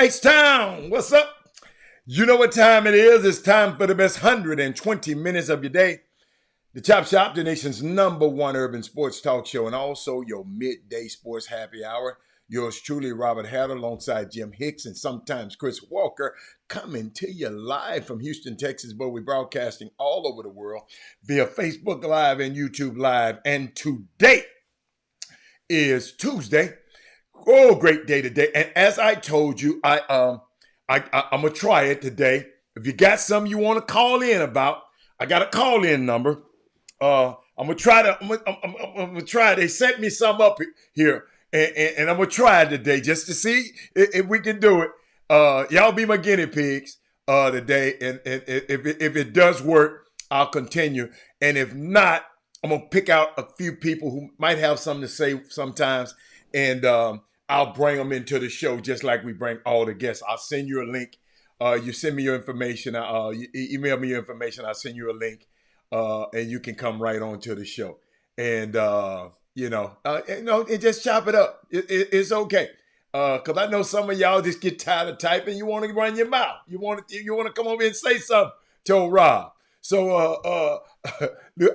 H-Town, what's up? You know what time it is. It's time for the best 120 minutes of your day. The Chop Shop, the nation's #1 urban sports talk show, and also your midday sports happy hour. Yours truly, Robert Hatter, alongside Jim Hicks and sometimes Chris Walker, coming to you live from Houston, Texas, but we're broadcasting all over the world via Facebook Live and YouTube Live. And today is Tuesday. Oh, great day today. And as I told you, I'm gonna try it today. If you got something you want to call in about, I got a call-in number. I'm gonna try to. They sent me some up here, and I'm gonna try it today just to see if we can do it. Y'all be my guinea pigs today, and if it does work, I'll continue. And if not, I'm gonna pick out a few people who might have something to say sometimes, and I'll bring them into the show just like we bring all the guests. I'll send you a link. You send me your information. You email me your information. I'll send you a link, and you can come right on to the show. And just chop it up. It's okay. Cause I know some of y'all just get tired of typing. You want to run your mouth. You want to come over and say something to old Rob. So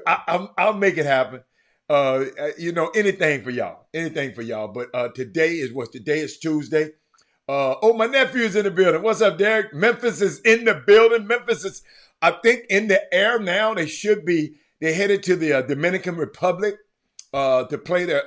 I'll make it happen. Anything for y'all. But today is Tuesday. My nephew's in the building. What's up, Derek? Memphis is in the building. Memphis is, I think, in the air now. They're headed to the Dominican Republic to play their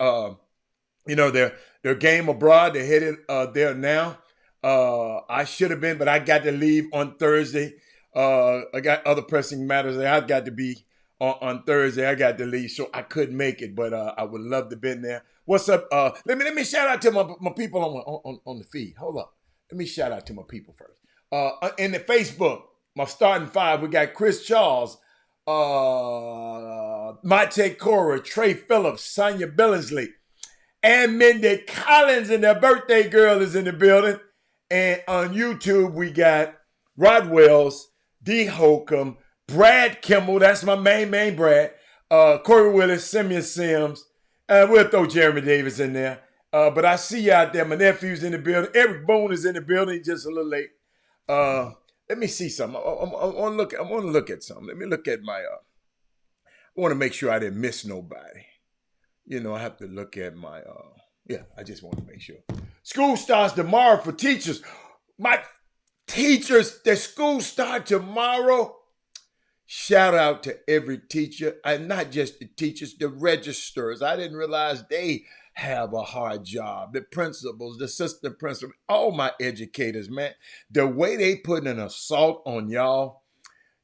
game abroad. They're headed there now. I should have been, but I got to leave on Thursday. I got other pressing matters that I've got to be on Thursday. I got to leave, so I couldn't make it, but I would love to have been there. What's up? Let me shout out to my people on the feed. Hold up. Let me shout out to my people first. In the Facebook, my starting five, we got Chris Charles, Mate Cora, Trey Phillips, Sonia Billingsley, and Mindy Collins, and their birthday girl is in the building. And on YouTube, we got Rod Wells, D. Holcomb, Brad Kimball, that's my main Brad, Corey Willis, Simeon Sims, we'll throw Jeremy Davis in there. But I see you out there. My nephew's in the building. Eric Boone is in the building. He's just a little late. Let me see something. I want to look at something. Let me look at my, I want to make sure I didn't miss nobody. I have to look at my, I just want to make sure. School starts tomorrow for teachers. My teachers, the school start tomorrow. Shout out to every teacher, and not just the teachers, the registrars. I didn't realize they have a hard job. The principals, the assistant principals, all my educators, man. The way they put an assault on y'all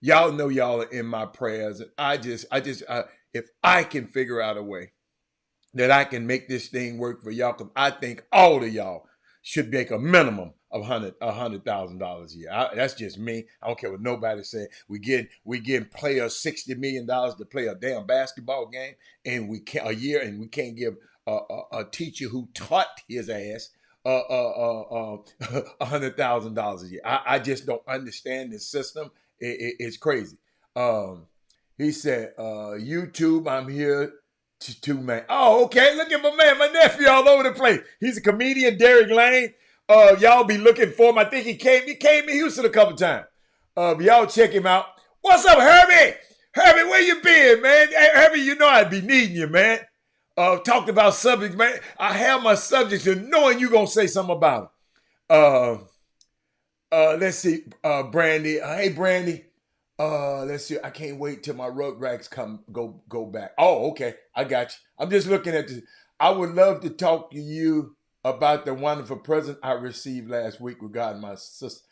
know y'all are in my prayers. And I just, if I can figure out a way that I can make this thing work for y'all, because I think all of y'all should make a minimum of $100,000 a year. That's just me. I don't care what nobody said. We get players $60 million to play a damn basketball game, and we can't give a teacher who taught his ass $100,000 a year. I just don't understand this system. It's crazy. He said, YouTube, I'm here to man. Oh, okay. Look at my man, my nephew all over the place. He's a comedian, Derek Lane. Y'all be looking for him. I think he came to Houston a couple times. Y'all check him out. What's up, Herbie? Herbie, where you been, man? Hey, Herbie, I'd be needing you, man. Talked about subjects, man. I have my subjects and knowing you gonna say something about them. Let's see, Brandy. Hey, Brandy. Let's see. I can't wait till my rug racks go back. Oh, okay. I got you. I'm just looking at this. I would love to talk to you about the wonderful present I received last week regarding my sister.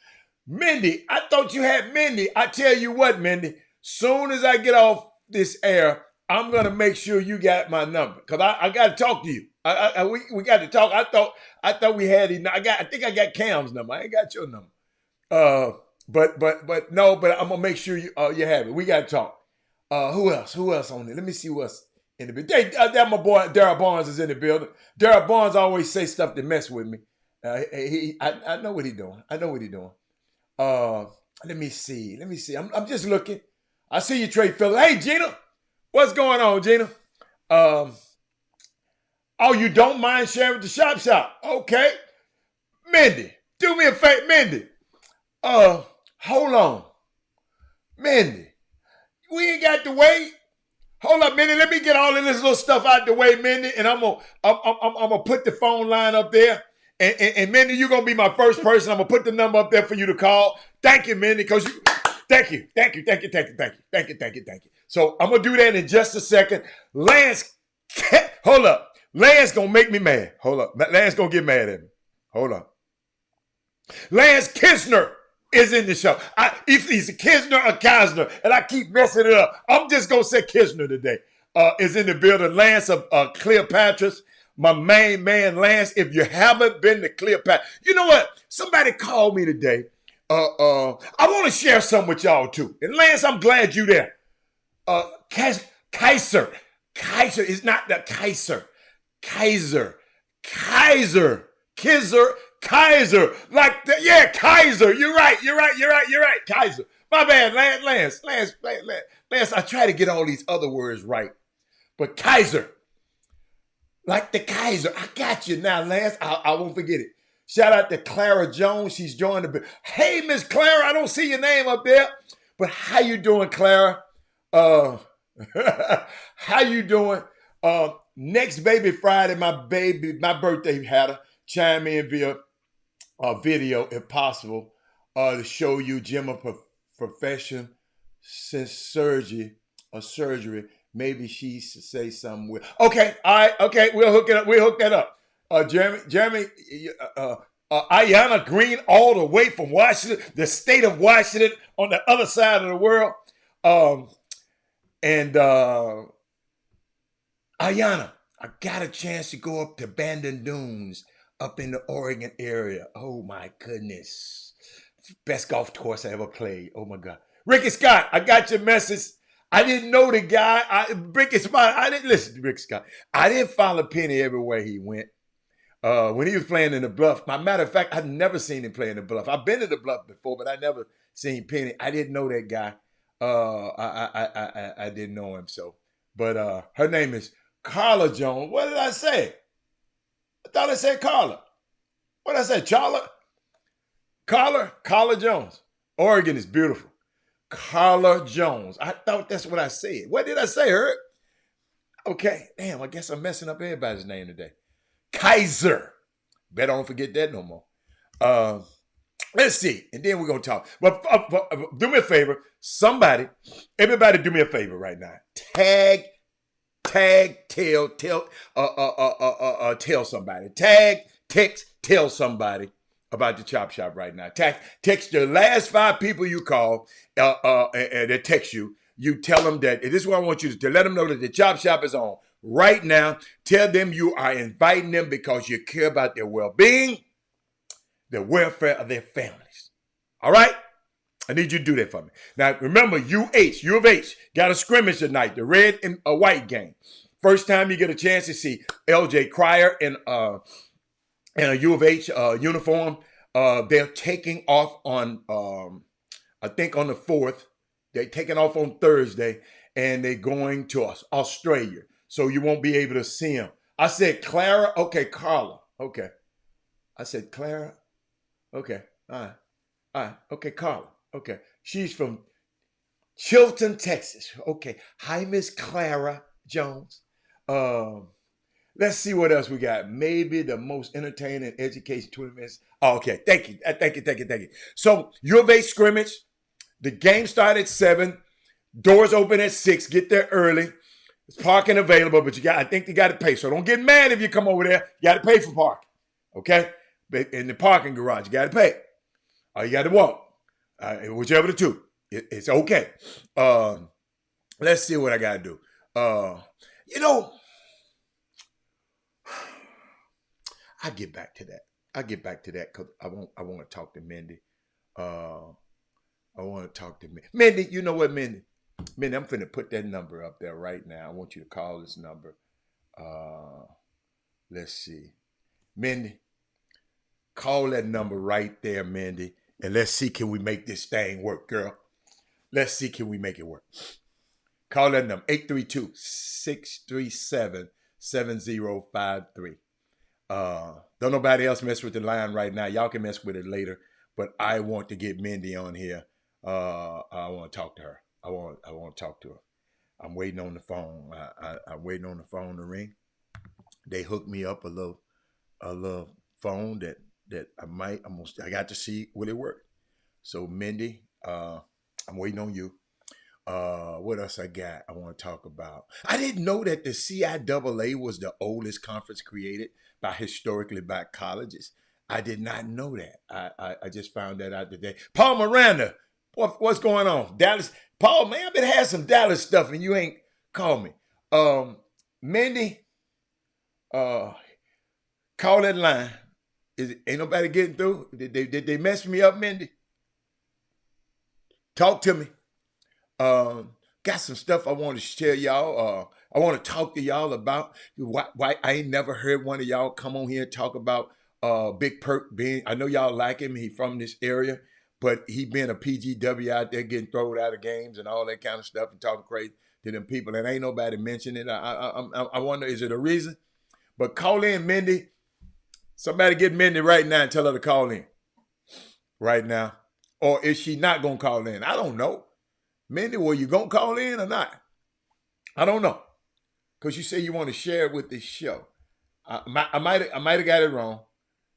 Mindy, I thought you had Mindy. I tell you what, Mindy, soon as I get off this air, I'm going to make sure you got my number, because I got to talk to you. We got to talk. I thought we had it. I think I got Cam's number. I ain't got your number. But I'm going to make sure you have it. We got to talk. Who else on there? Let me see who else in the building. That my boy Darryl Barnes is in the building. Darryl Barnes always say stuff to mess with me. I know what he's doing. Let me see. I'm just looking. I see you, Trey Phillips. Hey, Gina. What's going on, Gina? Oh, you don't mind sharing with the Shop? Okay. Mindy, Do me a favor, Mindy. Hold on. Mindy, we ain't got to wait. Hold up, Mindy. Let me get all of this little stuff out the way, Mindy, and I'm gonna put the phone line up there. And Mindy, you're gonna be my first person. I'm gonna put the number up there for you to call. Thank you, Mindy, because you. Thank you. So I'm gonna do that in just a second. Lance, hold up. Lance gonna make me mad. Hold up. Lance gonna get mad at me. Hold on. Lance Kisner is in the show. If he's a Kisner or Kisner, and I keep messing it up. I'm just gonna say Kisner today. Is in the building. Lance of Cleopatra's, my main man Lance. If you haven't been to Cleopatra, you know what? Somebody called me today. I want to share something with y'all too. And Lance, I'm glad you there. Kaiser is not the Kaiser. Kaiser. Like the, yeah, Kaiser. You're right. Kaiser. My bad, Lance. I try to get all these other words right. But Kaiser. Like the Kaiser. I got you now, Lance. I won't forget it. Shout out to Clara Jones. She's joined the. Hey, Miss Clara. I don't see your name up there. But how you doing, Clara? How you doing? Next Baby Friday, my birthday had to chime in via video, if possible, to show you Jim a profession since surgery. Maybe she should say something weird. Okay, all right, okay, we'll hook it up. We'll hook that up. Jeremy, Ayanna Green, all the way from Washington, the state of Washington, on the other side of the world. Ayanna, I got a chance to go up to Bandon Dunes up in the Oregon area. Oh my goodness. Best golf course I ever played. Oh my God. Ricky Scott, I got your message. I didn't know the guy. Ricky Scott, I didn't listen to Ricky Scott. I didn't follow Penny everywhere he went. When he was playing in the Bluff, matter of fact, I've never seen him play in the Bluff. I've been to the Bluff before, but I never seen Penny. I didn't know that guy. I didn't know him. So, but her name is Carla Jones. What did I say? I thought I said Carla. What did I say? Carla Jones. Oregon is beautiful. Carla Jones. I thought that's what I said. What did I say, Herb? Okay, damn, I guess I'm messing up everybody's name today. Kaiser. Bet I don't forget that no more. Let's see. And then we're going to talk. But do me a favor. Everybody do me a favor right now. Tell somebody. Tag, text, tell somebody about the Chop Shop right now. Text your last 5 people you call, and they text you. You tell them that, this is what I want you to let them know that the Chop Shop is on right now. Tell them you are inviting them because you care about their well-being, the welfare of their families. All right? I need you to do that for me. Now, remember, U of H got a scrimmage tonight, the red and white game. First time you get a chance to see LJ Cryer in a U of H uniform. They're taking off on, I think on the 4th. They're taking off on Thursday, and they're going to Australia. So you won't be able to see them. I said Clara. Okay, Carla. Okay. I said Clara. Okay. All right. Okay, Carla. Okay. She's from Chilton, Texas. Okay. Hi, Miss Clara Jones. Let's see what else we got. Maybe the most entertaining education 20 minutes. Oh, okay. Thank you. Thank you. So U of H scrimmage. The game started at 7. Doors open at 6. Get there early. It's parking available, but I think you got to pay. So don't get mad if you come over there. You got to pay for parking. Okay? But in the parking garage, you got to pay. Or you got to walk. Whichever the two. It's okay. Let's see what I got to do. I'll get back to that. Because I want to talk to Mindy. I want to talk to Mindy. You know what, Mindy? Mindy, I'm finna put that number up there right now. I want you to call this number. Let's see. Mindy, call that number right there, Mindy. And let's see, can we make this thing work, girl? Let's see, can we make it work? Call that number, 832-637-7053. Don't nobody else mess with the line right now. Y'all can mess with it later. But I want to get Mindy on here. I want to talk to her. I want to talk to her. I'm waiting on the phone. I'm waiting on the phone to ring. They hooked me up a little phone that I got to see will it work. So Mindy, I'm waiting on you. What else I got? I want to talk about. I didn't know that the CIAA was the oldest conference created by historically black colleges. I did not know that. I just found that out today. Paul Miranda, what's going on? Dallas. Paul, man, I've been had some Dallas stuff and you ain't called me. Mindy, call that line. Ain't nobody getting through? Did they mess me up, Mindy? Talk to me. Got some stuff I want to share y'all. I want to talk to y'all about why I ain't never heard one of y'all come on here and talk about Big Perk being. I know y'all like him. He from this area, but he being a PGW out there getting thrown out of games and all that kind of stuff and talking crazy to them people. And ain't nobody mentioning it. I wonder, is it a reason? But call in, Mindy. Somebody get Mindy right now and tell her to call in right now. Or is she not gonna call in? I don't know. Mindy, were you gonna call in or not? I don't know, cause you say you want to share it with this show. I might have got it wrong.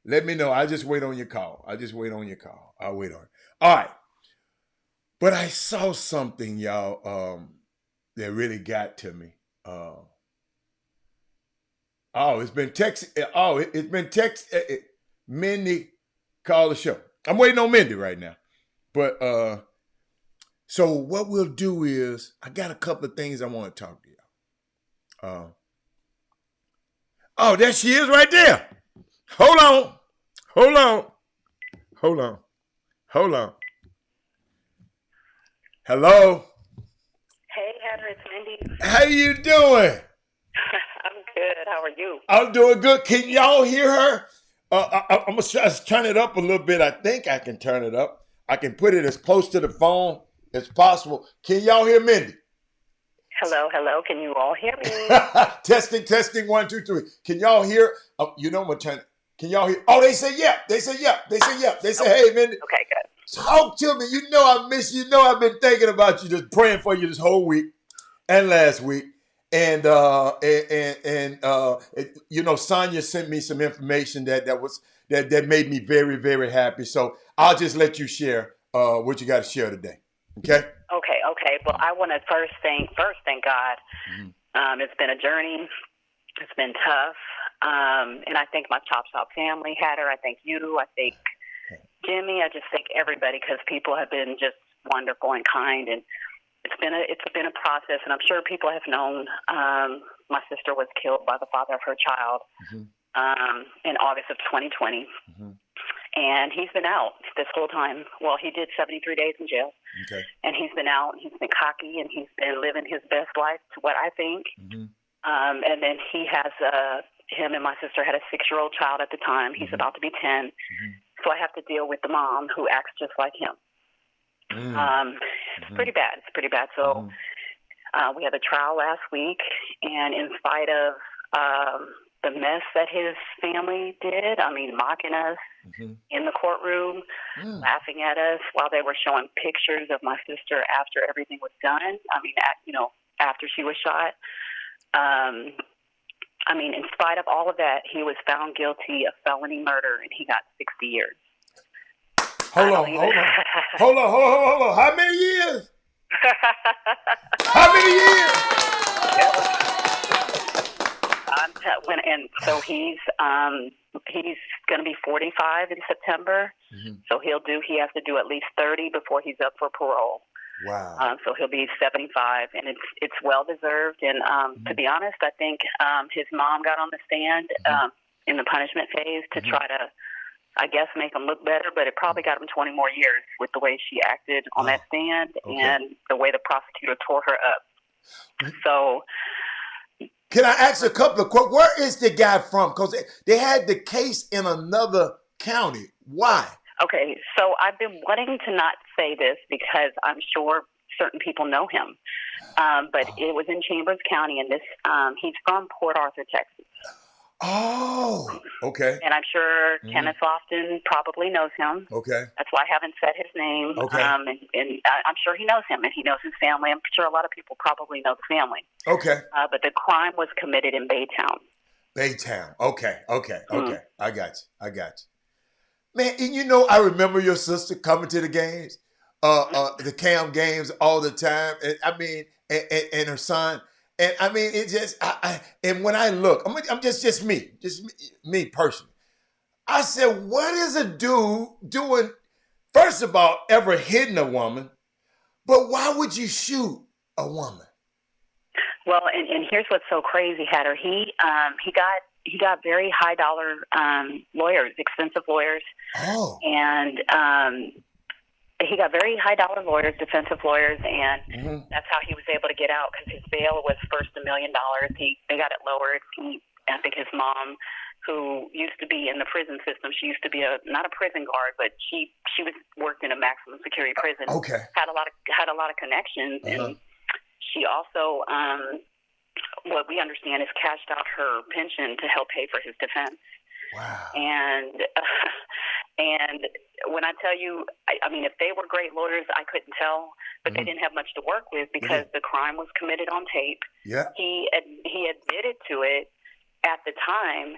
Let me know. I just wait on your call. I'll wait on it. All right. But I saw something, y'all, that really got to me. It's been text. It's been text. Mindy, call the show. I'm waiting on Mindy right now. But so what we'll do is, I got a couple of things I want to talk to y'all. There she is right there. Hold on. Hello. Hey, Heather, it's Mindy. How you doing? I'm good. How are you? I'm doing good. Can y'all hear her? I'm going to turn it up a little bit. I think I can turn it up. I can put it as close to the phone as possible. Can y'all hear Mindy? Hello. Can you all hear me? Testing, 1, 2, 3. Can y'all hear? I'm going to turn it. Can y'all hear? Oh, they say yeah. They say, hey, Mindy. Okay, good. Talk to me. You know I miss you. You know I've been thinking about you, just praying for you this whole week and last week. And Sonia sent me some information that made me very, very happy. So I'll just let you share what you got to share today. Okay. Well, I want to first thank God. Mm-hmm. It's been a journey. It's been tough. And I thank my Chop Shop family, Hatter. I thank you. I thank Jimmy. I just thank everybody, because people have been just wonderful and kind, and it's been a process. And I'm sure people have known. My sister was killed by the father of her child in August of 2020, and he's been out this whole time. Well, he did 73 days in jail, and he's been out. He's been cocky, and he's been living his best life, to what I think. And then he has him and my sister had a 6-year-old child at the time. He's about to be 10. So I have to deal with the mom who acts just like him. It's pretty bad. So we had a trial last week, and in spite of the mess that his family did, mocking us in the courtroom, laughing at us while they were showing pictures of my sister after everything was done. After she was shot. In spite of all of that, he was found guilty of felony murder, and he got 60 years. Hold on. How many years? How many years? And so he's going to be 45 in September. So he has to do at least 30 before he's up for parole. Wow. So he'll be 75, and it's well deserved. And to be honest, I think his mom got on the stand in the punishment phase to try to, I guess, make him look better, but it probably got him 20 more years with the way she acted on that stand and the way the prosecutor tore her up. So, can I ask a couple of questions? Where is the guy from? Because they had the case in another county. Why? Okay, so I've been wanting to not say this because I'm sure certain people know him, but it was in Chambers County, and he's from Port Arthur, Texas. Oh, okay. And I'm sure Mm-hmm. Kenneth Lofton probably knows him. Okay. That's why I haven't said his name. Okay. And I'm sure he knows him, and he knows his family. I'm sure a lot of people probably know the family. Okay. But the crime was committed in Baytown. Baytown. Okay. I got you. Man, and you know, I remember your sister coming to the games, the Cam games all the time. And I mean, and her son. And I mean, it just, and when I look, I'm just me personally. I said, what is a dude doing, first of all, ever hitting a woman? But why would you shoot a woman? Well, and here's what's so crazy, Hatter. He got very high dollar lawyers, expensive lawyers. Oh. And he got very high dollar lawyers, defensive lawyers, and that's how he was able to get out, because his bail was first $1 million. They got it lowered. I think his mom, who used to be in the prison system, she used to be not a prison guard, but she was worked in a maximum security prison. Okay. Had a lot of connections, and she also, what we understand, is cashed out her pension to help pay for his defense. Wow. And when I tell you, I mean, if they were great lawyers, I couldn't tell, but they didn't have much to work with, because the crime was committed on tape. Yeah. He admitted to it at the time,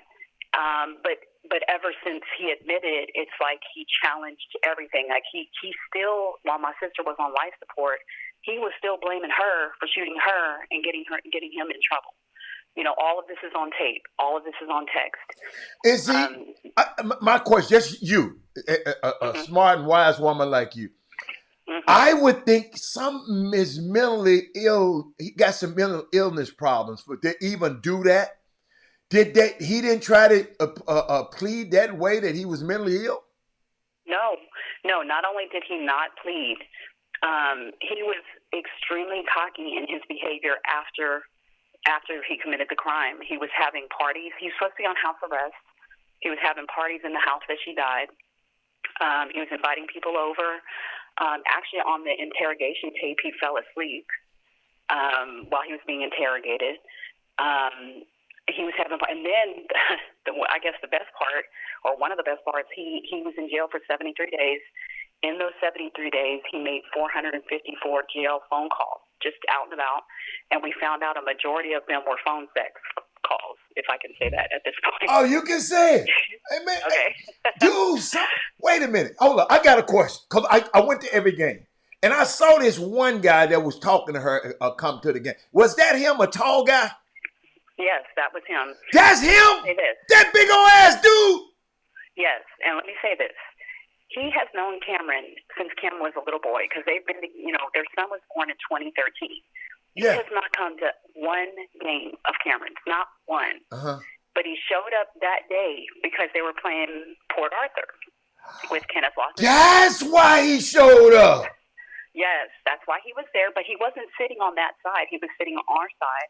but ever since he admitted, it's like he challenged everything. Like he still, while my sister was on life support, he was still blaming her for shooting her and getting him in trouble. You know, all of this is on tape. All of this is on text. Is he? My question, just you, a smart and wise woman like you. I would think some is mentally ill. He got some mental illness problems. But to even do that, he didn't try to plead that way, that he was mentally ill? No. Not only did he not plead, he was extremely cocky in his behavior after he committed the crime. He was having parties. He was supposed to be on house arrest. He was having parties in the house that she died. He was inviting people over. Actually, on the interrogation tape, he fell asleep while he was being interrogated. He was having, and then I guess the best part, or one of the best parts, he was in jail for 73 days. In those 73 days, he made 454 jail phone calls, just out and about, and we found out a majority of them were phone sex calls, if I can say that at this point. Oh, you can say it. Hey, man. Okay. Dude, wait a minute. Hold on. I got a question, because I went to every game, and I saw this one guy that was talking to her come to the game. Was that him, a tall guy? Yes, that was him. That's him? Say this. That big old ass dude? Yes, and let me say this. He has known Cameron since Cameron was a little boy, because they've been, their son was born in 2013. He has not come to one game of Cameron's, not one. But he showed up that day because they were playing Port Arthur with Kenneth Lofton. That's why he showed up. Yes, that's why he was there, but he wasn't sitting on that side. He was sitting on our side.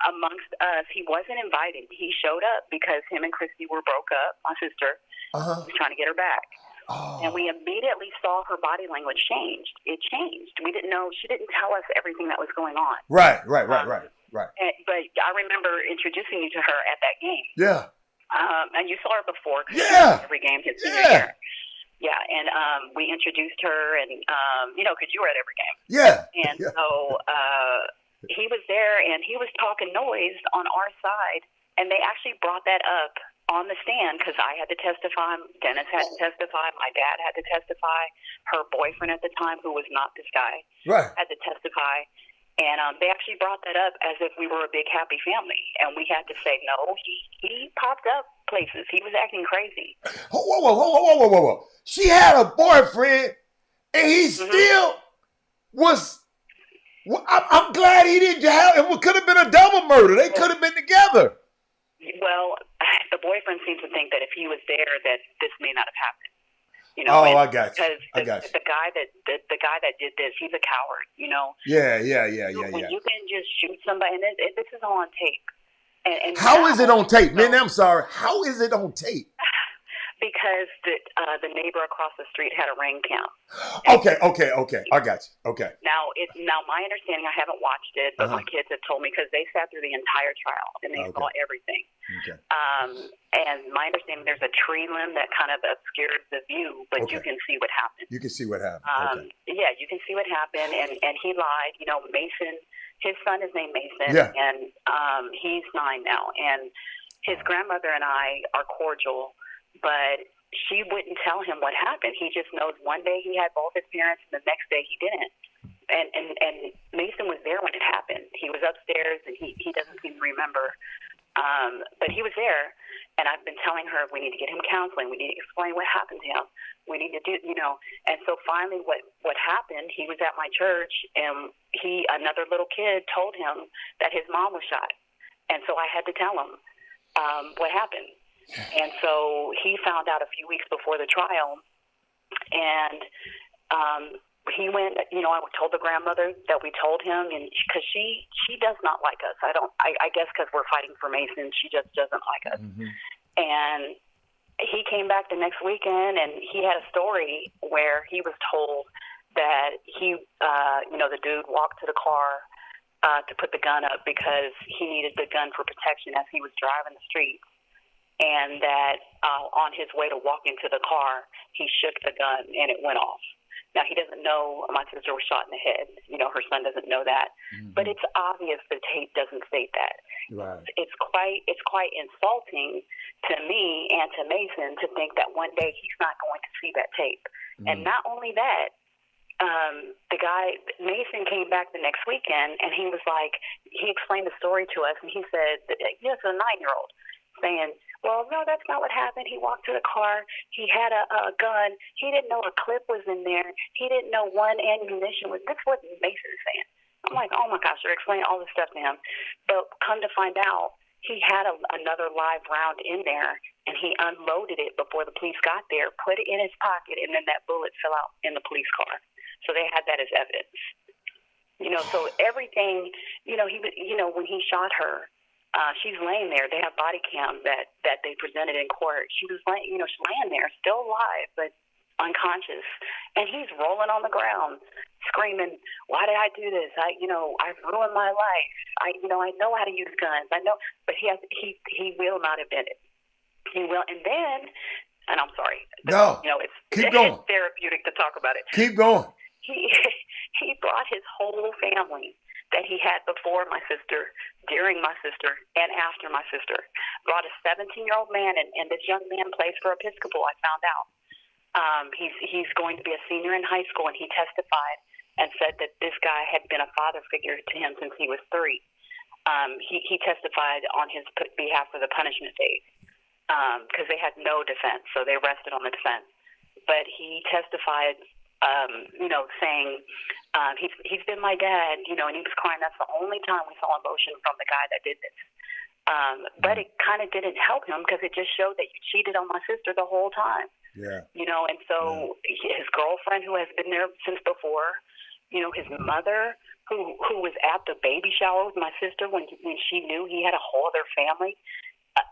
Amongst us, he wasn't invited. He showed up because him and Christy were broke up, my sister. He was trying to get her back. And we immediately saw her body language changed. It changed. We didn't know. She didn't tell us everything that was going on. Right. But I remember introducing you to her at that game. Yeah. And you saw her before. Yeah. Every game his senior year. Yeah, and we introduced her, and because you were at every game. Yeah. And so he was there, and he was talking noise on our side, and they actually brought that up on the stand, because I had to testify, Dennis had to testify, my dad had to testify, her boyfriend at the time, who was not this guy, had to testify. And they actually brought that up as if we were a big happy family, and we had to say no. He popped up places. He was acting crazy. Whoa. She had a boyfriend, and he still was. I'm glad he didn't have. It could have been a double murder. They could have been together. Well, the boyfriend seems to think that if he was there, that this may not have happened. I got you. Because the guy that did this, he's a coward. Yeah. When you can just shoot somebody, and this is all on tape. And how is it on tape, man? I'm sorry. How is it on tape? Because the neighbor across the street had a ring cam. Okay. I got you. Okay. Now my understanding, I haven't watched it, but my kids have told me because they sat through the entire trial and they saw everything. Okay. And my understanding, there's a tree limb that kind of obscures the view, but you can see what happened. You can see what happened. Yeah, you can see what happened, and he lied. You know, Mason, his son is named Mason, and he's 9 now, and his grandmother and I are cordial. But she wouldn't tell him what happened. He just knows one day he had both his parents, and the next day he didn't. And Mason was there when it happened. He was upstairs, and he doesn't seem to remember. But he was there, and I've been telling her we need to get him counseling. We need to explain what happened to him. We need to do, you know. And so finally, what happened? He was at my church, and another little kid told him that his mom was shot, and so I had to tell him what happened. And so he found out a few weeks before the trial, and he went, you know, I told the grandmother that we told him, and because she does not like us. I guess because we're fighting for Mason, she just doesn't like us. And he came back the next weekend, and he had a story where he was told that he, you know, the dude walked to the car to put the gun up because he needed the gun for protection as he was driving the street. And that on his way to walk into the car, he shook the gun and it went off. Now, he doesn't know my sister was shot in the head. You know, her son doesn't know that. But it's obvious the tape doesn't state that. Right. It's quite insulting to me and to Mason to think that one day he's not going to see that tape. And not only that, the guy, Mason, came back the next weekend, and he was like, he explained the story to us, and he said, yes, a 9-year-old, saying, well, no, that's not what happened. He walked to the car. He had a gun. He didn't know a clip was in there. He didn't know one ammunition was. That's what Mason is saying. I'm like, oh, my gosh, they're explaining all this stuff to him. But come to find out, he had another live round in there, and he unloaded it before the police got there, put it in his pocket, and then that bullet fell out in the police car. So they had that as evidence. You know, so everything, you know, when he shot her, she's laying there. They have body cam that they presented in court. She was laying, you know, she's laying there, still alive, but unconscious. And he's rolling on the ground, screaming, why did I do this? I've ruined my life. I know how to use guns. I know, but he will not admit it. He will. And then, and I'm sorry. No. You know, keep going. It's therapeutic to talk about it. Keep going. He brought his whole family that he had before my sister, during my sister, and after my sister. Brought a 17-year-old man, and this young man plays for Episcopal, I found out. He's going to be a senior in high school, and he testified and said that this guy had been a father figure to him since he was 3. He testified on his behalf for the punishment phase because they had no defense, so they rested on the defense. But he testified, saying he's been my dad, you know, and he was crying. That's the only time we saw emotion from the guy that did this. But it kind of didn't help him because it just showed that you cheated on my sister the whole time. Yeah. You know, and so his girlfriend, who has been there since before, you know, his mother, who was at the baby shower with my sister when she knew he had a whole other family,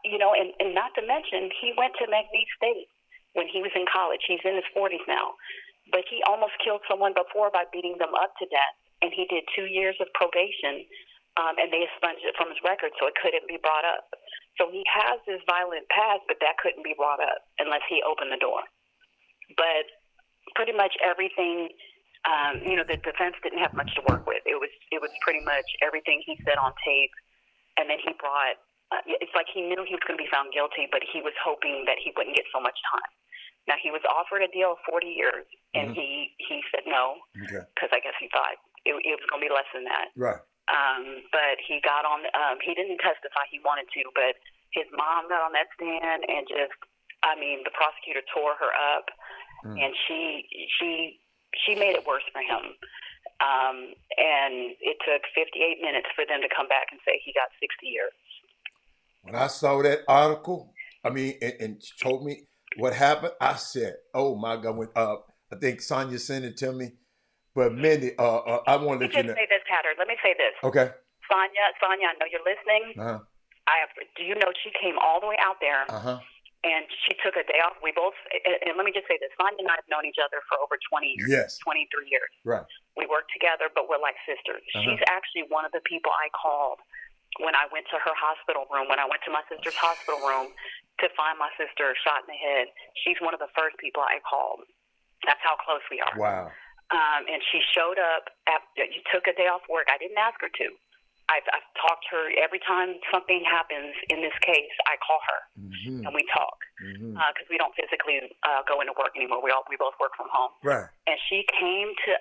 you know, and not to mention he went to McNeese State when he was in college. He's in his 40s now. But he almost killed someone before by beating them up to death, and he did 2 years of probation, and they expunged it from his record, so it couldn't be brought up. So he has this violent past, but that couldn't be brought up unless he opened the door. But pretty much everything, the defense didn't have much to work with. It was pretty much everything he said on tape, and then he brought. It's like he knew he was going to be found guilty, but he was hoping that he wouldn't get so much time. Now, he was offered a deal of 40 years, and he said no, because I guess he thought it was going to be less than that. Right. But he got on, he didn't testify, he wanted to, but his mom got on that stand and the prosecutor tore her up, and she made it worse for him. And it took 58 minutes for them to come back and say he got 60 years. When I saw that article, and told me what happened, I said, "Oh my God!" I think Sonia sent it to me, but Mindy, I want to let you know. Say this, Hatter. Let me say this. Okay. Sonia, I know you're listening. Uh-huh. Do you know she came all the way out there, and she took a day off. We both, and let me just say this, Sonia and I have known each other for over 20 years, Yes. 23 years. Right. We work together, but we're like sisters. She's actually one of the people I called when I went to her hospital room, when I went to my sister's hospital room to find my sister shot in the head. She's one of the first people I called. That's how close we are. Wow. And she showed up. You took a day off work. I didn't ask her to. I've talked to her every time something happens in this case. I call her and we talk because we don't physically go into work anymore. We both work from home. Right. And she came to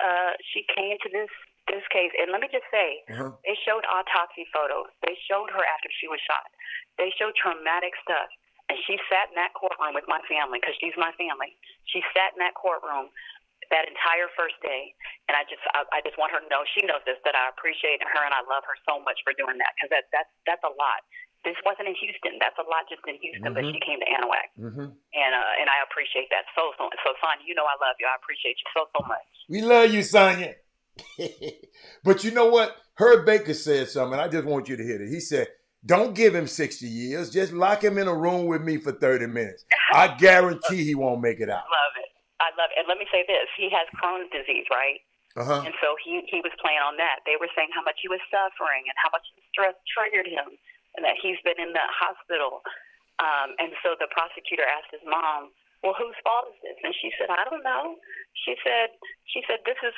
this case. And let me just say, they showed autopsy photos. They showed her after she was shot. They showed traumatic stuff. And she sat in that courtroom with my family because she's my family. She sat in that courtroom that entire first day, and I just want her to know, she knows this, that I appreciate her and I love her so much for doing that, because that's a lot. This wasn't in Houston. That's a lot just in Houston, but she came to Anahuac, and I appreciate that so. So, Sonia, you know I love you. I appreciate you so much. We love you, Sonia. But you know what? Herb Baker said something. I just want you to hear it. He said, "Don't give him 60 years. Just lock him in a room with me for 30 minutes. I guarantee he won't make it out." Love it. I love it. And let me say this. He has Crohn's disease, right? And so he was playing on that. They were saying how much he was suffering and how much stress triggered him and that he's been in the hospital. And so the prosecutor asked his mom, "Well, whose fault is this?" And she said, "I don't know." She said, "This is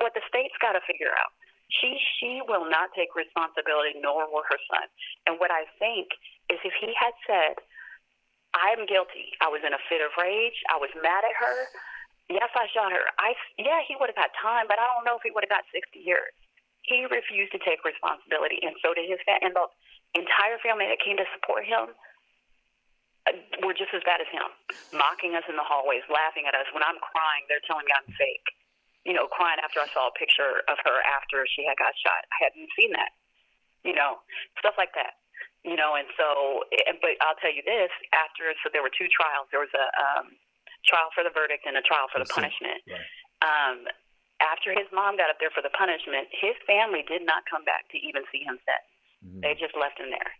what the state's got to figure out." She will not take responsibility, nor will her son. And what I think is if he had said, "I'm guilty. I was in a fit of rage. I was mad at her. Yes, I shot her." He would have got time, but I don't know if he would have got 60 years. He refused to take responsibility, and so did his family. And the entire family that came to support him were just as bad as him, mocking us in the hallways, laughing at us. When I'm crying, they're telling me I'm fake. You know, crying after I saw a picture of her after she had got shot. I hadn't seen that. You know, stuff like that. You know, and so, but I'll tell you this, so there were two trials. There was a trial for the verdict and a trial for the punishment. Right. After his mom got up there for the punishment, his family did not come back to even see him sentenced. They just left him there.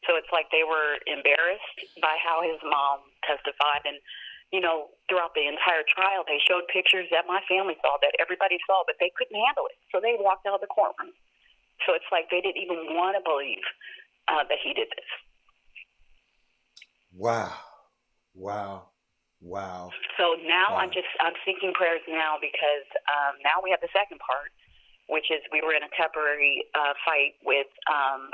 So it's like they were embarrassed by how his mom testified. And, you know, throughout the entire trial, they showed pictures that my family saw, that everybody saw, but they couldn't handle it. So they walked out of the courtroom. So it's like they didn't even want to believe that he did this. Wow. So now I'm seeking prayers now because now we have the second part, which is we were in a temporary fight with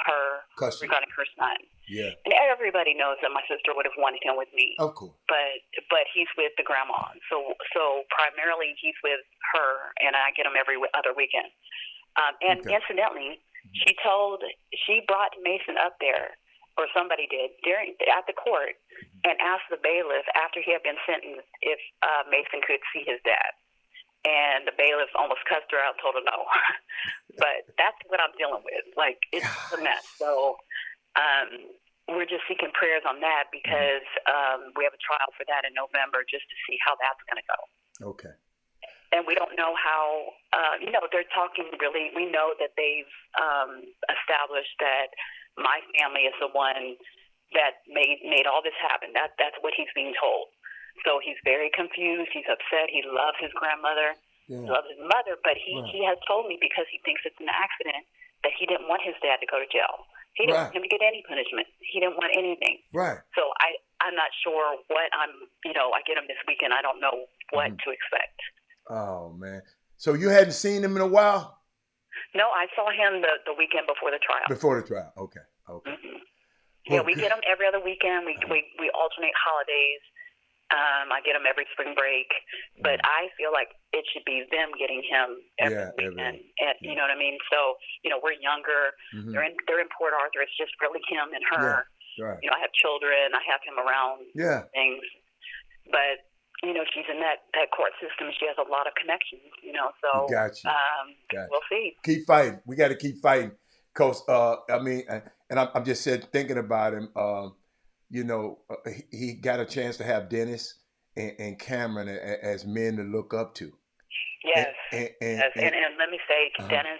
her regarding her son. Yeah. And everybody knows that my sister would have wanted him with me. Of course. But he's with the grandma. So primarily he's with her, and I get him every other weekend. And incidentally, she brought Mason up there, or somebody did, at the court, and asked the bailiff after he had been sentenced if Mason could see his dad. And the bailiff almost cussed her out and told her no. But that's what I'm dealing with. Like, it's a mess. So we're just seeking prayers on that because we have a trial for that in November just to see how that's going to go. Okay. And we don't know how, they're talking really, we know that they've established that my family is the one that made all this happen. That's what he's being told. So he's very confused. He's upset. He loves his grandmother. Yeah. He loves his mother. But he has told me, because he thinks it's an accident, that he didn't want his dad to go to jail. He didn't want him to get any punishment. He didn't want anything. Right. So I'm not sure what I get him this weekend. I don't know what to expect. Oh, man. So you hadn't seen him in a while? No, I saw him the weekend before the trial. Before the trial. Okay. Mm-hmm. Yeah, we get him every other weekend. We alternate holidays. I get him every spring break, but I feel like it should be them getting him every weekend. You know what I mean? So, we're younger. Mm-hmm. They're in Port Arthur. It's just really him and her. Yeah, right. I have children. I have him around things. But, she's in that court system. She has a lot of connections, so gotcha. We'll see. Keep fighting. We got to keep fighting. Because, I'm just thinking about him. He got a chance to have Dennis and Cameron as men to look up to. Yes. And let me say, Dennis,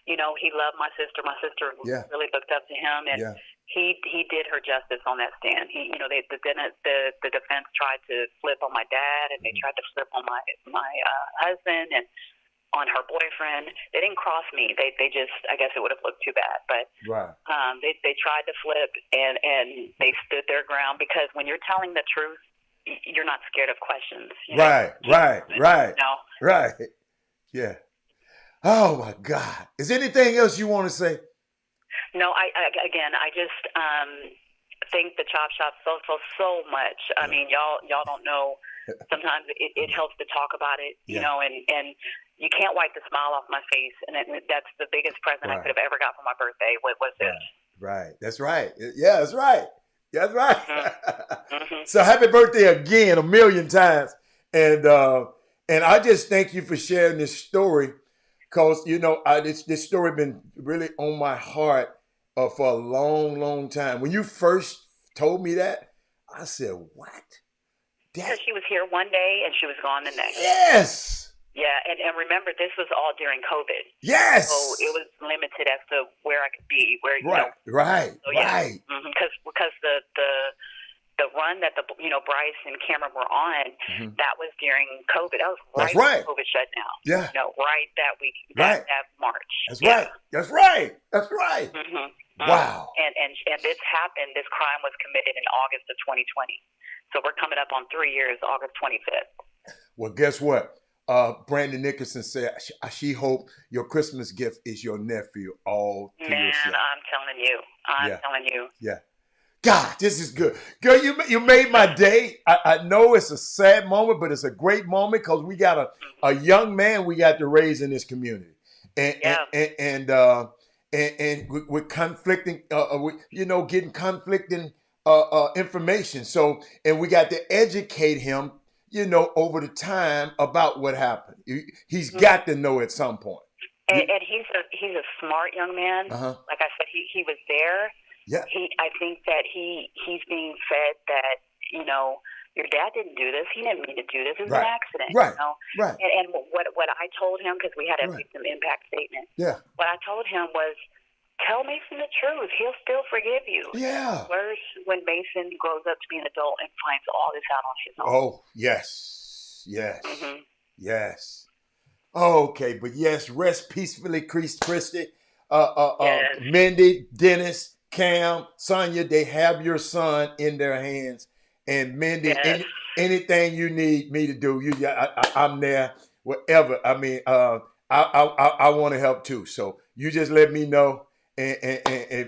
he loved my sister. My sister really looked up to him. And he did her justice on that stand. He, you know, the defense tried to flip on my dad, and they tried to flip on my husband and on her boyfriend. They didn't cross me. They just, I guess it would have looked too bad, but Right. They tried to flip, and they stood their ground, because when you're telling the truth, you're not scared of questions. You know? Right. You know? Right. Yeah. Oh my God. Is there anything else you want to say? No, I just thank the Chop Shop so much. I mean, y'all don't know. Sometimes it helps to talk about it, you know, and you can't wipe the smile off my face. And that's the biggest present I could have ever got for my birthday was this. Right. That's right. Yeah, that's right. That's right. Mm-hmm. So happy birthday again, 1,000,000 times. And I just thank you for sharing this story, because, you know, this story been really on my heart for a long, long time. When you first told me that, I said, what? Because she was here one day and she was gone the next. Yes. Yeah, and remember, this was all during COVID. Yes. So it was limited as to where I could be. Where Right. So, yeah. Because the run that Bryce and Cameron were on, that was during COVID. That was right when COVID shut down. Yeah. You know, right that week. That March. That's right. That's right. That's right. Wow. And this happened. This crime was committed in August of 2020. So we're coming up on 3 years, August 25th. Well, guess what? Brandon Nicholson said she hoped your Christmas gift is your nephew all to yourself. Man, I'm telling you. Yeah. God, this is good. Girl, you made my day. I know it's a sad moment, but it's a great moment, because we got a young man we got to raise in this community. And with conflicting, getting conflicting information. So, and we got to educate him, over the time about what happened. He's got to know at some point. And he's a smart young man. Like I said, he was there. Yeah. I think that he's being fed that, your dad didn't do this. He didn't mean to do this. It was an accident. Right. You know? Right. And what I told him, because we had a victim impact statement. Yeah. What I told him was, tell Mason the truth. He'll still forgive you. Yeah. Worse when Mason grows up to be an adult and finds all this out on his own. Oh, yes. Yes. Yes. Okay, but yes, rest peacefully, Christy. Yes. Mindy, Dennis, Cam, Sonia, they have your son in their hands. And Mindy, anything you need me to do, I'm there. Whatever. I mean, I want to help too. So you just let me know. And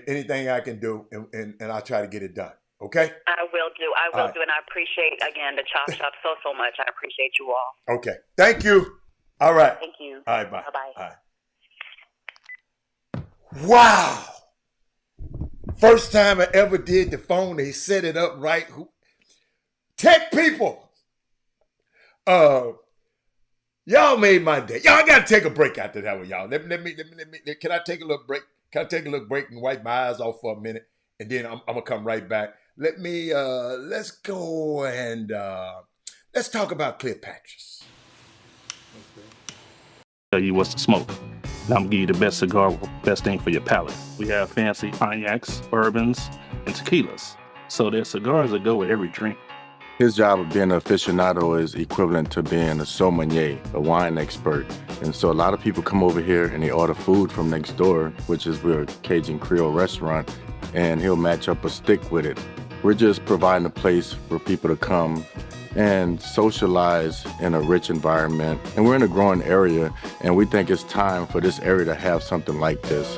anything I can do, and I'll try to get it done. Okay? I will do. And I appreciate, again, the Chop Shop so much. I appreciate you all. Okay. Thank you. All right. Thank you. All right, bye. Bye-bye. All right. Wow. First time I ever did the phone, they set it up right. Tech people. Y'all made my day. Y'all got to take a break after that with y'all. Let me. Can I take a little break? Can I take a little break and wipe my eyes off for a minute? And then I'm going to come right back. Let's go and let's talk about Cleopatra's. Tell you what's to smoke. Now I'm going to give you the best cigar, best thing for your palate. We have fancy cognacs, bourbons, and tequilas. So there's cigars that go with every drink. His job of being an aficionado is equivalent to being a sommelier, a wine expert. And so a lot of people come over here and they order food from next door, which is we're a Cajun Creole restaurant, and he'll match up a stick with it. We're just providing a place for people to come and socialize in a rich environment. And we're in a growing area, and we think it's time for this area to have something like this.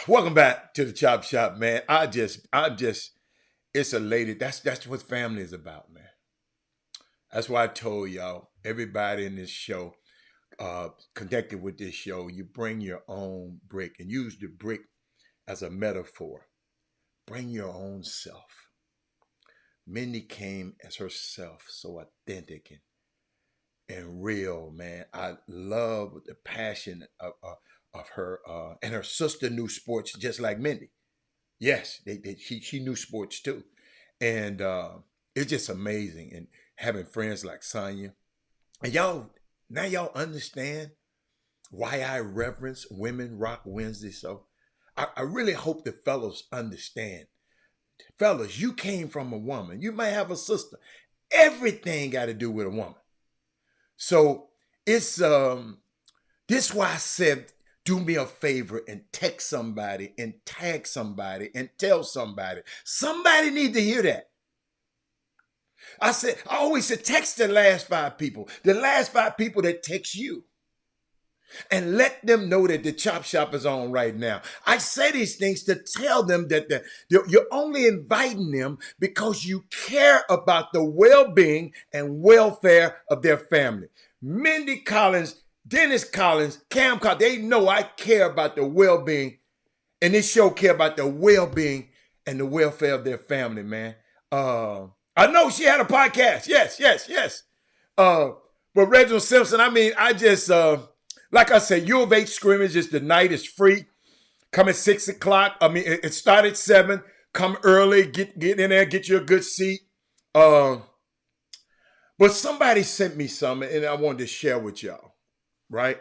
Welcome back to the Chop Shop, man. It's a lady. That's what family is about, man. That's why I told y'all, everybody in this show, connected with this show, you bring your own brick and use the brick as a metaphor. Bring your own self. Mindy came as herself, so authentic and real, man. I love the passion of her, and her sister knew sports just like Mindy. Yes, she knew sports too, and it's just amazing. And having friends like Sonya, and y'all understand why I reverence Women Rock Wednesday. So I really hope the fellows understand. Fellas, you came from a woman. You might have a sister. Everything got to do with a woman. So it's this why I said, do me a favor and text somebody and tag somebody and tell somebody. Somebody need to hear that. I always said, text the last 5 people. The last 5 people that text you. And let them know that the Chop Shop is on right now. I say these things to tell them that you're only inviting them because you care about the well-being and welfare of their family. Mindy Collins, Dennis Collins, Cam Collins, they know I care about the well-being, and this show care about the well-being and the welfare of their family, man. I know she had a podcast. Yes. But Reginald Simpson, I mean, I just... like I said, U of H scrimmage is the night is free. Come at 6 o'clock. I mean, it started at 7. Come early, get in there, get you a good seat. But somebody sent me something, and I wanted to share with y'all, right?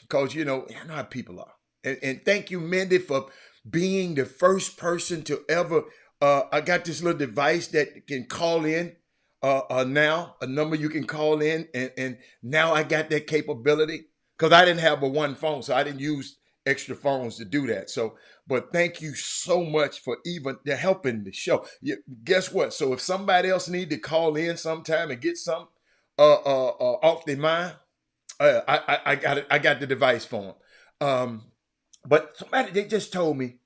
Because, I know how people are. And thank you, Mindy, for being the first person to ever, I got this little device that can call in now, a number you can call in, and now I got that capability. Because I didn't have but one phone, so I didn't use extra phones to do that. So, but thank you so much for even helping the show. Guess what? So if somebody else need to call in sometime and get something off their mind, I got it. I got the device for them. But they just told me,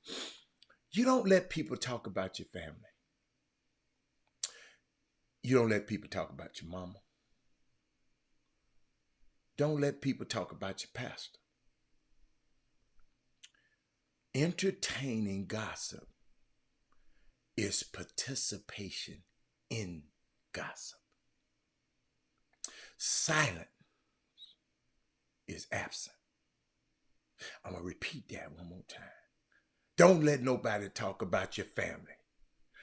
you don't let people talk about your family. You don't let people talk about your mama. Don't let people talk about your pastor. Entertaining gossip is participation in gossip. Silence is absent. I'm going to repeat that one more time. Don't let nobody talk about your family.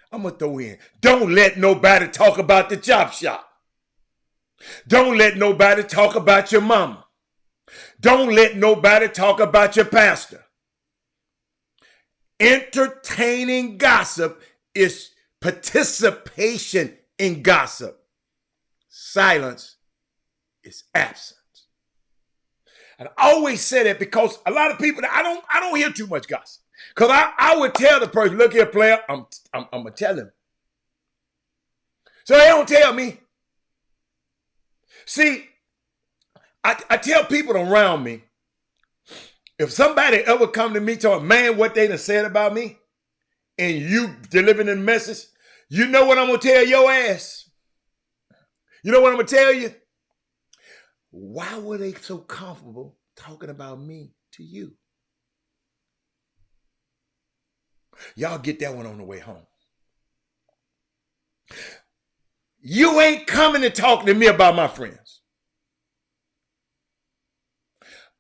I'm going to throw in, don't let nobody talk about the Chop Shop. Don't let nobody talk about your mama. Don't let nobody talk about your pastor. Entertaining gossip is participation in gossip. Silence is absence. And I always say that because a lot of people, I don't hear too much gossip. Because I would tell the person, look here, player, I'm going to tell him. So they don't tell me. See, I tell people around me, if somebody ever come to me talking, man, what they done said about me, and you delivering the message, you know what I'm going to tell your ass? You know what I'm going to tell you? Why were they so comfortable talking about me to you? Y'all get that one on the way home. You ain't coming to talk to me about my friends.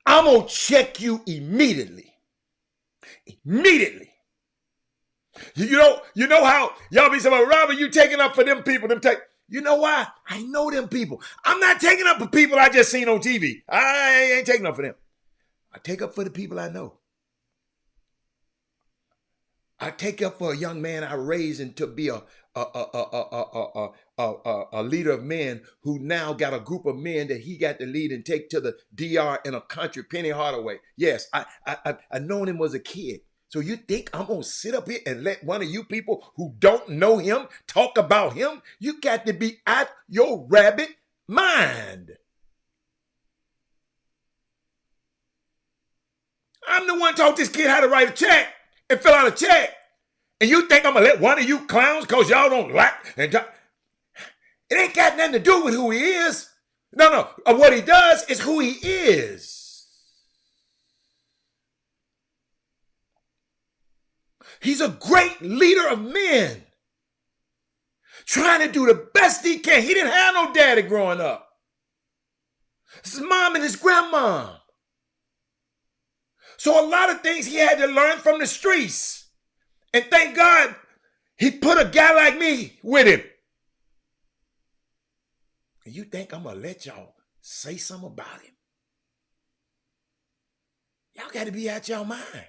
I'm going to check you immediately. Immediately. You know how y'all be saying, Robert, you taking up for them people. You know why? I know them people. I'm not taking up for people I just seen on TV. I ain't taking up for them. I take up for the people I know. I take up for a young man I raised to be a leader of men who now got a group of men that he got to lead and take to the DR in a country, Penny Hardaway. Yes, I known him as a kid. So you think I'm going to sit up here and let one of you people who don't know him talk about him? You got to be out your rabbit mind. I'm the one taught this kid how to write a check and fill out a check. And you think I'm going to let one of you clowns, because y'all don't like, It ain't got nothing to do with who he is. No. What he does is who he is. He's a great leader of men, trying to do the best he can. He didn't have no daddy growing up. It's his mom and his grandma. So a lot of things he had to learn from the streets. And thank God he put a guy like me with him. And you think I'm going to let y'all say something about him? Y'all got to be out your mind.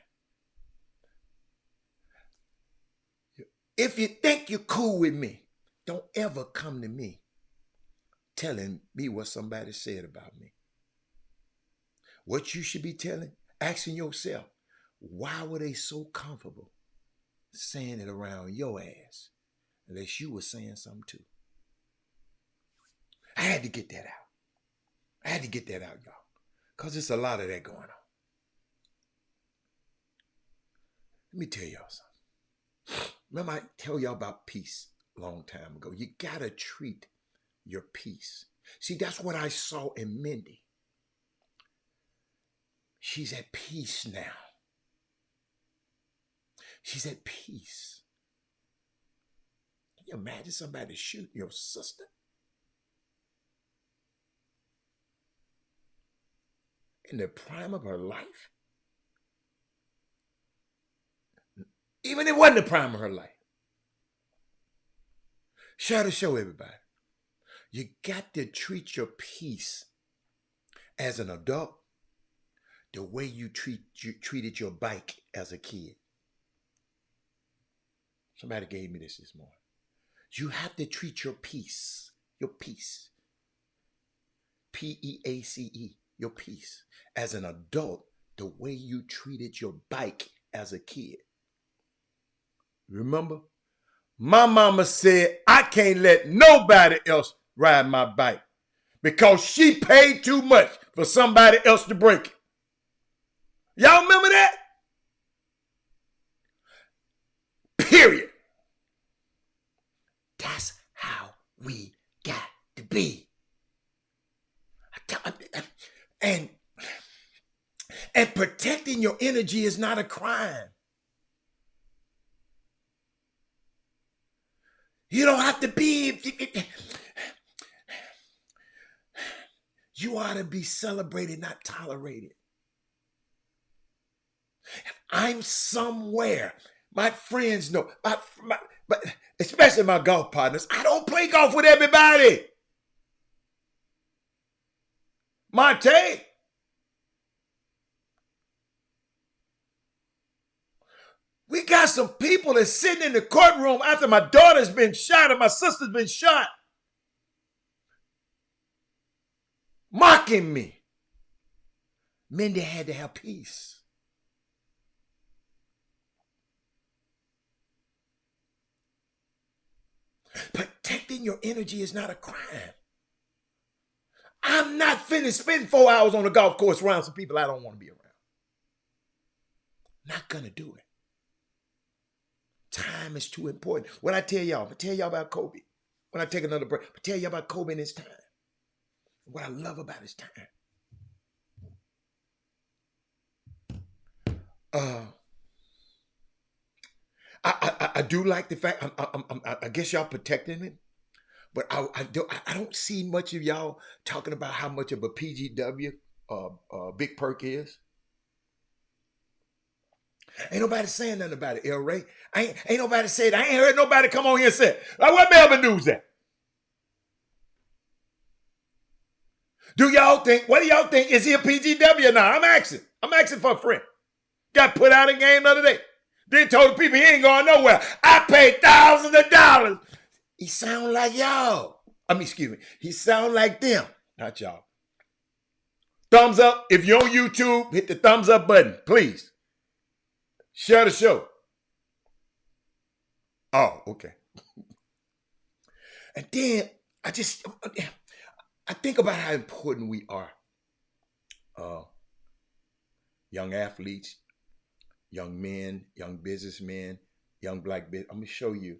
If you think you're cool with me, don't ever come to me telling me what somebody said about me. What you should be asking yourself, why were they so comfortable saying it around your ass unless you were saying something too? I had to get that out. Y'all, because there's a lot of that going on. Let me tell y'all something. Remember I tell y'all about peace a long time ago. You got to treat your peace. See, that's what I saw in Mindy. She's at peace now. She's at peace. Can you imagine somebody shooting your sister? In the prime of her life? Even it wasn't the prime of her life. Share the show, everybody. You got to treat your peace as an adult the way you treated your bike as a kid. Somebody gave me this morning. You have to treat your peace, P-E-A-C-E, your peace, as an adult the way you treated your bike as a kid. Remember? My mama said, I can't let nobody else ride my bike because she paid too much for somebody else to break it. Y'all remember that? Period. That's how we got to be. And protecting your energy is not a crime. You don't have to be. You ought to be celebrated, not tolerated. If I'm somewhere, my friends know, but especially my golf partners, I don't play golf with everybody. Monte. We got some people that's sitting in the courtroom after my daughter's been shot and my sister's been shot, mocking me. Mindy had to have peace. Protecting your energy is not a crime. I'm not finished spending 4 hours on the golf course around some people I don't want to be around. Not gonna do it. Time is too important. What I tell y'all, I'm gonna tell y'all about Kobe. When I take another break, I tell y'all about Kobe and his time. What I love about his time. I do like the fact I guess y'all protecting him, but I don't see much of y'all talking about how much of a PGW Big Perk is. Ain't nobody saying nothing about it, El Ray. Ain't nobody said. I ain't heard nobody come on here and say, like, where Melvin News at? What do y'all think? Is he a PGW now? I'm asking for a friend. Got put out a game the other day. Then told the people he ain't going nowhere. I paid thousands of dollars. He sound like y'all. He sound like them, not y'all. Thumbs up. If you're on YouTube, hit the thumbs up button, please. Share the show. Oh, okay. And then I think about how important we are. Young athletes, young men, young businessmen, young black business. I'm going to show you.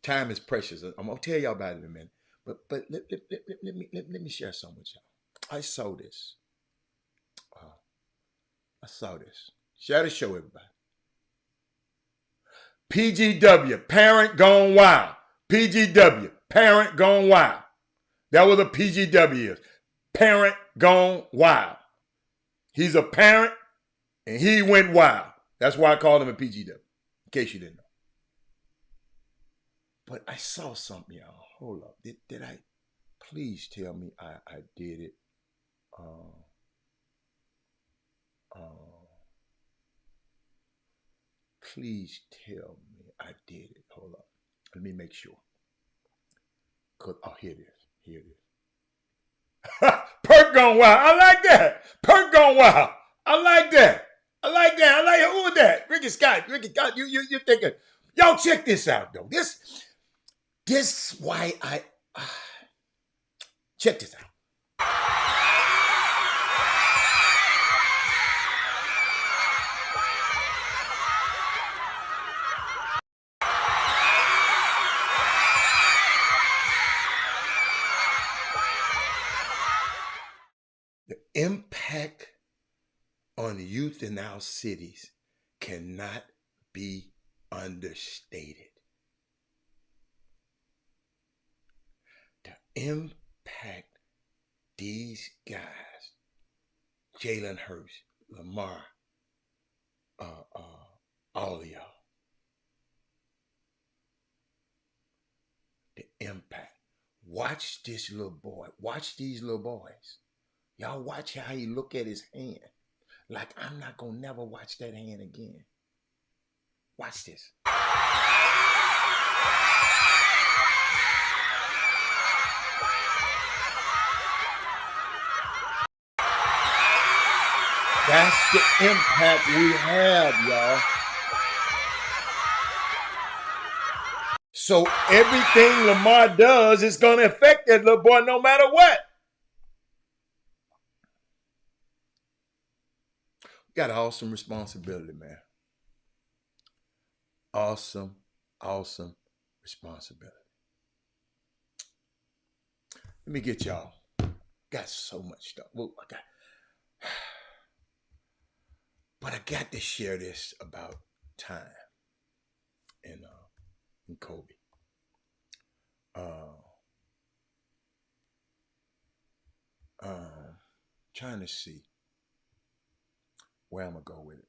Time is precious. I'm going to tell y'all about it in a minute. let me share something with y'all. I saw this. Share the show, everybody. PGW, parent gone wild. PGW, parent gone wild. That was a PGW is. Parent gone wild. He's a parent and he went wild. That's why I called him a PGW, in case you didn't know. But I saw something, y'all. Hold up. Did I? Please tell me I did it. Please tell me I did it. Hold up. Let me make sure. Here it is. Here it is. Perk gone wild. I like that. Perk gone wild. I like that. I like who was that? Ricky Scott, you thinking. Y'all check this out though. This why I check this out. The impact on youth in our cities cannot be understated. The impact these guys, Jalen Hurts, Lamar, all of y'all, the impact. Watch this little boy. Watch these little boys. Y'all watch how he look at his hand. Like, I'm not going to never watch that hand again. Watch this. That's the impact we have, y'all. So everything Lamar does is going to affect that little boy no matter what. Got an awesome responsibility, man. Awesome responsibility. Let me get y'all. Got so much stuff. But I got to share this about time and Kobe. Trying to see where I'm gonna go with it.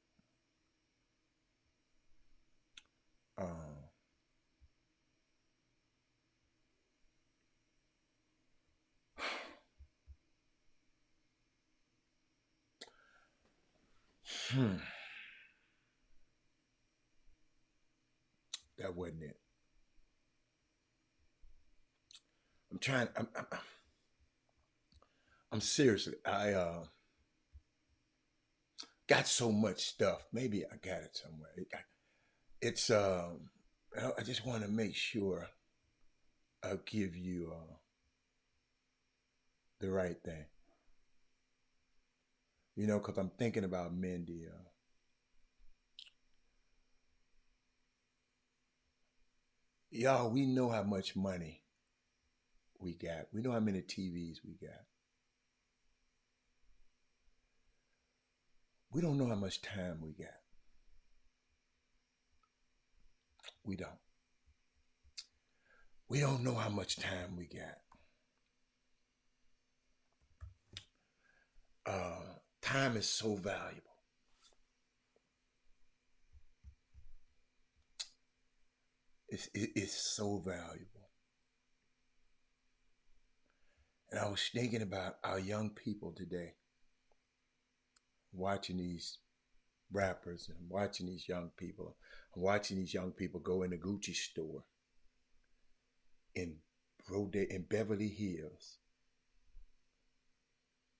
That wasn't it. I'm seriously, I got so much stuff. Maybe I got it somewhere. I just want to make sure I'll give you the right thing. You know, because I'm thinking about Mindy. Y'all, we know how much money we got. We know how many TVs we got. We don't know how much time we got. We don't. We don't know how much time we got. Time is so valuable. It's so valuable. And I was thinking about our young people today, watching these rappers and watching these young people. I'm watching these young people go in the Gucci store in Beverly Hills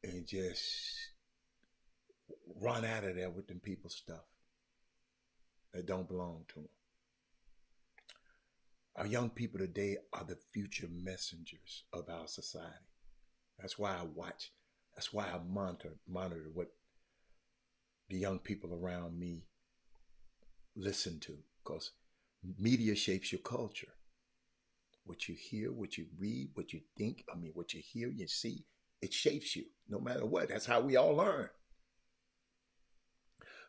and just run out of there with them people's stuff that don't belong to them. Our young people today are the future messengers of our society. That's why I watch. That's why I monitor what the young people around me listen to, because media shapes your culture. What you hear, what you read, what you think, what you hear, you see, it shapes you no matter what. That's how we all learn.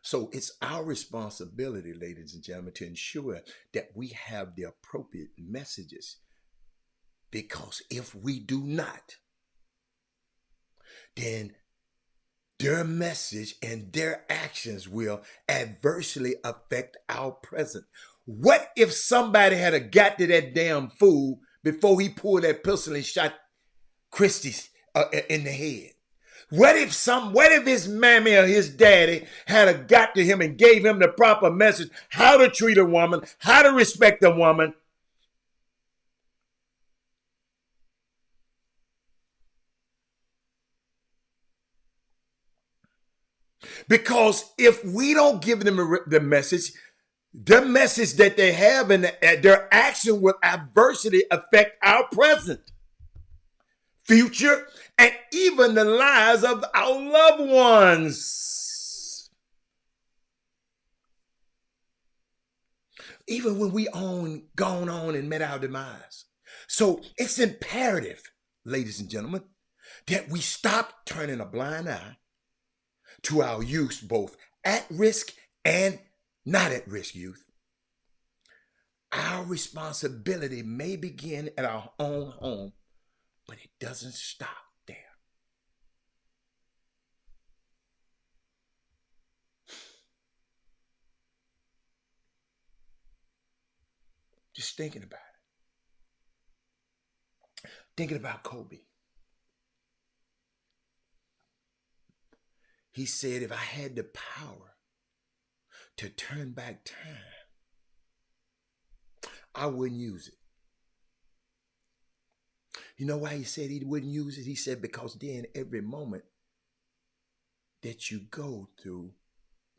So it's our responsibility, ladies and gentlemen, to ensure that we have the appropriate messages. Because if we do not, then their message and their actions will adversely affect our present. What if somebody had a got to that damn fool before he pulled that pistol and shot Christie in the head? What if his mammy or his daddy had a got to him and gave him the proper message, how to treat a woman, how to respect a woman? Because if we don't give them the message that they have and their action will adversely affect our present, future, and even the lives of our loved ones. Even when we gone on and met our demise. So it's imperative, ladies and gentlemen, that we stop turning a blind eye to our youth, both at risk and not at risk youth. Our responsibility may begin at our own home, but it doesn't stop there. Just thinking about it. Thinking about Kobe. He said, if I had the power to turn back time, I wouldn't use it. You know why he said he wouldn't use it? He said, because then every moment that you go through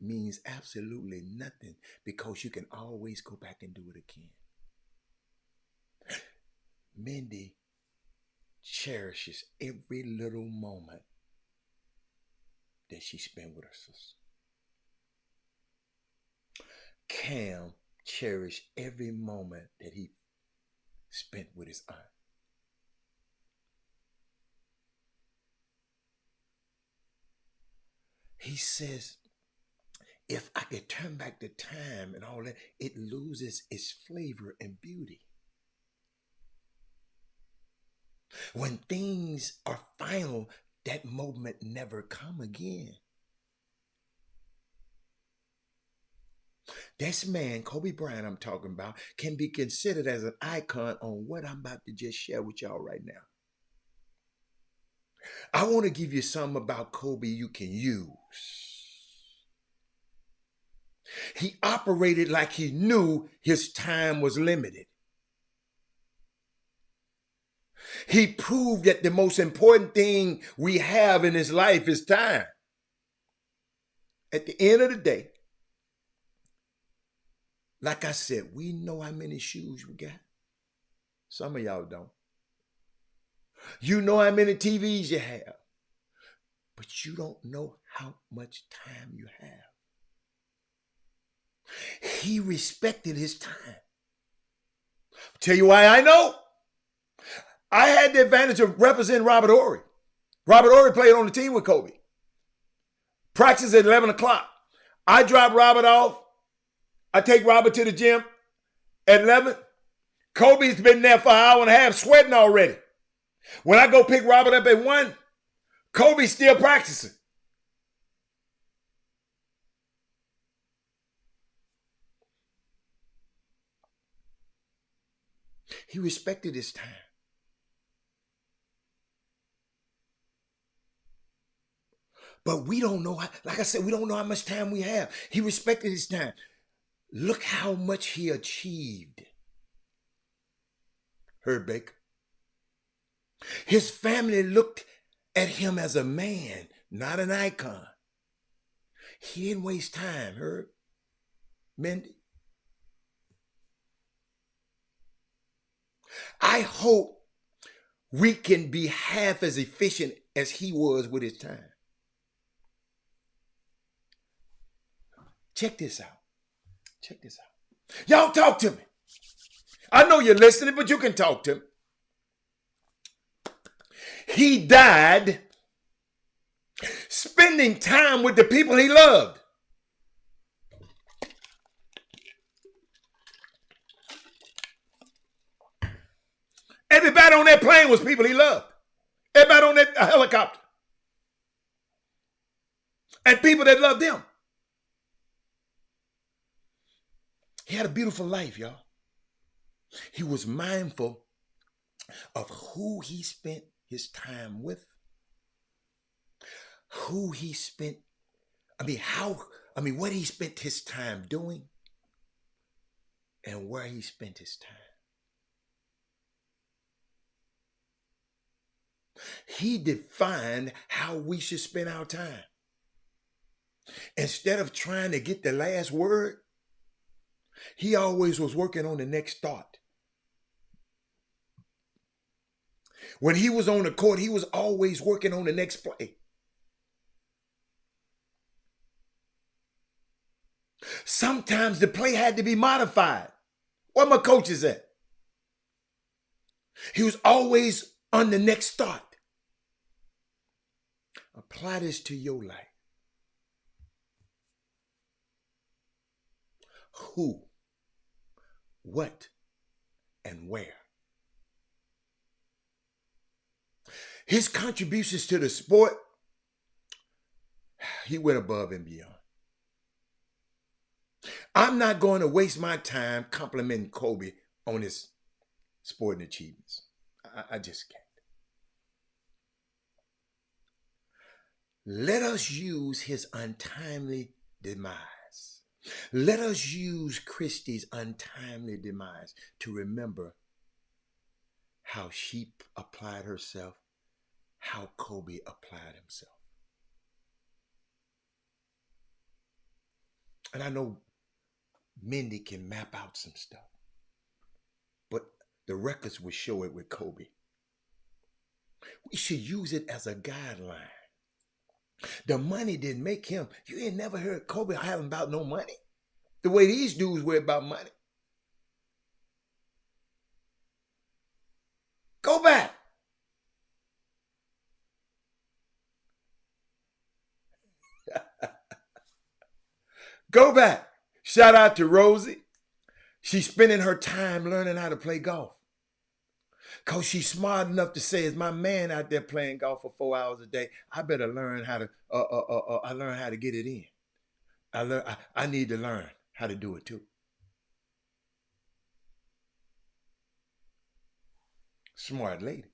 means absolutely nothing, because you can always go back and do it again. Mindy cherishes every little moment that she spent with her sister. Cam cherished every moment that he spent with his aunt. He says, if I could turn back the time and all that, it loses its flavor and beauty. When things are final, that moment never come again. This man, Kobe Bryant I'm talking about, can be considered as an icon on what I'm about to just share with y'all right now. I want to give you something about Kobe you can use. He operated like he knew his time was limited. He proved that the most important thing we have in this life is time. At the end of the day, like I said, we know how many shoes we got. Some of y'all don't. You know how many TVs you have, but you don't know how much time you have. He respected his time. Tell you why I know. I had the advantage of representing Robert Horry. Robert Horry played on the team with Kobe. Practice at 11 o'clock. I drop Robert off. I take Robert to the gym at 11. Kobe's been there for an hour and a half sweating already. When I go pick Robert up at 1, Kobe's still practicing. He respected his time. But we don't know, like I said, we don't know how much time we have. He respected his time. Look how much he achieved. Herb Baker. His family looked at him as a man, not an icon. He didn't waste time, Herb. Mindy. I hope we can be half as efficient as he was with his time. Check this out. Check this out. Y'all talk to me. I know you're listening, but you can talk to him. He died spending time with the people he loved. Everybody on that plane was people he loved. Everybody on that helicopter. And people that loved him. He had a beautiful life, y'all. He was mindful of who he spent his time with, what he spent his time doing, and where he spent his time. He defined how we should spend our time. Instead of trying to get the last word, he always was working on the next thought. When he was on the court, he was always working on the next play. Sometimes the play had to be modified. Where my coaches at? He was always on the next thought. Apply this to your life. Who, what, and where. His contributions to the sport, he went above and beyond. I'm not going to waste my time complimenting Kobe on his sporting achievements. I just can't. Let us use his untimely demise. Let us use Christie's untimely demise to remember how she applied herself, how Kobe applied himself. And I know Mindy can map out some stuff, but the records will show it with Kobe. We should use it as a guideline. The money didn't make him. You ain't never heard Kobe having about no money. The way these dudes were about money. Go back. Go back. Shout out to Rosie. She's spending her time learning how to play golf. Because she's smart enough to say, is my man out there playing golf for 4 hours a day? I better learn how to, I learn how to get it in. I need to learn how to do it too. Smart lady.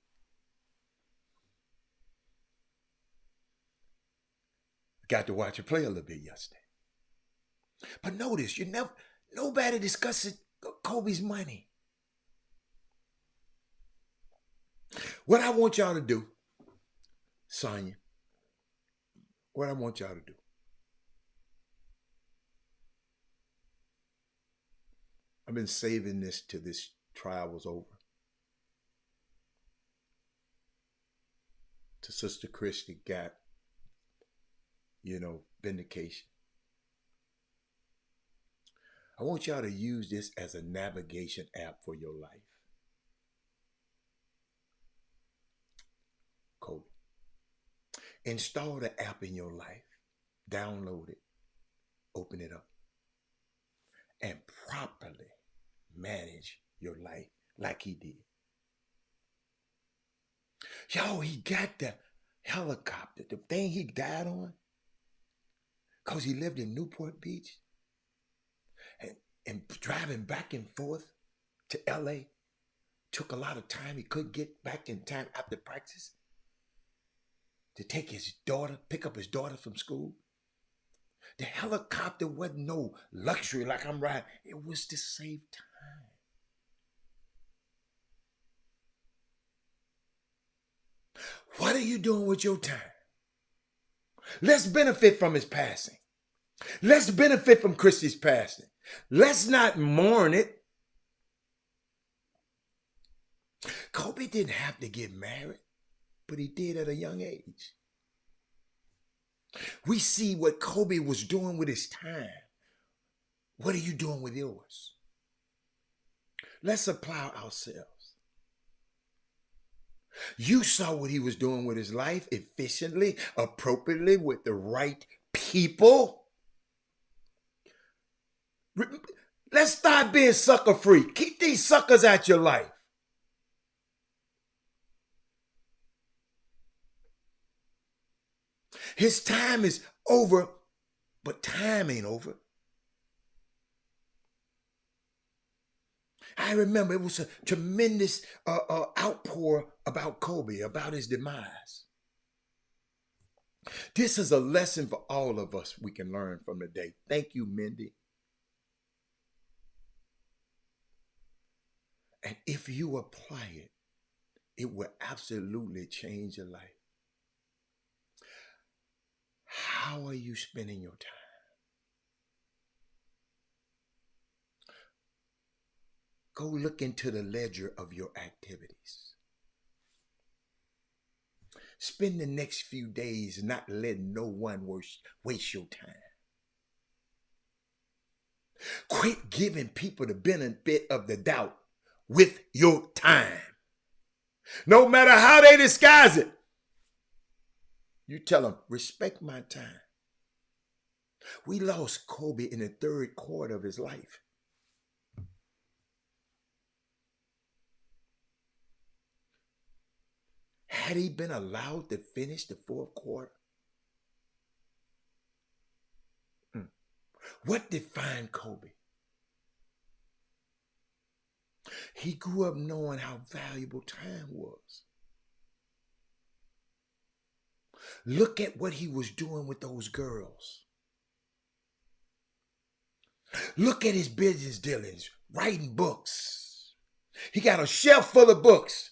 Got to watch her play a little bit yesterday. But notice, nobody discusses Kobe's money. What I want y'all to do, Sonya, what I want y'all to do, I've been saving this till this trial was over. To Sister Christy got, vindication. I want y'all to use this as a navigation app for your life. Kobe. Install the app in your life. Download it. Open it up. And properly manage your life like he did. Yo, he got the helicopter, the thing he died on, because he lived in Newport Beach. And driving back and forth to LA took a lot of time. He couldn't get back in time after practice to take his daughter, pick up his daughter from school. The helicopter wasn't no luxury like I'm riding. It was to save time. What are you doing with your time? Let's benefit from his passing. Let's benefit from Christy's passing. Let's not mourn it. Kobe didn't have to get married, but he did at a young age. We see what Kobe was doing with his time. What are you doing with yours? Let's apply ourselves. You saw what he was doing with his life efficiently, appropriately, with the right people. Let's start being sucker free. Keep these suckers out your life. His time is over, but time ain't over. I remember it was a tremendous outpour about Kobe, about his demise. This is a lesson for all of us we can learn from today. Thank you, Mindy. And if you apply it, it will absolutely change your life. How are you spending your time? Go look into the ledger of your activities. Spend the next few days not letting no one waste your time. Quit giving people the benefit of the doubt with your time. No matter how they disguise it, you tell them, respect my time. We lost Kobe in the third quarter of his life. Had he been allowed to finish the fourth quarter? What defined Kobe? He grew up knowing how valuable time was. Look at what he was doing with those girls. Look at his business dealings, writing books. He got a shelf full of books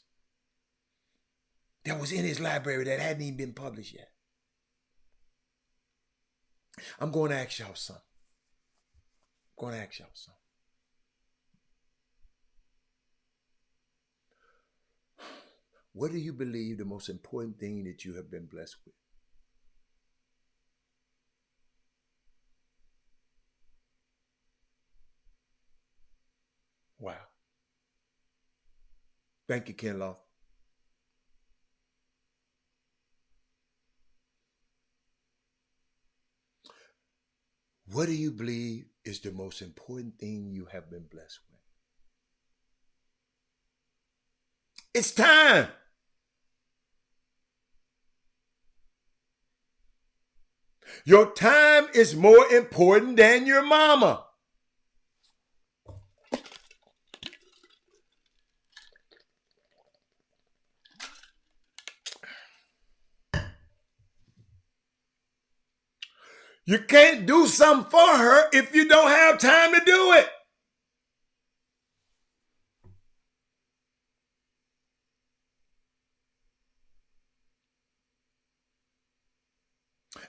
that was in his library that hadn't even been published yet. I'm going to ask y'all something. What do you believe the most important thing that you have been blessed with? Wow. Thank you, Ken Law. What do you believe is the most important thing you have been blessed with? It's time. Your time is more important than your mama. You can't do something for her if you don't have time to do it.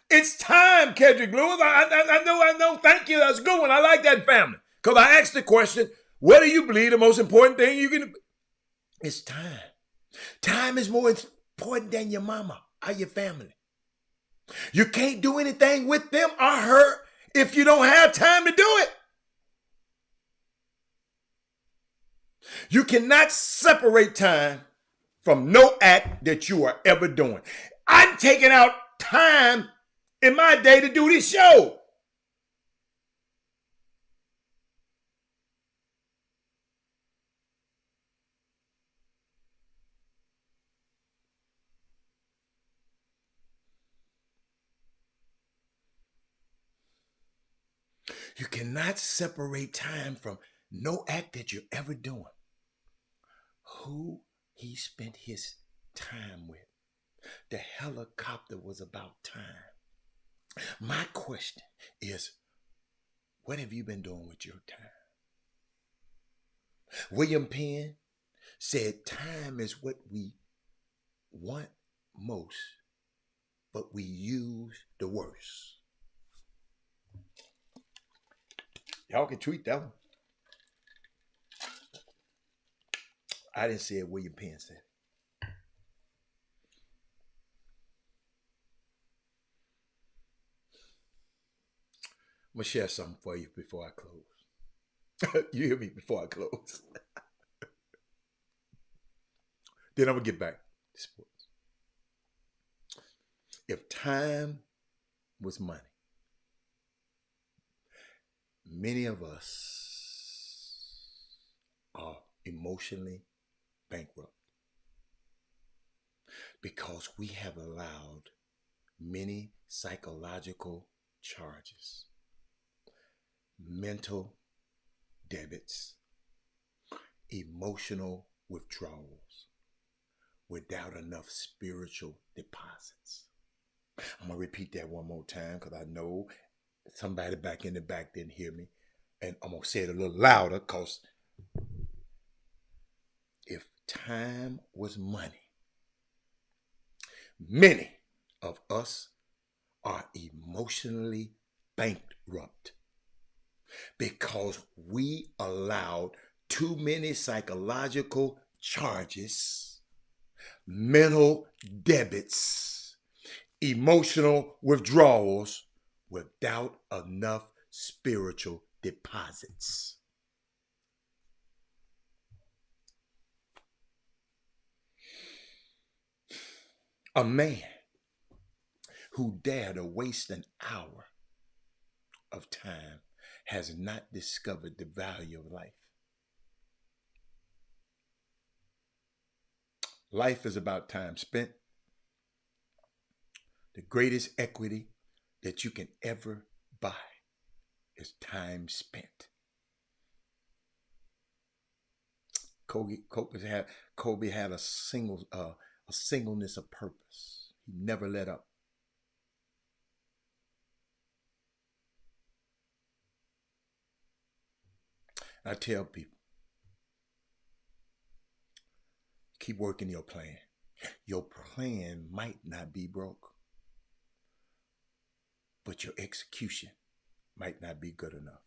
It's time, Kedrick Lewis. I know. Thank you. That's a good one. I like that family. Because I asked the question, what do you believe the most important thing you can do? It's time. Time is more important than your mama or your family. You can't do anything with them or her if you don't have time to do it. You cannot separate time from no act that you are ever doing. I'm taking out time in my day to do this show. You cannot separate time from no act that you're ever doing. Who he spent his time with. The helicopter was about time. My question is, what have you been doing with your time? William Penn said time is what we want most, but we use the worst. Y'all can tweet that one. I didn't say it. William Penn said it. I'm going to share something for you before I close. You hear me before I close. Then I'm going to get back to sports. If time was money, many of us are emotionally bankrupt because we have allowed many psychological charges, mental debits, emotional withdrawals without enough spiritual deposits. I'm going to repeat that one more time because I know somebody back in the back didn't hear me. And I'm going to say it a little louder because if time was money, many of us are emotionally bankrupt because we allowed too many psychological charges, mental debits, emotional withdrawals without enough spiritual deposits. A man who dare to waste an hour of time has not discovered the value of life. Life is about time spent. The greatest equity that you can ever buy is time spent. Kobe had a singleness of purpose. He never let up. I tell people, keep working your plan. Your plan might not be broke, but your execution might not be good enough.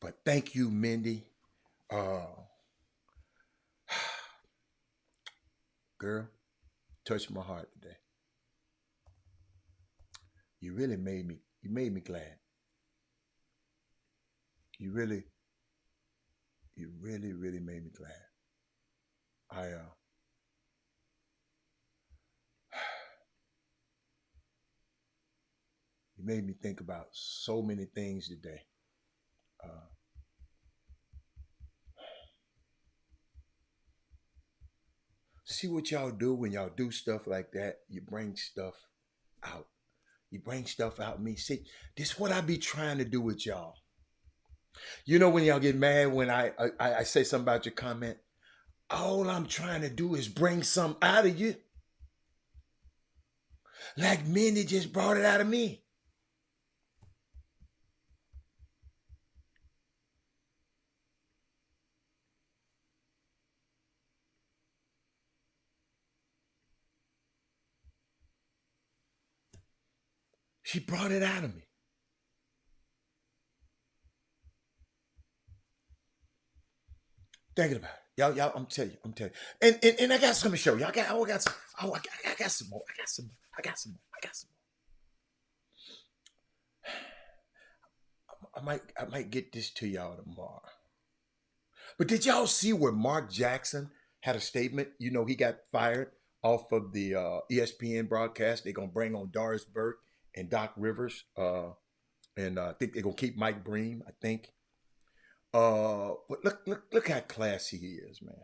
But thank you, Mindy. Girl, touched my heart today. You really made me glad. You really made me glad. You made me think about so many things today. See what y'all do when y'all do stuff like that. You bring stuff out. You bring stuff out me. See, this is what I be trying to do with y'all. You know when y'all get mad when I say something about your comment? All I'm trying to do is bring something out of you. Like Mindy just brought it out of me. She brought it out of me. Thinking about it. Y'all, I'm telling you. And I got something to show you. I got some more. I got some more. I might get this to y'all tomorrow. But did y'all see where Mark Jackson had a statement? You know, he got fired off of the ESPN broadcast. They're gonna bring on Doris Burke and Doc Rivers, and I think they're gonna keep Mike Bream. I think. But look how classy he is, man.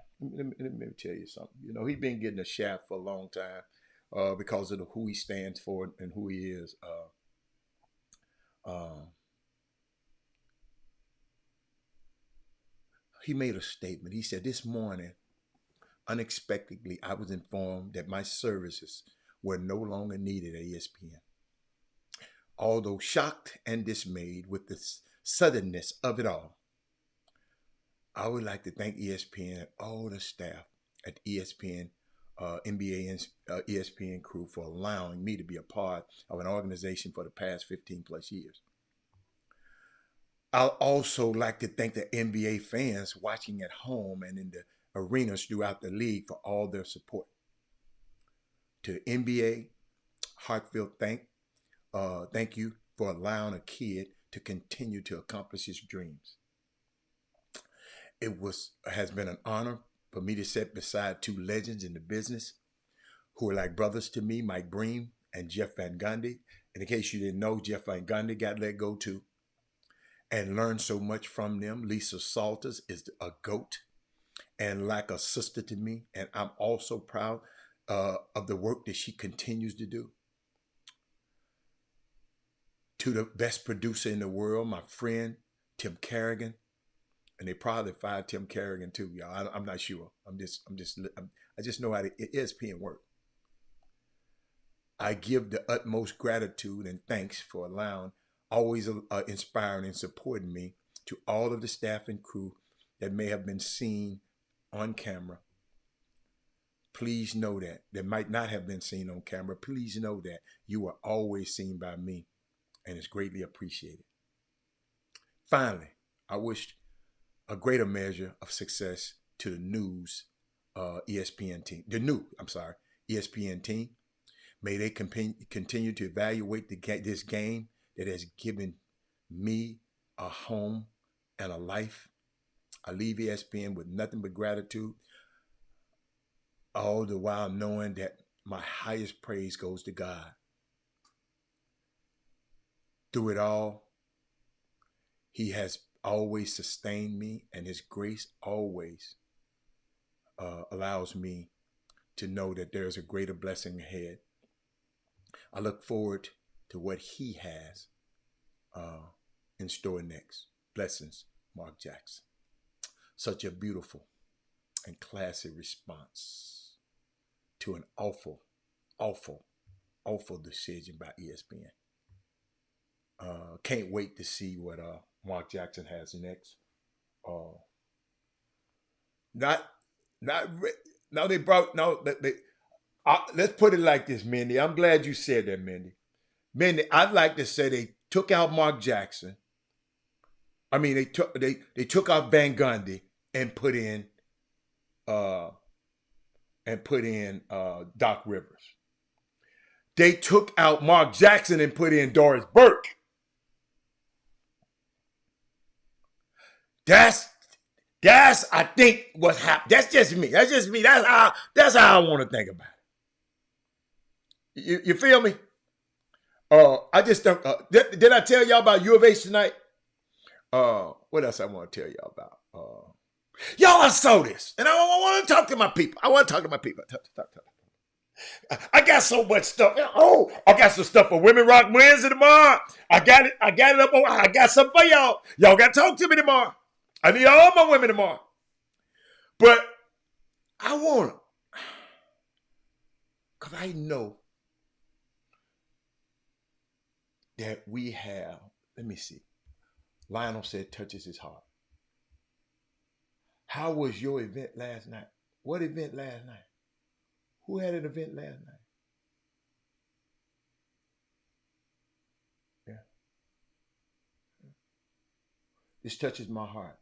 Let me tell you something. You know, he's been getting a shaft for a long time because of who he stands for and who he is. He made a statement. He said, "This morning, unexpectedly, I was informed that my services were no longer needed at ESPN. Although shocked and dismayed with the suddenness of it all, I would like to thank ESPN and all the staff at ESPN, NBA and ESPN crew for allowing me to be a part of an organization for the past 15 plus years. I'd also like to thank the NBA fans watching at home and in the arenas throughout the league for all their support. To NBA, heartfelt thank you for allowing a kid to continue to accomplish his dreams. It has been an honor for me to sit beside two legends in the business who are like brothers to me, Mike Bream and Jeff Van Gundy. In case you didn't know, Jeff Van Gundy got let go too, and learned so much from them. Lisa Salters is a GOAT and like a sister to me, and I'm also proud of the work that she continues to do. To the best producer in the world, my friend Tim Kerrigan, and they probably fired Tim Kerrigan too, y'all. I'm not sure. I just know how the ESPN work. I give the utmost gratitude and thanks for allowing, always inspiring and supporting me, to all of the staff and crew that may have been seen on camera. Please know that might not have been seen on camera. Please know that you are always seen by me, and it's greatly appreciated. Finally, I wish a greater measure of success to the news ESPN team. ESPN team. May they continue to evaluate this game that has given me a home and a life. I leave ESPN with nothing but gratitude, all the while knowing that my highest praise goes to God. Through it all, He has always sustained me, and His grace always allows me to know that there is a greater blessing ahead. I look forward to what He has in store next. Blessings, Mark Jackson. Such a beautiful and classy response to an awful, awful, awful decision by ESPN. Can't wait to see what Mark Jackson has next. Let's put it like this, Mindy. I'm glad you said that, Mindy. Mindy, I'd like to say they took out Mark Jackson. I mean, they took out Van Gundy and put in Doc Rivers. They took out Mark Jackson and put in Doris Burke. That's I think what's happened. That's just me. That's how I want to think about it. You feel me? I just don't. Did I tell y'all about U of H tonight? What else I want to tell y'all about? Y'all, I saw this, and I want to talk to my people. I got so much stuff. Oh, I got some stuff for Women Rock Wednesday tomorrow. I got it up. I got something for y'all. Y'all got to talk to me tomorrow. I need all my women tomorrow. But I want to, because I know that we have, let me see. Lionel said touches his heart. How was your event last night? What event last night? Who had an event last night? Yeah. This touches my heart.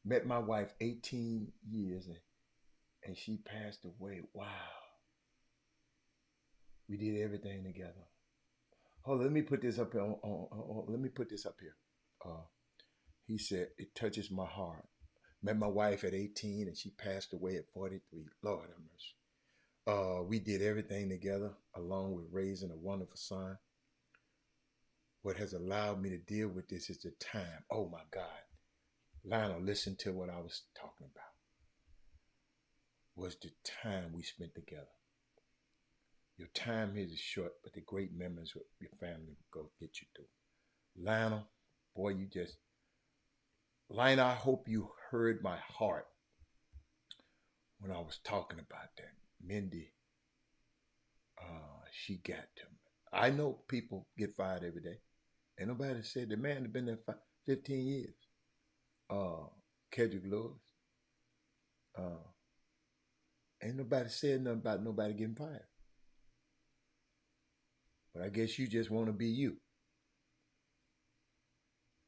Met my wife 18 years and she passed away. Wow. We did everything together. Hold on, let me put this up here. Let me put this up here. He said, it touches my heart. Met my wife at 18 and she passed away at 43. Lord have mercy. We did everything together along with raising a wonderful son. What has allowed me to deal with this is the time. Oh my God. Lionel, listen to what I was talking about. Was the time we spent together. Your time here is short, but the great memories of your family will go get you through. Lionel, boy, Lionel, I hope you heard my heart when I was talking about that. Mindy, she got to me. I know people get fired every day. Ain't nobody said the man had been there 15 years. Kedrick Lewis. Ain't nobody said nothing about nobody getting fired. But I guess you just want to be you.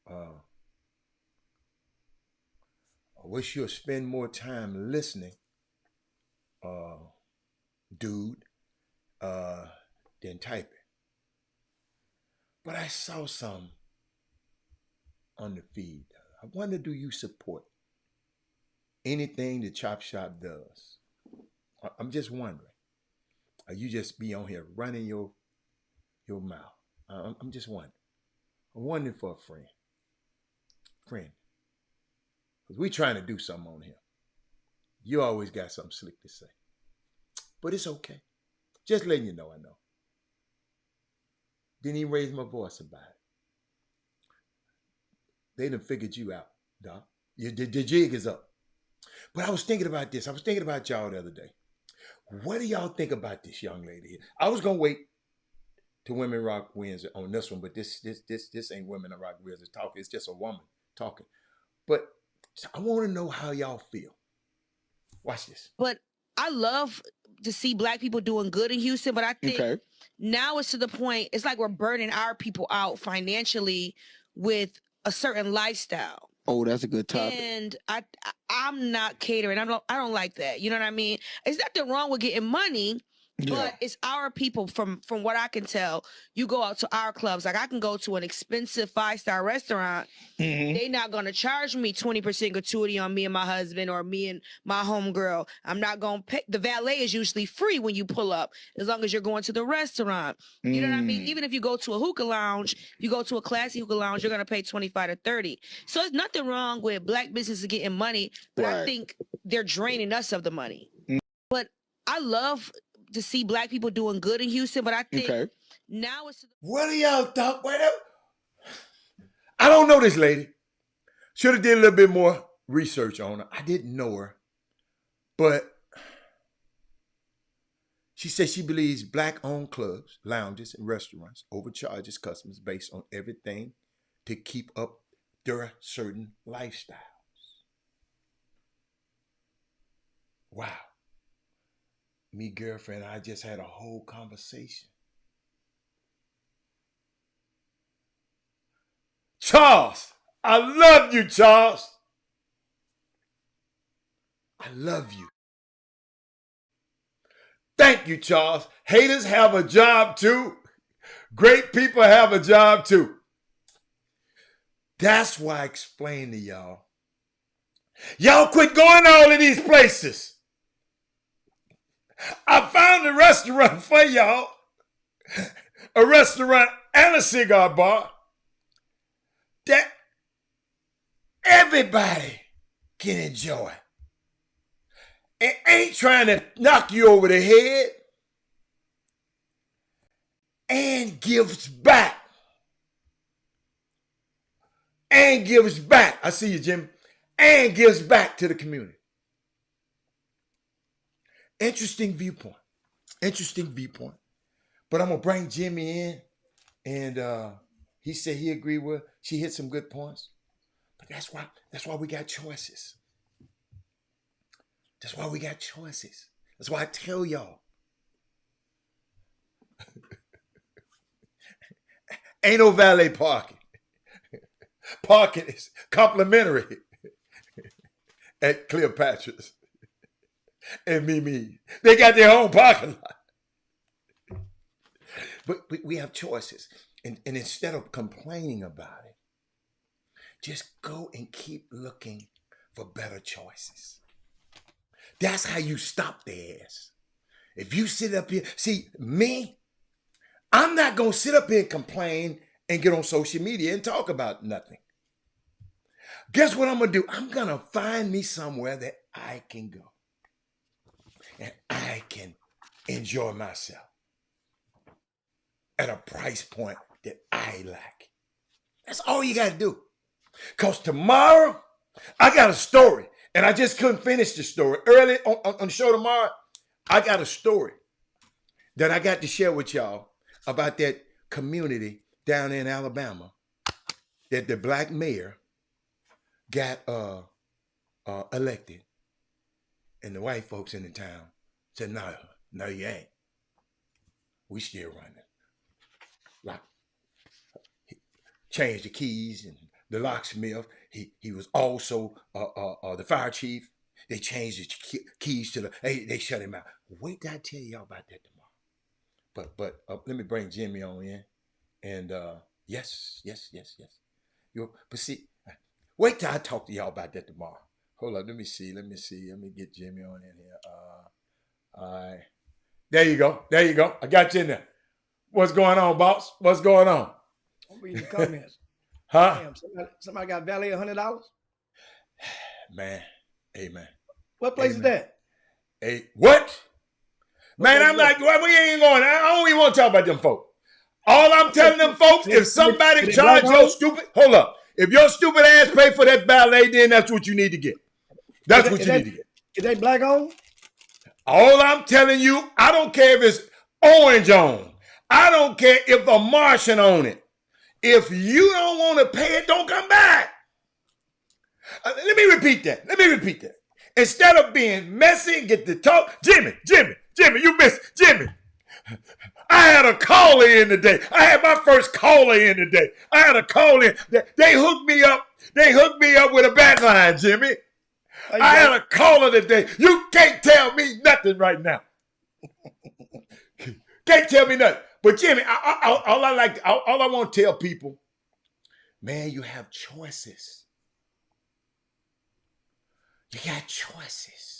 I wish you'll spend more time listening, dude, than typing. But I saw some on the feed. I wonder, do you support anything the Chop Shop does. I'm just wondering. You just be on here running your mouth. I'm just wondering. I'm wondering for a friend. Because we trying to do something on here. You always got something slick to say. But it's okay. Just letting you know I know. Didn't even raise my voice about it. They done figured you out, Doc. The jig is up. But I was thinking about this. I was thinking about y'all the other day. What do y'all think about this young lady here? I was gonna wait till Women Rock wins on this one, but this ain't Women Rock wins talking. It's just a woman talking. But I want to know how y'all feel. Watch this. But I love to see Black people doing good in Houston, but I think now it's to the point, it's like we're burning our people out financially with a certain lifestyle. Oh, that's a good topic. And I'm not catering. I don't like that. You know what I mean? It's nothing wrong with getting money, but it's our people. From what I can tell, you go out to our clubs. Like I can go to an expensive 5-star restaurant. They not gonna charge me 20% gratuity on me and my husband or me and my homegirl. I'm not gonna pay. The valet is usually free when you pull up, as long as you're going to the restaurant. You know what I mean? Even if you go to a hookah lounge, you go to a classy hookah lounge, you're gonna pay 25 to 30. So there's nothing wrong with Black businesses getting money, but I think they're draining us of the money. But I love to see Black people doing good in Houston, but I think now it's... What do y'all talk? I don't know this lady. Should have did a little bit more research on her. I didn't know her. But she says she believes Black-owned clubs, lounges, and restaurants overcharges customers based on everything to keep up their certain lifestyles. Wow. Me, girlfriend, I just had a whole conversation. Charles, I love you, Charles. I love you. Thank you, Charles. Haters have a job too. Great people have a job too. That's why I explained to y'all. Y'all quit going all of these places. I found a restaurant for y'all. A restaurant and a cigar bar that everybody can enjoy. It ain't trying to knock you over the head, and gives back. And gives back. I see you, Jim. And gives back to the community. Interesting viewpoint. Interesting viewpoint. But I'm going to bring Jimmy in, and he said he agreed with her. She hit some good points. But that's why we got choices. That's why we got choices. That's why I tell y'all. Ain't no valet parking. Parking is complimentary at Cleopatra's and Mimi. They got their own parking lot. But we have choices. And instead of complaining about it, just go and keep looking for better choices. That's how you stop their ass. If you sit up here, see, me, I'm not going to sit up here and complain and get on social media and talk about nothing. Guess what I'm going to do? I'm going to find me somewhere that I can go. And I can enjoy myself at a price point that I like. That's all you got to do. Because tomorrow, I got a story. And I just couldn't finish the story. Early on the show tomorrow, I got a story that I got to share with y'all about that community down in Alabama that the Black mayor got elected. And the white folks in the town said, no, you ain't. We still running. Like, changed the keys and the locksmith. He was also the fire chief. They changed the keys to they shut him out. Wait till I tell y'all about that tomorrow. But let me bring Jimmy on in. And yes. But see, wait till I talk to y'all about that tomorrow. Hold up. Let me see. Let me get Jimmy on in here. All right. There you go. I got you in there. What's going on, boss? What's going on? I'm reading the comments. Huh? Damn, somebody got valet $100. Man. Hey, man. What place is that? Hey, what? Man, I'm like, well, we ain't going. I don't even want to talk about them folks. All I'm telling them folks, if somebody charge your stupid, hold up. If your stupid ass pay for that valet, then that's what you need to get. That's what you need to get. Is they black owned? All I'm telling you, I don't care if it's orange on. I don't care if a Martian on it. If you don't want to pay it, don't come back. Let me repeat that. Instead of being messy, get to talk. Jimmy, you missed. Jimmy, I had a caller in today. I had my first caller in today. I had a call in. They hooked me up. With a back line, Jimmy. I had a caller today. You can't tell me nothing right now. Can't tell me nothing. But Jimmy, all I want to tell people, man, you have choices. You got choices.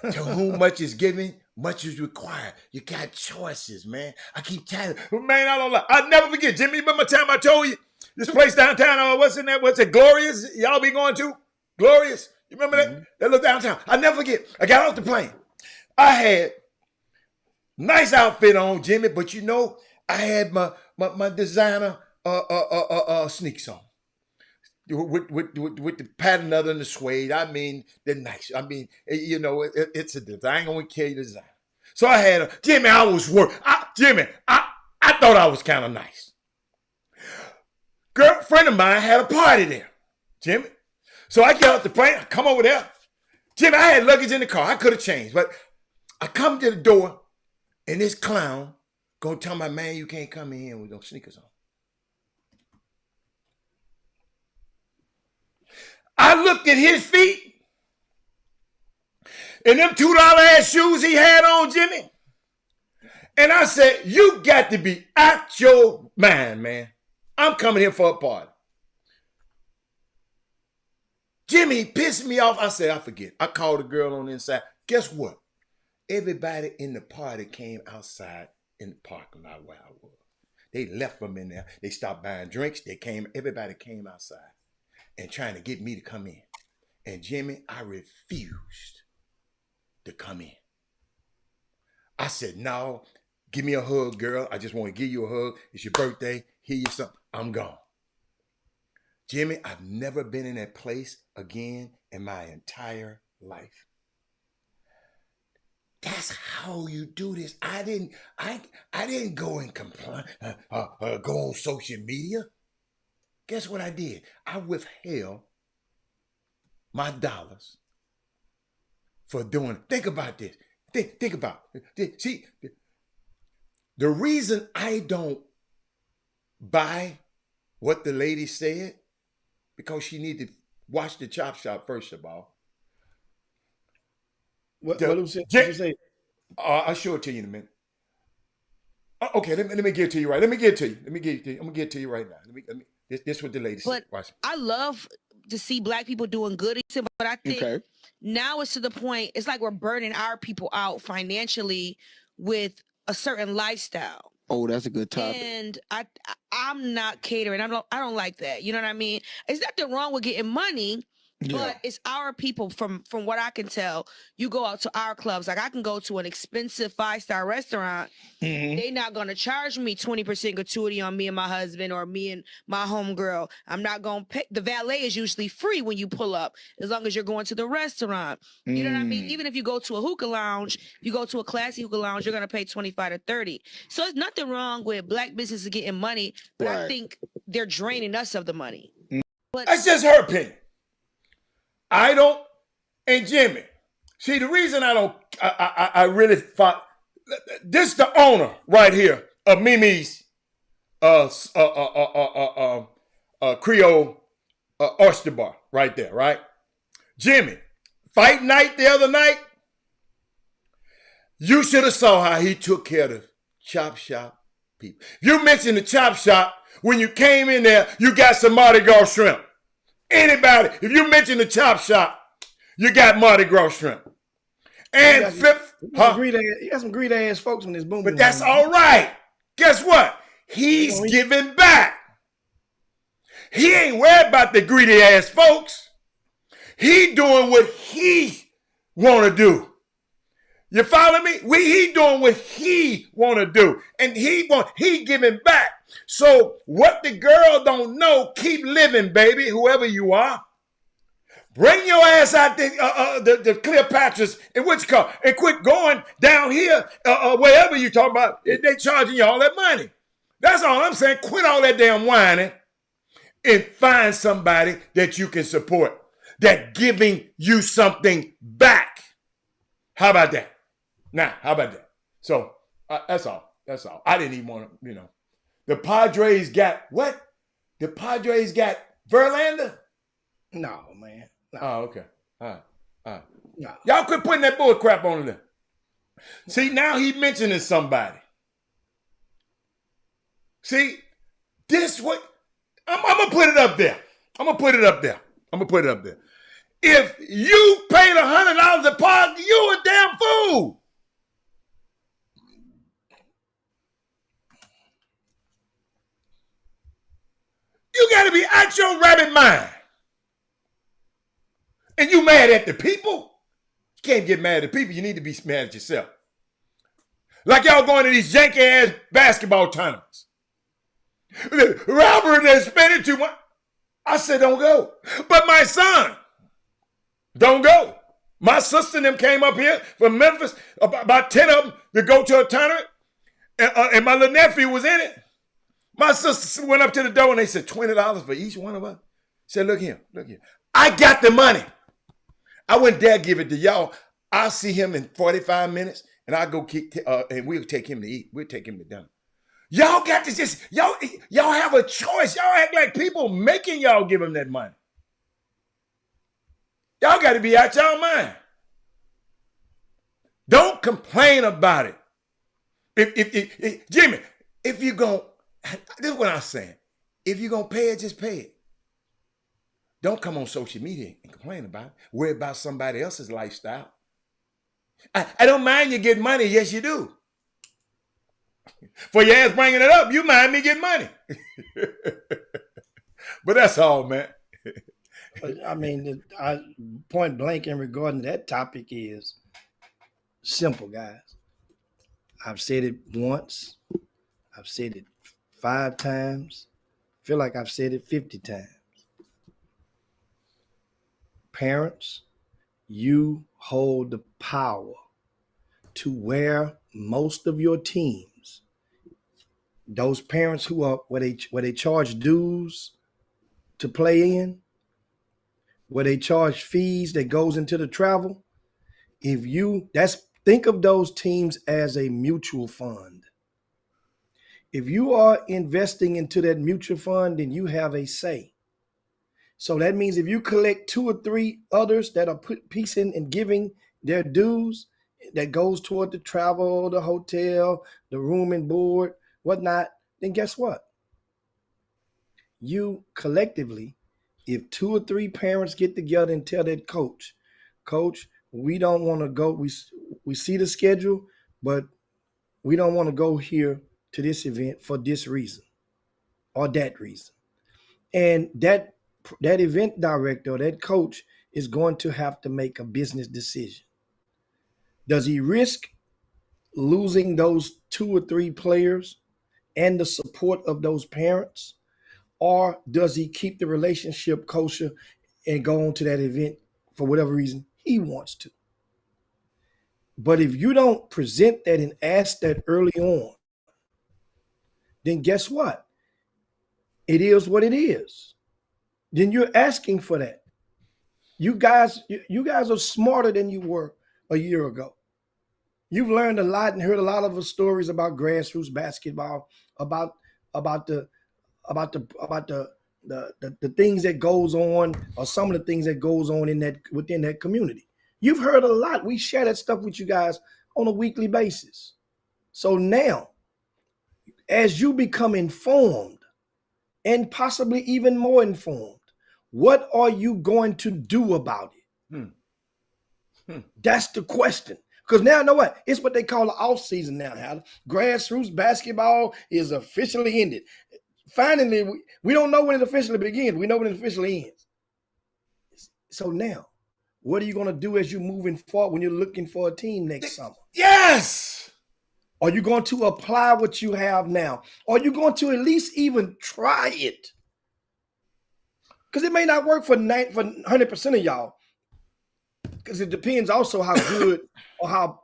To whom much is given, much is required. You got choices, man. I keep telling you, man, I don't lie. I'll never forget, Jimmy, remember the time I told you this place downtown, what's in there? What's it, Glorious? Y'all be going to? Glorious? You remember that? That little downtown. I'll never forget. I got off the plane. I had nice outfit on, Jimmy, but you know, I had my designer sneaks on. With the pattern other than the suede. I mean, they're nice. I mean, you know, it's a design. I ain't gonna carry the design. So I had Jimmy, I was I thought I was kind of nice. Girlfriend of mine had a party there, Jimmy. So I get off the plane, I come over there. Jimmy, I had luggage in the car. I could have changed, but I come to the door, and this clown gonna tell my man, you can't come in here with no sneakers on. I looked at his feet and them $2 ass shoes he had on, Jimmy. And I said, you got to be out your mind, man. I'm coming here for a party. Jimmy pissed me off. I said, I forget. I called the girl on the inside. Guess what? Everybody in the party came outside in the parking lot where I was. They left them in there. They stopped buying drinks. Everybody came outside and trying to get me to come in. And Jimmy, I refused to come in. I said, no, give me a hug, girl. I just want to give you a hug. It's your birthday. Hear you something. I'm gone. Jimmy, I've never been in that place again in my entire life. That's how you do this. I didn't go and complain, go on social media. Guess what I did? I withheld my dollars for doing it. Think about this. Think about it. See, the reason I don't buy what the lady said, because she needed to watch the chop shop first of all. What did you say? I'll show it to you in a minute. Okay, let me get it to you right. Let me get it to you. I'm gonna get it to you right now. Let me. This is what the lady said. Watch. I love to see black people doing good, but I think now it's to the point, it's like we're burning our people out financially with a certain lifestyle. Oh, that's a good topic. And I'm not catering. I don't like that. You know what I mean? There's nothing wrong with getting money, but it's our people. From what I can tell, you go out to our clubs. Like I can go to an expensive 5-star restaurant. They not gonna charge me 20% gratuity on me and my husband or me and my homegirl. I'm not gonna pay. The valet is usually free when you pull up, as long as you're going to the restaurant. You know what I mean? Even if you go to a hookah lounge, if you go to a classy hookah lounge, you're gonna pay 25 to 30. So there's nothing wrong with black businesses getting money, but I think they're draining us of the money. But that's just her opinion. I don't, and Jimmy, see, the reason I really thought, this the owner right here of Mimi's Creole oyster bar right there, right? Jimmy, fight night the other night, you should have saw how he took care of the chop shop people. If you mentioned the chop shop, when you came in there, you got some Mardi Gras shrimp. Anybody, if you mention the chop shop, you got Mardi Gras shrimp. And fifth, he got some greedy ass folks on this boom. But that's all right. Guess what? He's giving back. He ain't worried about the greedy ass folks. He doing what he want to do. You follow me? He doing what he want to do. And he giving back. So what the girl don't know, keep living, baby, whoever you are. Bring your ass out the Cleopatras and what you call, and quit going down here, wherever you talking about. They charging you all that money. That's all I'm saying. Quit all that damn whining and find somebody that you can support, that giving you something back. How about that? Now, how about that? So that's all. That's all. I didn't even want to, The Padres got what? The Padres got Verlander? No, man. No. Oh, okay. All right. No. Y'all quit putting that bull crap on there. See, now he mentioning somebody. See, this what I'm gonna put it up there. If you paid $100 a pop, you a damn fool. You gotta be out your rabbit mind. And you mad at the people? You can't get mad at people. You need to be mad at yourself. Like y'all going to these janky ass basketball tournaments. Robert is spending too much. I said, don't go. But my son, don't go. My sister and them came up here from Memphis, about 10 of them, to go to a tournament. And my little nephew was in it. My sister went up to the door and they said, $20 for each one of us. Said, look here. I got the money. I wouldn't dare give it to y'all. I'll see him in 45 minutes and I'll go and we'll take him to eat. We'll take him to dinner. Y'all got to y'all have a choice. Y'all act like people making y'all give them that money. Y'all got to be out y'all mind. Don't complain about it. If Jimmy, if you're going, this is what I'm saying. If you're going to pay it, just pay it. Don't come on social media and complain about it. Worry about somebody else's lifestyle. I don't mind you getting money. Yes, you do. For your ass bringing it up, you mind me getting money. But that's all, man. I mean, point blank in regarding that topic is simple, guys. I've said it once. I've said it 5 times. I feel like I've said it 50 times. Parents, you hold the power to where most of your teams, those parents who are where they charge dues to play in, where they charge fees that goes into the travel, think of those teams as a mutual fund. If you are investing into that mutual fund, then you have a say. So that means if you collect 2 or 3 others that are piecing and giving their dues that goes toward the travel, the hotel, the room and board, whatnot, then guess what? You collectively, if 2 or 3 parents get together and tell that coach, we don't want to go, we see the schedule, but we don't want to go here to this event for this reason or that reason. And that event director or that coach is going to have to make a business decision. Does he risk losing those 2 or 3 players and the support of those parents? Or does he keep the relationship kosher and go on to that event for whatever reason he wants to? But if you don't present that and ask that early on, then guess what? It is what it is. Then you're asking for that. You guys are smarter than you were a year ago. You've learned a lot and heard a lot of the stories about grassroots basketball, about the things that goes on, or some of the things that goes on within that community. You've heard a lot. We share that stuff with you guys on a weekly basis. So now, as you become informed and possibly even more informed What are you going to do about it? That's the question. Because now, you know what? It's what they call the off season now, Hal. Grassroots basketball is officially ended. Finally, we don't know when it officially begins. We know when it officially ends. So now, what are you going to do as you're moving forward when you're looking for a team next summer? Yes. Are you going to apply what you have now? Are you going to at least even try it? Because it may not work for 100% of y'all. Because it depends also how good or how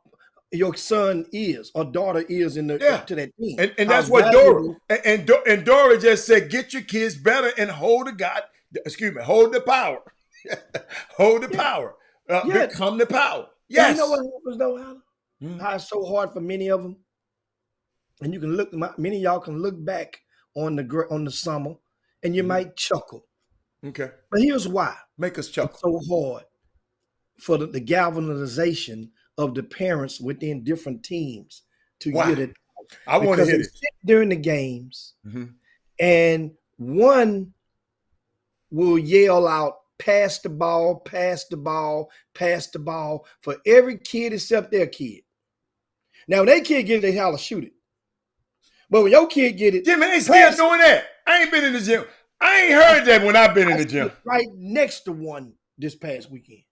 your son is or daughter is in the to that team. And that's what Dora and Dora just said, get your kids better and hold the power. Hold the power. Become the power. Yes. And you know what happens though, Alan? How it's so hard for many of them. And you can many of y'all can look back on the summer and you might chuckle. Okay. But here's why. Make us chuckle. It's so hard for the galvanization of the parents within different teams to get it. I want to hear it. During the games, and one will yell out, pass the ball, pass the ball, pass the ball for every kid except their kid. Now, when their kid get it, they holler, shoot it. But when your kid get it, Jimmy, they still doing that. I ain't been in the gym. I ain't heard that when I've been in the gym. Right next to one this past weekend.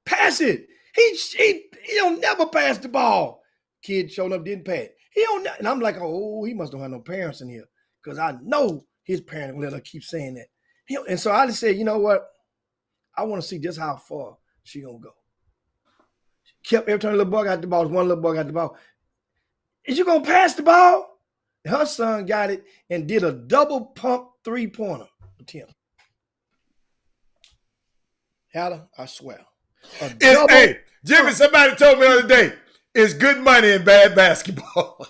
Pass it. He don't never pass the ball. Kid showing up, didn't pass. He don't, and I'm like, oh, he must don't have no parents in here. Because I know his parent will let her keep saying that. And so I just said, you know what? I want to see just how far she gonna go. She kept every time the little boy got the ball, one little boy got the ball. Is you gonna pass the ball? And her son got it and did a double pump 3-pointer attempt. Hannah, I swear. Hey, Jimmy, somebody told me the other day, it's good money in bad basketball.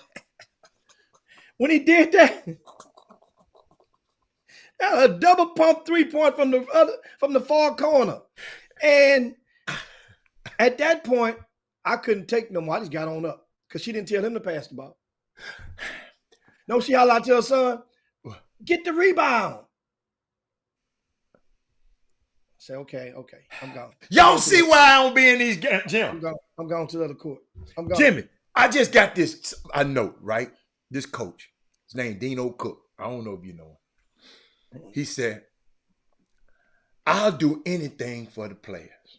When he did that, a double pump 3-point from the far corner. And at that point, I couldn't take no more. I just got on up because she didn't tell him to pass the ball. No, she holler out to her son, get the rebound. I say, okay, I'm gone. Y'all see why I don't be in these gyms? I'm going to the other court. I'm gone. Jimmy, I just got this a note, right? This coach, his name Dino Cook. I don't know if you know him. He said, I'll do anything for the players.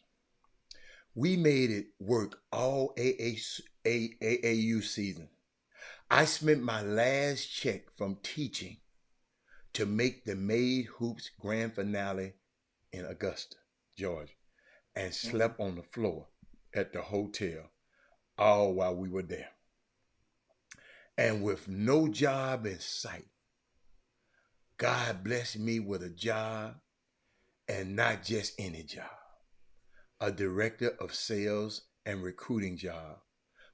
We made it work all AAU season. I spent my last check from teaching to make the Made Hoops grand finale in Augusta, Georgia, and slept on the floor at the hotel all while we were there. And with no job in sight, God blessed me with a job, and not just any job, a director of sales and recruiting job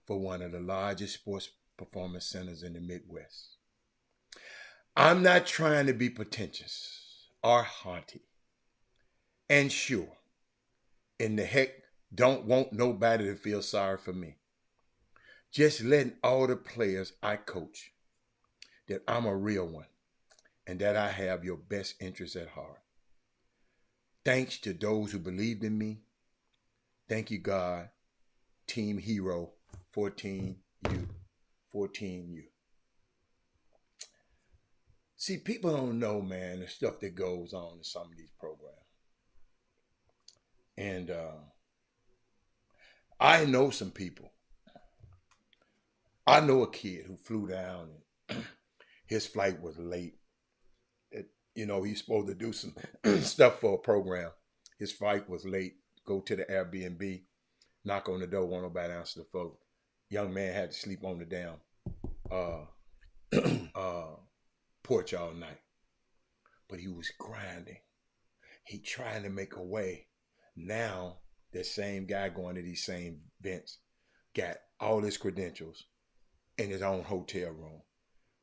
for one of the largest sports performance centers in the Midwest. I'm not trying to be pretentious or haughty. And sure, in the heck, don't want nobody to feel sorry for me. Just letting all the players I coach that I'm a real one and that I have your best interests at heart. Thanks to those who believed in me. Thank you, God. Team Hero 14U. 14U. See, people don't know, man, the stuff that goes on in some of these programs. And I know some people. I know a kid who flew down and his flight was late. He's supposed to do some stuff for a program. His flight was late. Go to the Airbnb, knock on the door, won't nobody answer the phone. Young man had to sleep on the damn porch all night. But he was grinding. He trying to make a way. Now, that same guy going to these same events got all his credentials in his own hotel room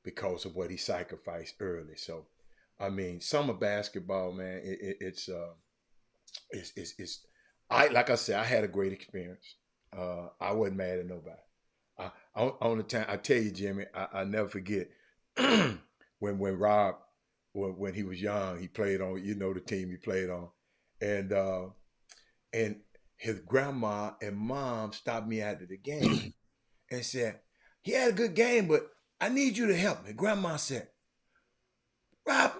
because of what he sacrificed early. So, I mean, summer basketball, man, it's like I said, I had a great experience. I wasn't mad at nobody. On the time, I tell you, Jimmy, I never forget when Rob when he was young. He played on, the team he played on, and his grandma and mom stopped me after the game and said, he had a good game, but I need you to help me. Grandma said, Rob,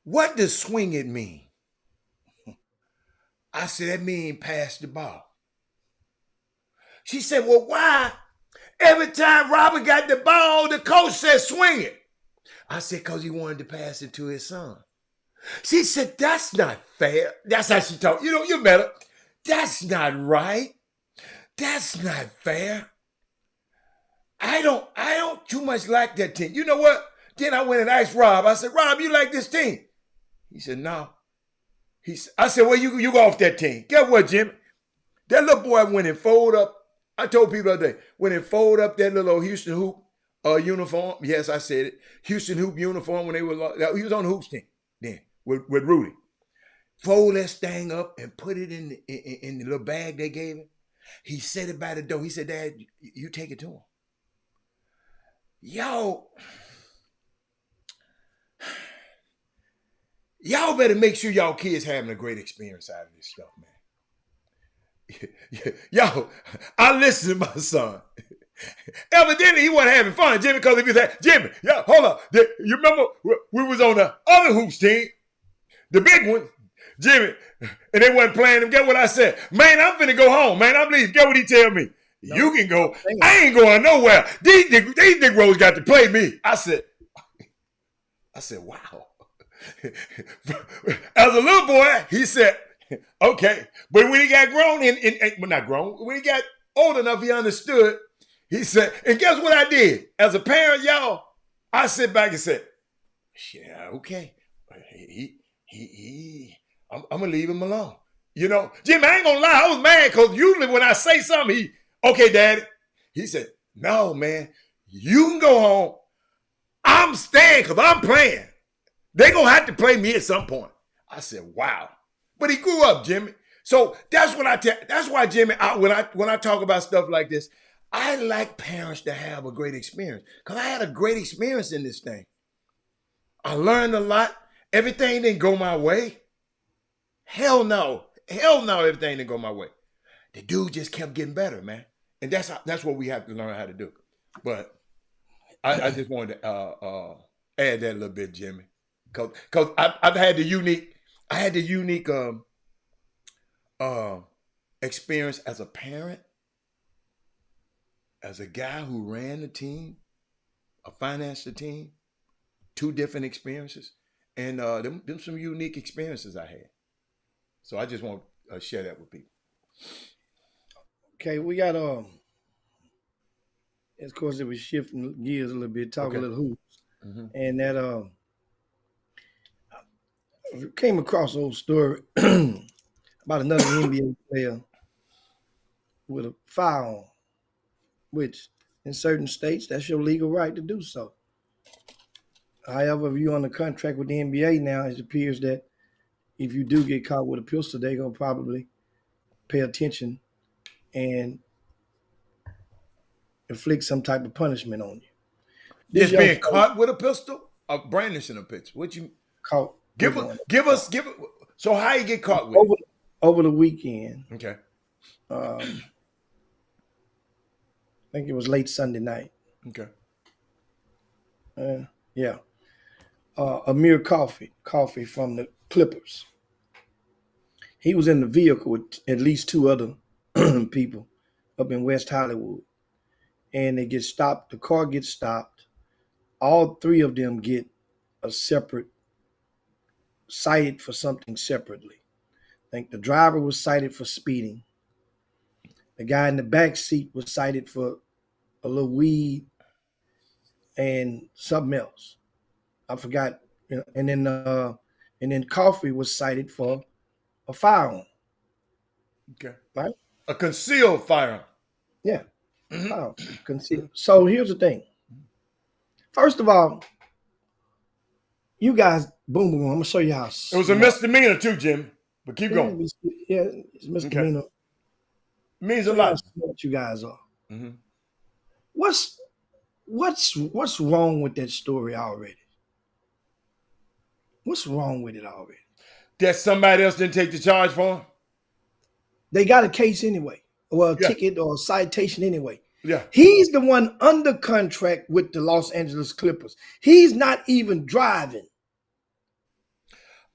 what does swing it mean? I said, that mean pass the ball. She said, well, why? Every time Robert got the ball, the coach said swing it. I said, because he wanted to pass it to his son. She said, that's not fair. That's how she talked. You met her. That's not right. That's not fair. I don't too much like that team. You know what? Then I went and asked Rob. I said, Rob, you like this team? He said, no. I said, well, you go off that team. Guess what, Jimmy? That little boy went and folded up. I told people the other day, went and folded up that little Houston Hoop uniform. Yes, I said it. Houston Hoop uniform when he was on the Hoops team then with Rudy. Fold that thing up and put it in the little bag they gave him. He set it by the door. He said, Dad, you take it to him. Y'all better make sure y'all kids having a great experience out of this stuff, man. Yo, I listen to my son. Evidently, he wasn't having fun, Jimmy, because if he said, Jimmy, hold up. You remember we was on the other hoops team, the big one, Jimmy, and they wasn't playing him. Get what I said? Man, I'm finna go home, man. I'm leaving. Get what he tell me? No, you can go. I ain't going nowhere. These Negroes got to play me. I said, wow. As a little boy, he said, okay. But when he got grown, not grown, when he got old enough, he understood. He said, and guess what I did? As a parent, y'all, I sit back and said, yeah, okay. I'm going to leave him alone. Jim, I ain't going to lie. I was mad because usually when I say something, okay, Daddy. He said, no, man, you can go home. I'm staying because I'm playing. They're going to have to play me at some point. I said, wow. But he grew up, Jimmy. So that's why, Jimmy, when I talk about stuff like this, I like parents to have a great experience because I had a great experience in this thing. I learned a lot. Everything didn't go my way. Hell no, everything didn't go my way. The dude just kept getting better, man. And that's what we have to learn how to do. But I just wanted to add that a little bit, Jimmy. Because I've had the unique experience as a parent, as a guy who ran the team, financed the team, 2 different experiences, and them some unique experiences I had. So I just want to share that with people. Okay, we got of course it was shifting gears a little bit, talk a little hoops, and that came across an old story about another NBA player with a firearm, which in certain states that's your legal right to do so. However, if you're on the contract with the NBA now, it appears that if you do get caught with a pistol, they're gonna probably pay attention and inflict some type of punishment on you. Just being caught with a pistol or brandishing a pistol? What you caught? Give us. So how you get caught with over the weekend? Okay. I think it was late Sunday night. Okay. Yeah. Amir Coffey from the Clippers. He was in the vehicle with at least 2 other people up in West Hollywood. And they get stopped. The car gets stopped. All 3 of them get a separate, cited for something separately. I think the driver was cited for speeding. The guy in the back seat was cited for a little weed and something else. I forgot. And then Coffey was cited for a firearm. Okay. Right? A concealed firearm. Yeah. Concealed. So here's the thing. First of all, you guys, boom, boom. I'm gonna show you how. It was a misdemeanor too, Jim. But keep going. It's misdemeanor. Okay. Means a lot. What you guys are. Mm-hmm. What's wrong with that story already? What's wrong with it already? That somebody else didn't take the charge for him? They got a case anyway, or a Yeah. ticket or a citation anyway. Yeah. He's the one under contract with the Los Angeles Clippers. He's not even driving.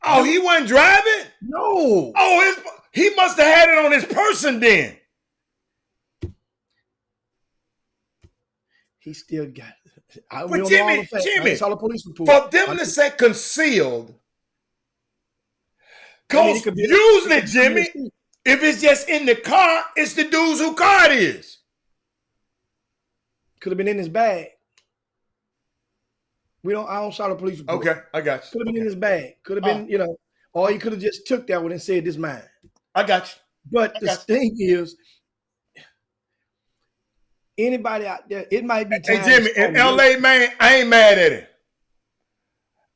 Oh, he wasn't driving? No. Oh, he must have had it on his person then. He still got it. But Jimmy, I saw the police report. For them to say concealed, because it could be usually, Jimmy, if it's just in the car, it's the dudes whose car it is. Could have been in his bag. I don't saw the police report. Okay, I got you. Could have been in his bag. Could have been, or he could have just took that one and said, "This mine." I got you. But the thing is, anybody out there, it might be time. Hey, Jimmy, in LA, man, I ain't mad at it.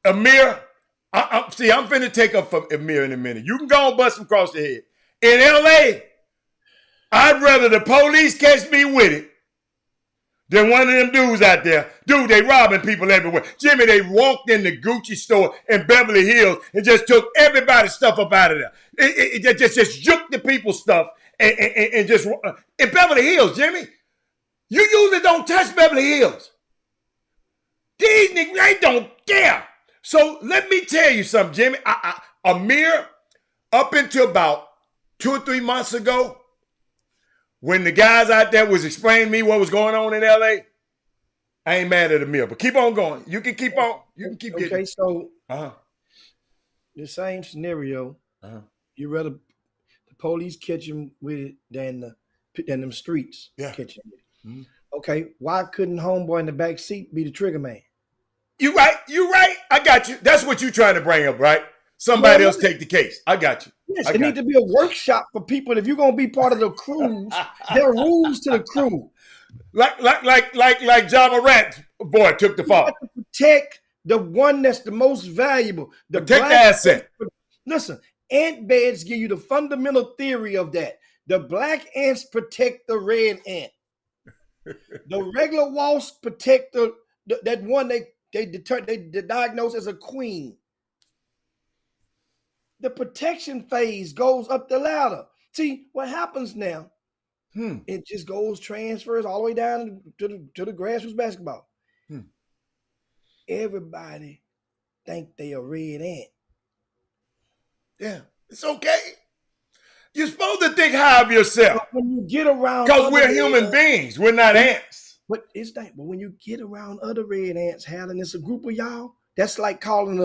Amir, I'm finna take up for Amir in a minute. You can go and bust him across the head. In LA, I'd rather the police catch me with it than one of them dudes out there. Dude, they robbing people everywhere. Jimmy, they walked in the Gucci store in Beverly Hills and just took everybody's stuff up out of there. It just juked the people's stuff and just in Beverly Hills, Jimmy. You usually don't touch Beverly Hills. These niggas, they don't care. So let me tell you something, Jimmy. Amir, up until about 2 or 3 months ago, when the guys out there was explaining to me what was going on in LA, I ain't mad at Amir. But keep on going. You can keep on. You can keep getting. Okay, so the same scenario. You rather the police catch him with it than them streets catch him with it. Mm-hmm. Okay, why couldn't homeboy in the back seat be the trigger man? You right. I got you. That's what you trying to bring up, right? Somebody else take the case. I got you. Yes, it needs to be a workshop for people. If you're gonna be part of the crews, there are rules to the crew. Like John Morant boy took the fall. You have to protect the one that's the most valuable. Protect the asset. Listen, ant beds give you the fundamental theory of that. The black ants protect the red ant. The regular wasp protect that one they diagnose as a queen. The protection phase goes up the ladder. See what happens now? It just transfers all the way down to the grassroots basketball. Everybody think they a red ant. Yeah, it's okay. You're supposed to think high of yourself. But when you get around, because we're human beings, we're not ants. But when you get around other red ants, Helen, it's a group of y'all. That's like calling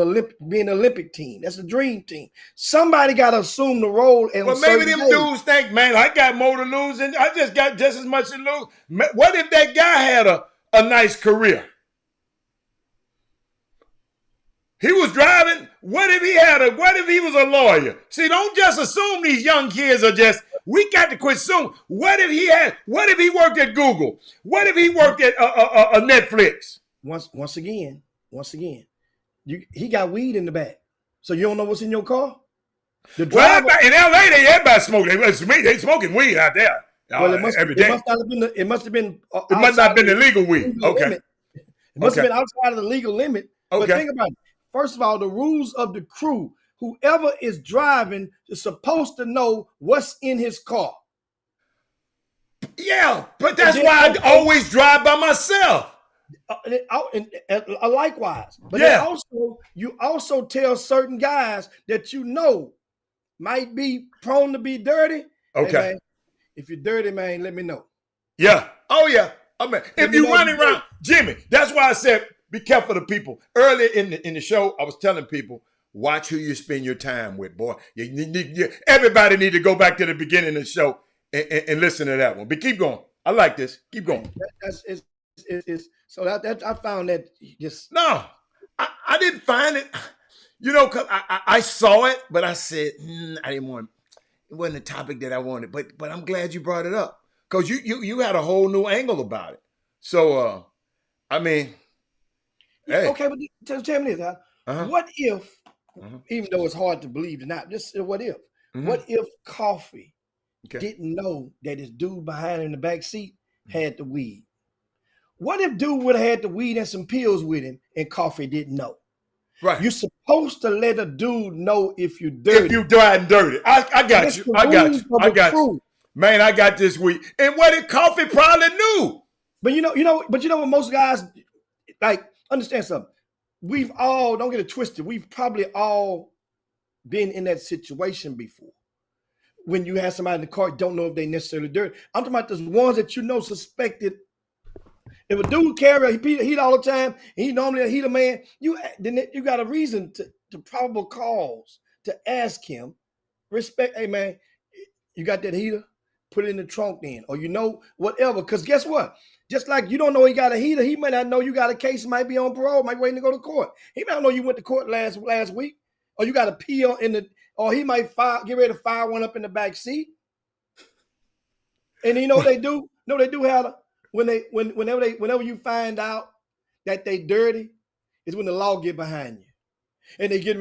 being an Olympic team. That's a dream team. Somebody got to assume the role. And well, maybe them dudes think, man, I got more to lose, and I just got just as much to lose. What if that guy had a nice career? He was driving. What if he was a lawyer? See, don't just assume these young kids are just. We got to quit assuming. What if he worked at Google? What if he worked at Netflix? Once again. He got weed in the back, so you don't know what's in your car. The driver in LA, everybody smoking. They smoking weed out there. Well, it must have been. It must not have been the legal weed. Okay. Limit. It must have been outside of the legal limit. Okay. But think about it. First of all, the rules of the crew. Whoever is driving is supposed to know what's in his car. Yeah, but that's why I always drive by myself. Likewise, but you also tell certain guys that might be prone to be dirty. Okay, hey man, if you're dirty, man, let me know. Yeah. Oh yeah. I mean, if you're running around, Jimmy, that's why I said be careful of people. Earlier in the show, I was telling people watch who you spend your time with, boy. Everybody need to go back to the beginning of the show and listen to that one. But keep going. I like this. Keep going. So that I found that just no, I didn't find it. Cause I saw it, but I said I didn't want. It wasn't the topic that I wanted. But I'm glad you brought it up because you had a whole new angle about it. So I mean, hey. Okay, but tell me this, huh? What if, even though it's hard to believe or not, just what if? What if Coffee didn't know that his dude behind him in the back seat had the weed? What if dude would have had the weed and some pills with him and Coffee didn't know? Right. You're supposed to let a dude know if you're dirty. If you riding dirty. I got That's you. the I got rules you. of I the got crew. you. Man, I got this week. And what did Coffee probably knew. But you know what most guys like, understand something. We've all, don't get it twisted, we've probably all been in that situation before. When you have somebody in the car, don't know if they necessarily dirty. I'm talking about the ones that you know suspected. If a dude carry heat all the time, and he normally a heater man, then you got a reason to probable cause to ask him, respect, hey man, you got that heater? Put it in the trunk then, or whatever. Because guess what? Just like you don't know he got a heater, he may not know you got a case, might be on parole, might be waiting to go to court. He might not know you went to court last week, or you got a pee or he might get ready to fire one up in the back seat. And you know what they do? How whenever you find out that they dirty, is when the law get behind you. And they get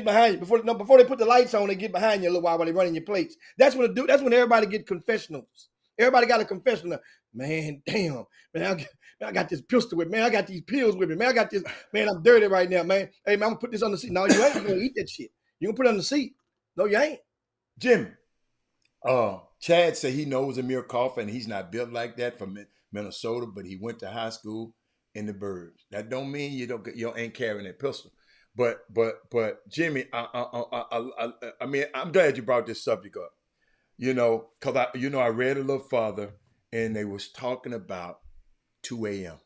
behind you before they put the lights on. They get behind you a little while they running your plates. That's when everybody get confessionals. Everybody got a confessional. Man, damn, man, I got this pistol with me. Man, I got these pills with me. Man, I got this. Man, I'm dirty right now, man. Hey, man, I'm gonna put this on the seat. No, you ain't. You gonna eat that shit. You gonna put it on the seat. No, you ain't. Jimmy, Chad said he knows Amir Coffey and he's not built like that from Minnesota, but he went to high school in the Burbs. That don't mean you ain't carrying that pistol. But Jimmy, I mean, I'm glad you brought this subject up. Because I read a little further, and they was talking about 2 a.m.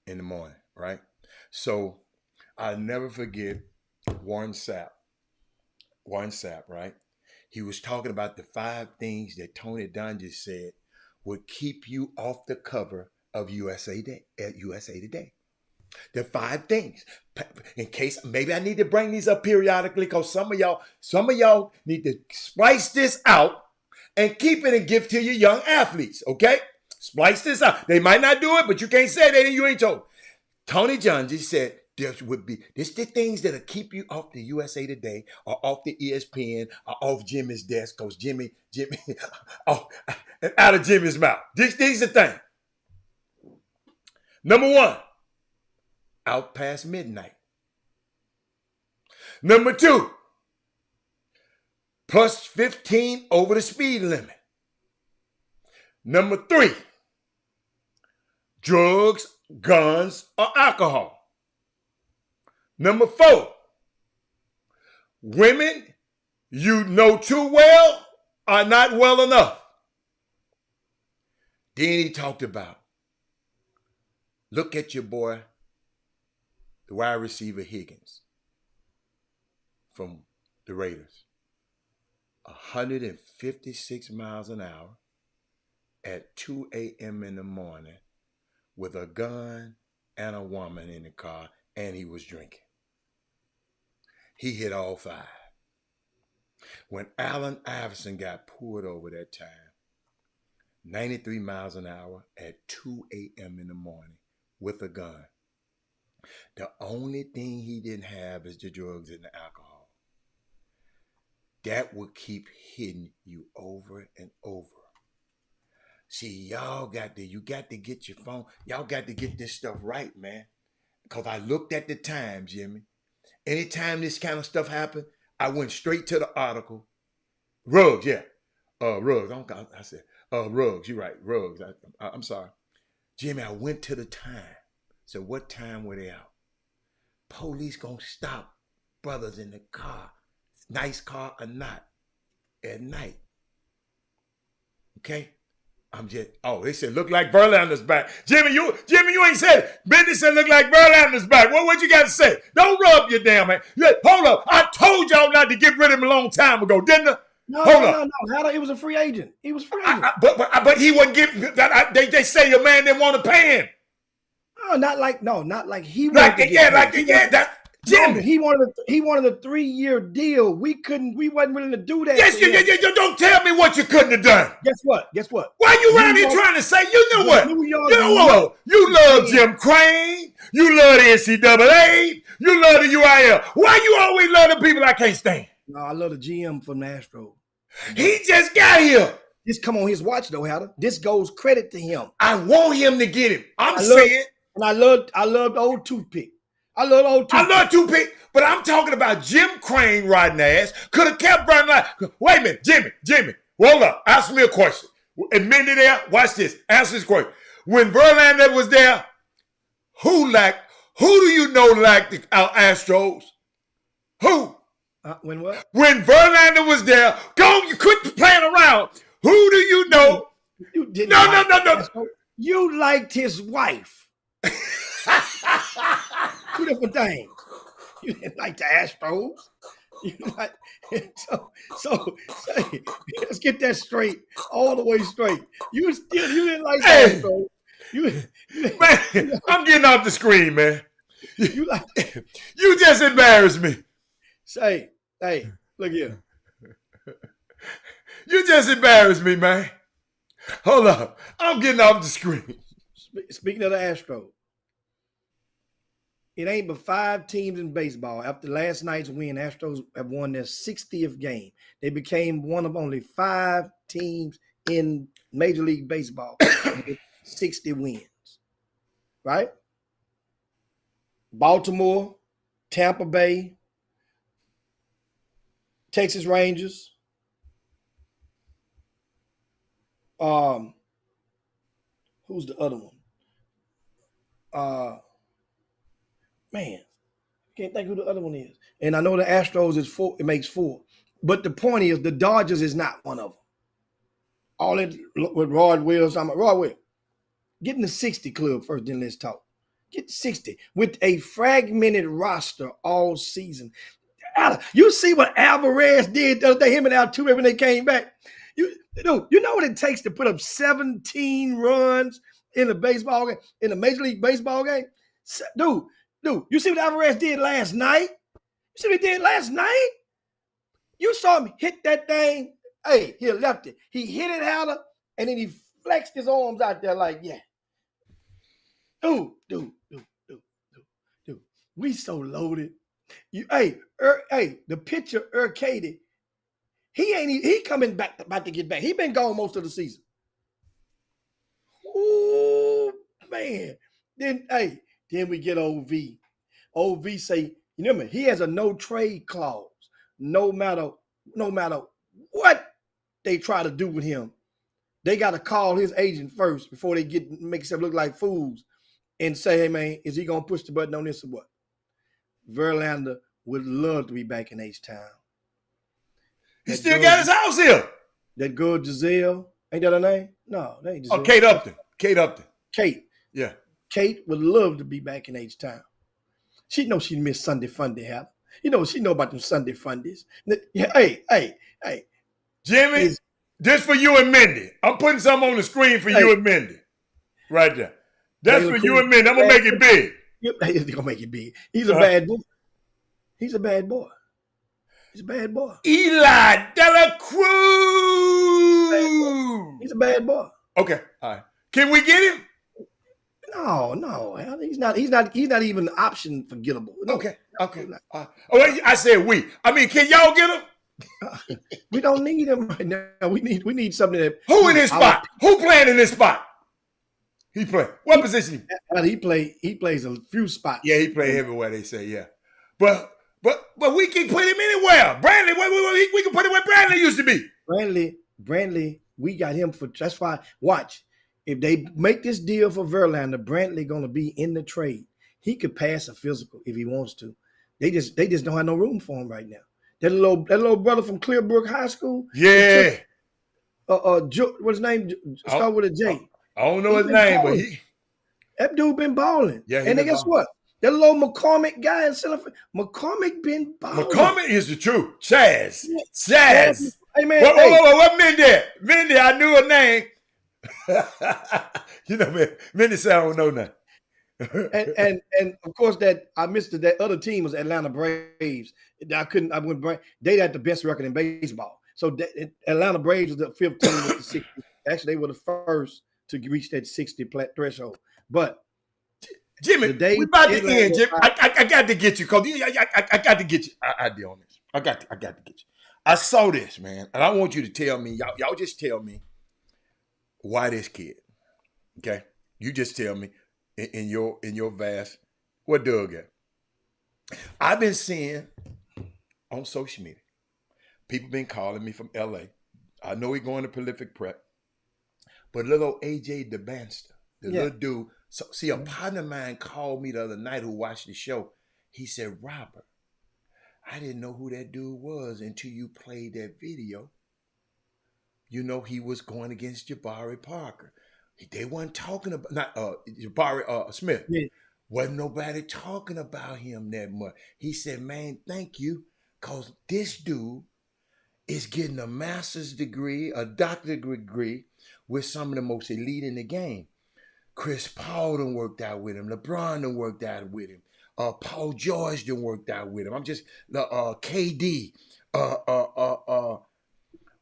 in the morning, right? So I'll never forget Warren Sapp, right? He was talking about the 5 things that Tony Dungy said would keep you off the cover of USA Today. The 5 things. In case maybe I need to bring these up periodically, because some of y'all need to splice this out and keep it and give to your young athletes. Okay? Splice this out. They might not do it, but you can't say that and you ain't told. Tony Dungy said this the things that'll keep you off the USA Today or off the ESPN or off Jimmy's desk, because Jimmy, out of Jimmy's mouth. These are things. Number 1. Out past midnight. Number 2, plus 15 over the speed limit. Number 3, drugs, guns, or alcohol. Number 4, women you know too well are not well enough. Then he talked about, look at your boy, the wide receiver Higgins from the Raiders. 156 miles an hour at 2 a.m. in the morning with a gun and a woman in the car, and he was drinking. He hit all 5. When Allen Iverson got pulled over that time, 93 miles an hour at 2 a.m. in the morning with a gun. The only thing he didn't have is the drugs and the alcohol. That would keep hitting you over and over. See, you got to get your phone. Y'all got to get this stuff right, man. Because I looked at the time, Jimmy. Anytime this kind of stuff happened, I went straight to the article. Ruggs, yeah. Ruggs. I said, Ruggs, you're right. Ruggs. I'm sorry. Jimmy, I went to the time. So what time were they out? Police gonna stop brothers in the car, nice car or not, at night. Okay? They said look like Verlander's back. Jimmy, you ain't said it. Benny said look like Verlander's back. What you got to say? Don't rub your damn man. Hold up. I told y'all not to get rid of him a long time ago, didn't I? No. He was a free agent. He was free agent. But he wasn't getting. They say your man didn't want to pay him. Not like he Jimmy. He wanted a 3-year deal. We wasn't willing to do that. Yes, you don't tell me what you couldn't have done. Guess what? Why you around here trying to say, you know what? You love Jim Crane. You love the NCAA. You love the UIL. Why you always love the people I can't stand? No, I love the GM from the Astros. He just got here. This come on his watch though, Hatter. This goes credit to him. I want him to get him. And I loved old Toothpick. I love old I love toothpick, but I'm talking about Jim Crane riding ass. Could have kept running like, wait a minute, Jimmy, hold up. Ask me a question. And Mindy there, watch this. Answer this question. When Verlander was there, who do you know lacked the Astros? Who? When what? When Verlander was there, you quit playing around. Who do you know? You didn't. No. You liked his wife. Two different things. You didn't like the Astros. You like, so say, let's get that straight, all the way straight. You didn't like the Astros. Man, I'm getting off the screen, man. You like you just embarrassed me. Say, hey, look here. You just embarrassed me, man. Hold up. I'm getting off the screen. Speaking of the Astros, it ain't but 5 teams in baseball. After last night's win, Astros have won their 60th game. They became one of only 5 teams in Major League Baseball with 60 wins. Right? Baltimore, Tampa Bay, Texas Rangers, who's the other one? Man, can't think who the other one is. And I know the Astros is 4. It makes 4. But the point is, the Dodgers is not one of them. All that with Rod Wells. I'm a Rod Wells. Get in the 60 club first, then let's talk. Get 60 with a fragmented roster all season. You see what Alvarez did the other day, him and Altuve when they came back. You know what it takes to put up 17 runs in a baseball game, in a Major League Baseball game? Dude, you see what Alvarez did last night? You see what he did last night? You saw him hit that thing. Hey, he left it. He hit it harder, and then he flexed his arms out there like, yeah. Dude. We so loaded. The pitcher, Urquidy, he coming back, about to get back. He been gone most of the season. Ooh, man. Then we get OV. OV say, you know, he has a no trade clause. No matter what they try to do with him, they got to call his agent first before they make themselves look like fools and say, hey, man, is he going to push the button on this or what? Verlander would love to be back in H-Town. He still got his house here. That girl Giselle, ain't that her name? No, that ain't Giselle. Oh, Kate Upton. Kate. Yeah. Kate would love to be back in H-Town. She know she missed Sunday Funday, Hal. You know, she know about them Sunday Fundays. Hey. Jimmy, this for you and Mindy. I'm putting something on the screen for you and Mindy. Right there. That's for you and Mindy. I'm going to make it big. He's going to make it big. He's a bad boy. He's a bad boy. Eli Dela Cruz. He's a bad boy. Okay. All right. Can we get him? No. He's not even an option forgettable. No. Okay. I said we. I mean, can y'all get him? We don't need him right now. We need something that. Who in his spot? Who playing in this spot? He play. What position? He plays a few spots. Yeah, he play everywhere. They say, yeah. But we can put him anywhere. Brantley, we can put him where Brantley used to be. Brantley, we got him for. That's why. Watch, if they make this deal for Verlander, Brantley gonna be in the trade. He could pass a physical if he wants to. They just don't have no room for him right now. That little brother from Clearbrook High School. Yeah. What's his name? Start with a J. I don't know his name, but that dude been balling. Yeah, and then guess what? That little McCormick guy in McCormick been balling. McCormick is the truth. Chaz. Hey man, what Mindy? Mindy, I knew her name. You know, man, Mindy said I don't know nothing. and of course that I missed it. That other team was Atlanta Braves. They had the best record in baseball. So Atlanta Braves was the 5th team with the 60. Actually, they were the first to reach that 60 threshold. But Jimmy, we about to end, Jimmy. I got to get you, Cody. I got to get you. I did on this. I got to get you. I saw this, man, and I want you to tell me, y'all just tell me why this kid. Okay? You just tell me in your vast, what Doug got? I've been seeing on social media, people been calling me from LA. I know he going to prolific prep, but little AJ DeBanster, the Yeah. little dude. So see, a partner of mine called me the other night who watched the show. He said, Robert, I didn't know who that dude was until you played that video. You know, he was going against Jabari Parker. They weren't talking about not Jabari Smith. Yeah. Wasn't nobody talking about him that much. He said, man, thank you, because this dude is getting a master's degree, a doctorate degree with some of the most elite in the game. Chris Paul done worked out with him. LeBron done worked out with him. Paul George done worked out with him. I'm just KD.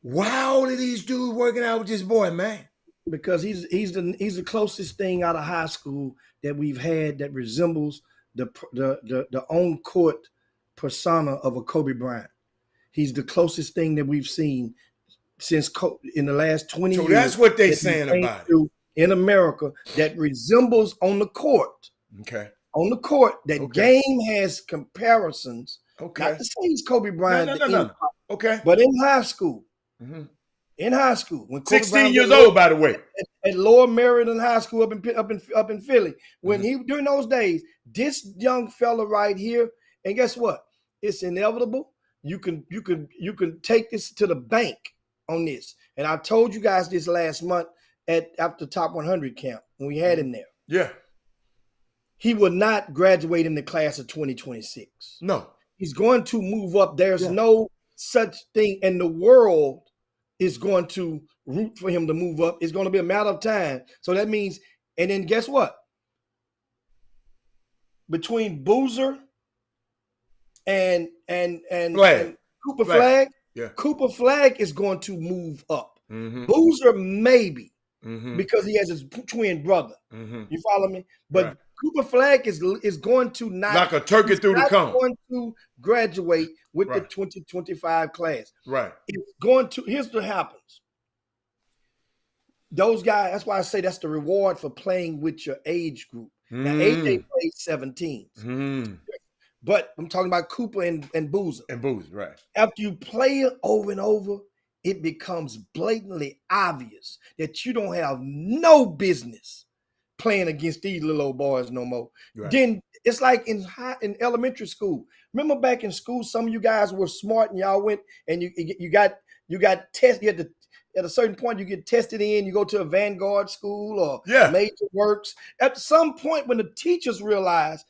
Why all of these dudes working out with this boy, man? Because he's the closest thing out of high school that we've had that resembles the on court persona of a Kobe Bryant. He's the closest thing that we've seen since in the last 20 years. So that's what they saying about it. In America that resembles on the court. Okay. On the court, that game has comparisons. Okay. Not to say he's Kobe Bryant. No. Okay. But in high school, mm-hmm. in high school, when 16 years old, by the way, at Lower Meridian High School up in Philly, when he during those days, this young fella right here, and guess what? It's inevitable. You can take this to the bank on this. And I told you guys this last month after Top 100 camp when we had him there. Yeah. He will not graduate in the class of 2026. No. He's going to move up. There's no such thing, and the world is going to root for him to move up. It's going to be a matter of time. So that means, and then guess what? Between Boozer and Cooper Flag, Cooper Flag is going to move up. Mm-hmm. Boozer maybe because he has his twin brother. Mm-hmm. You follow me? But Cooper Flag is going to not like a turkey through the cone. Going to graduate with the 2025 class. Right. It's going to. Here's what happens. Those guys. That's why I say that's the reward for playing with your age group. Now AJ played 17s, but I'm talking about Cooper and Boozer. And Boozer, right? After you play it over and over, it becomes blatantly obvious that you don't have no business playing against these little old boys no more. Right. Then it's like in elementary school. Remember back in school, some of you guys were smart and y'all went and you got tested. You had to, at a certain point, you get tested in. You go to a Vanguard school or Major Works. At some point, when the teachers realize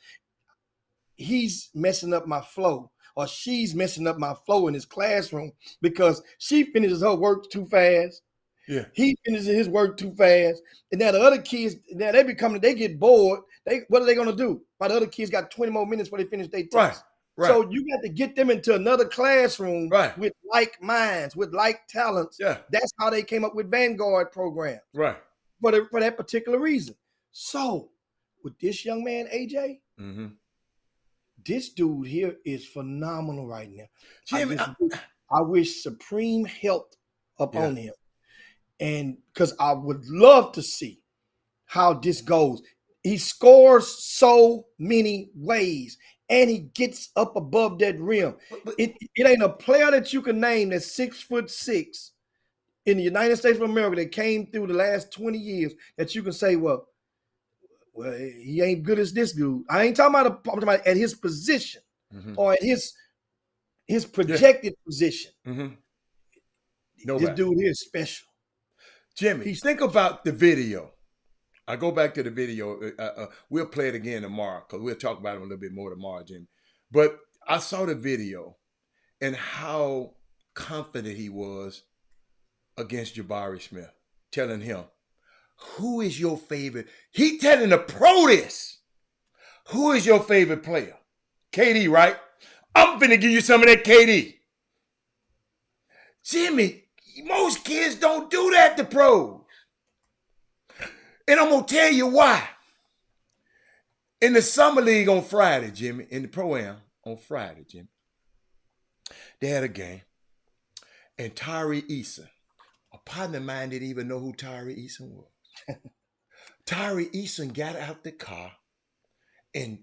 he's messing up my flow, or she's messing up my flow in his classroom because she finishes her work too fast. Yeah, he finishes his work too fast, and now the other kids, now they get bored. What are they gonna do? While the other kids got 20 more minutes before they finish their test. Right. So you got to get them into another classroom with like minds, with like talents. Yeah, that's how they came up with Vanguard programs. Right. For that particular reason. So with this young man, AJ. This dude here is phenomenal right now. Jimmy, I wish supreme health upon him. And because I would love to see how this goes. He scores so many ways and he gets up above that rim. It ain't a player that you can name that's 6'6" in the United States of America that came through the last 20 years that you can say, well, he ain't good as this dude. I ain't talking about, I'm talking about at his position or at his projected position. This dude here is special. Jimmy, think about the video. I go back to the video. We'll play it again tomorrow because we'll talk about it a little bit more tomorrow, Jimmy. But I saw the video and how confident he was against Jabari Smith, telling him, who is your favorite? He telling the pro this. Who is your favorite player? KD, right? I'm finna give you some of that KD. Jimmy, most kids don't do that to pros. And I'm going to tell you why. In the summer league on Friday, Jimmy, in the pro-am on Friday, Jimmy, they had a game. And Tyree Eason, a partner of mine didn't even know who Tyree Eason was. Tyree Eason got out the car and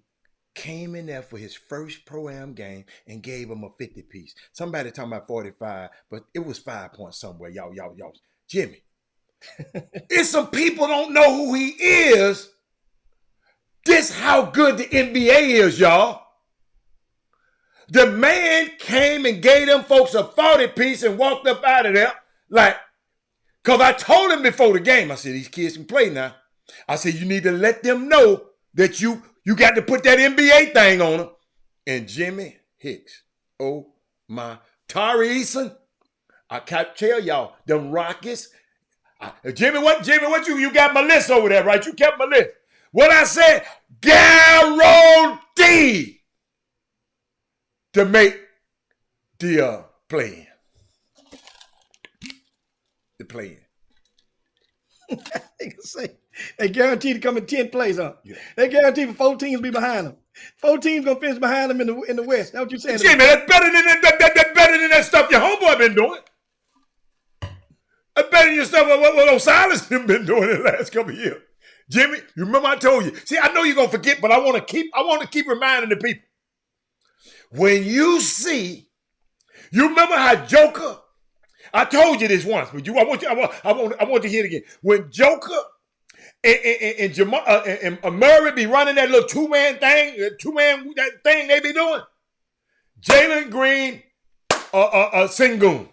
came in there for his first Pro-Am game and gave him a 50 piece. Somebody talking about 45, but it was 5 points somewhere. Y'all. Jimmy. If some people don't know who he is, this how good the NBA is, y'all. The man came and gave them folks a 40 piece and walked up out of there like, because I told him before the game, I said, these kids can play now. I said, you need to let them know that you got to put that NBA thing on them. And Jimmy Hicks, oh my, Tari Eason, I can't tell y'all, them Rockets. Jimmy, what you got my list over there, right? You kept my list. What I said, guaranteed to make the play-in. The play-in. They guaranteed to come in 10 plays, huh? Yeah. They guaranteed for 4 teams to be behind them. 4 teams gonna finish behind them in the West. That's what you saying? Jimmy, that's better than that stuff your homeboy been doing. That's better than your stuff what Osiris have been doing in the last couple of years. Jimmy, you remember I told you. See, I know you're gonna forget, but I want to keep reminding the people. When you remember how Joker. I told you this once, but I want to hear it again. When Joker and Murray be running that little two-man thing they be doing, Jalen Green, Sengun.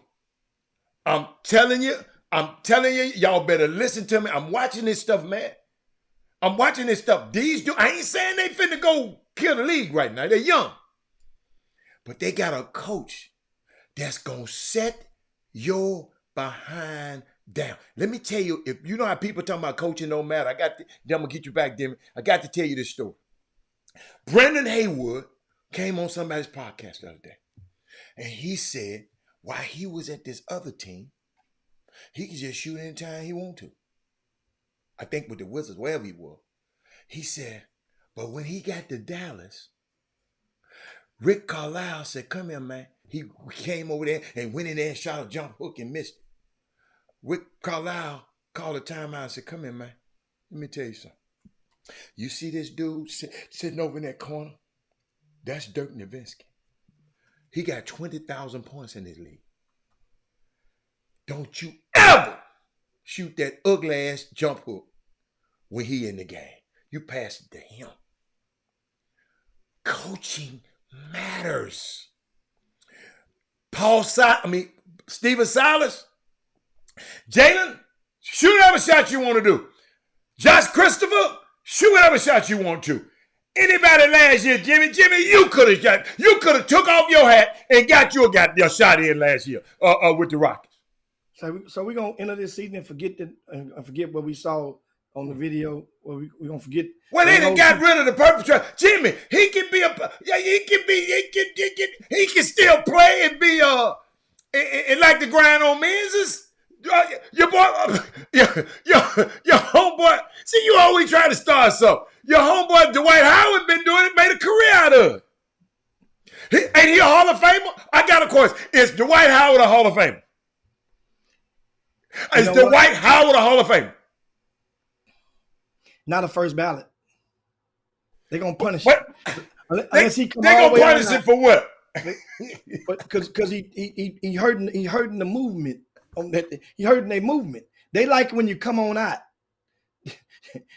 I'm telling you, y'all better listen to me. I'm watching this stuff, man. I'm watching this stuff. These dudes, I ain't saying they finna go kill the league right now. They're young. But they got a coach that's gonna set your behind down. Let me tell you, if you know how people talking about coaching don't matter, I'm gonna get you back, Demi. I got to tell you this story. Brendan Haywood came on somebody's podcast the other day, and he said while he was at this other team, he could just shoot anytime he want to. I think with the Wizards, wherever he was. He said, but when he got to Dallas, Rick Carlisle said, come here, man. He came over there and went in there and shot a jump hook and missed it. Rick Carlisle called a timeout and said, come here, man. Let me tell you something. You see this dude sitting over in that corner? That's Dirk Nowitzki. He got 20,000 points in this league. Don't you ever shoot that ugly-ass jump hook when he in the game. You pass it to him. Coaching matters. Steven Silas, Jalen, shoot whatever shot you want to do. Josh Christopher, shoot whatever shot you want to. Anybody last year, Jimmy, you could have took off your hat and got your goddamn shot in last year with the Rockets. So we're gonna enter this season and forget what we saw on the video. We're gonna forget. Well, they done got rid of the perpetrator. Jimmy, he can still play and be and like the grind on men's. Your boy, your homeboy. See, you always try to start something. Your homeboy Dwight Howard been doing it, made a career out of it. Ain't he a Hall of Famer? I got a question. Is Dwight Howard a Hall of Famer? Is Dwight Howard a Hall of Famer? Not a first ballot. They're gonna punish him. Unless he come they're gonna punish him for what? Because he hurting the movement on that. He hurting their movement. They like when you come on out.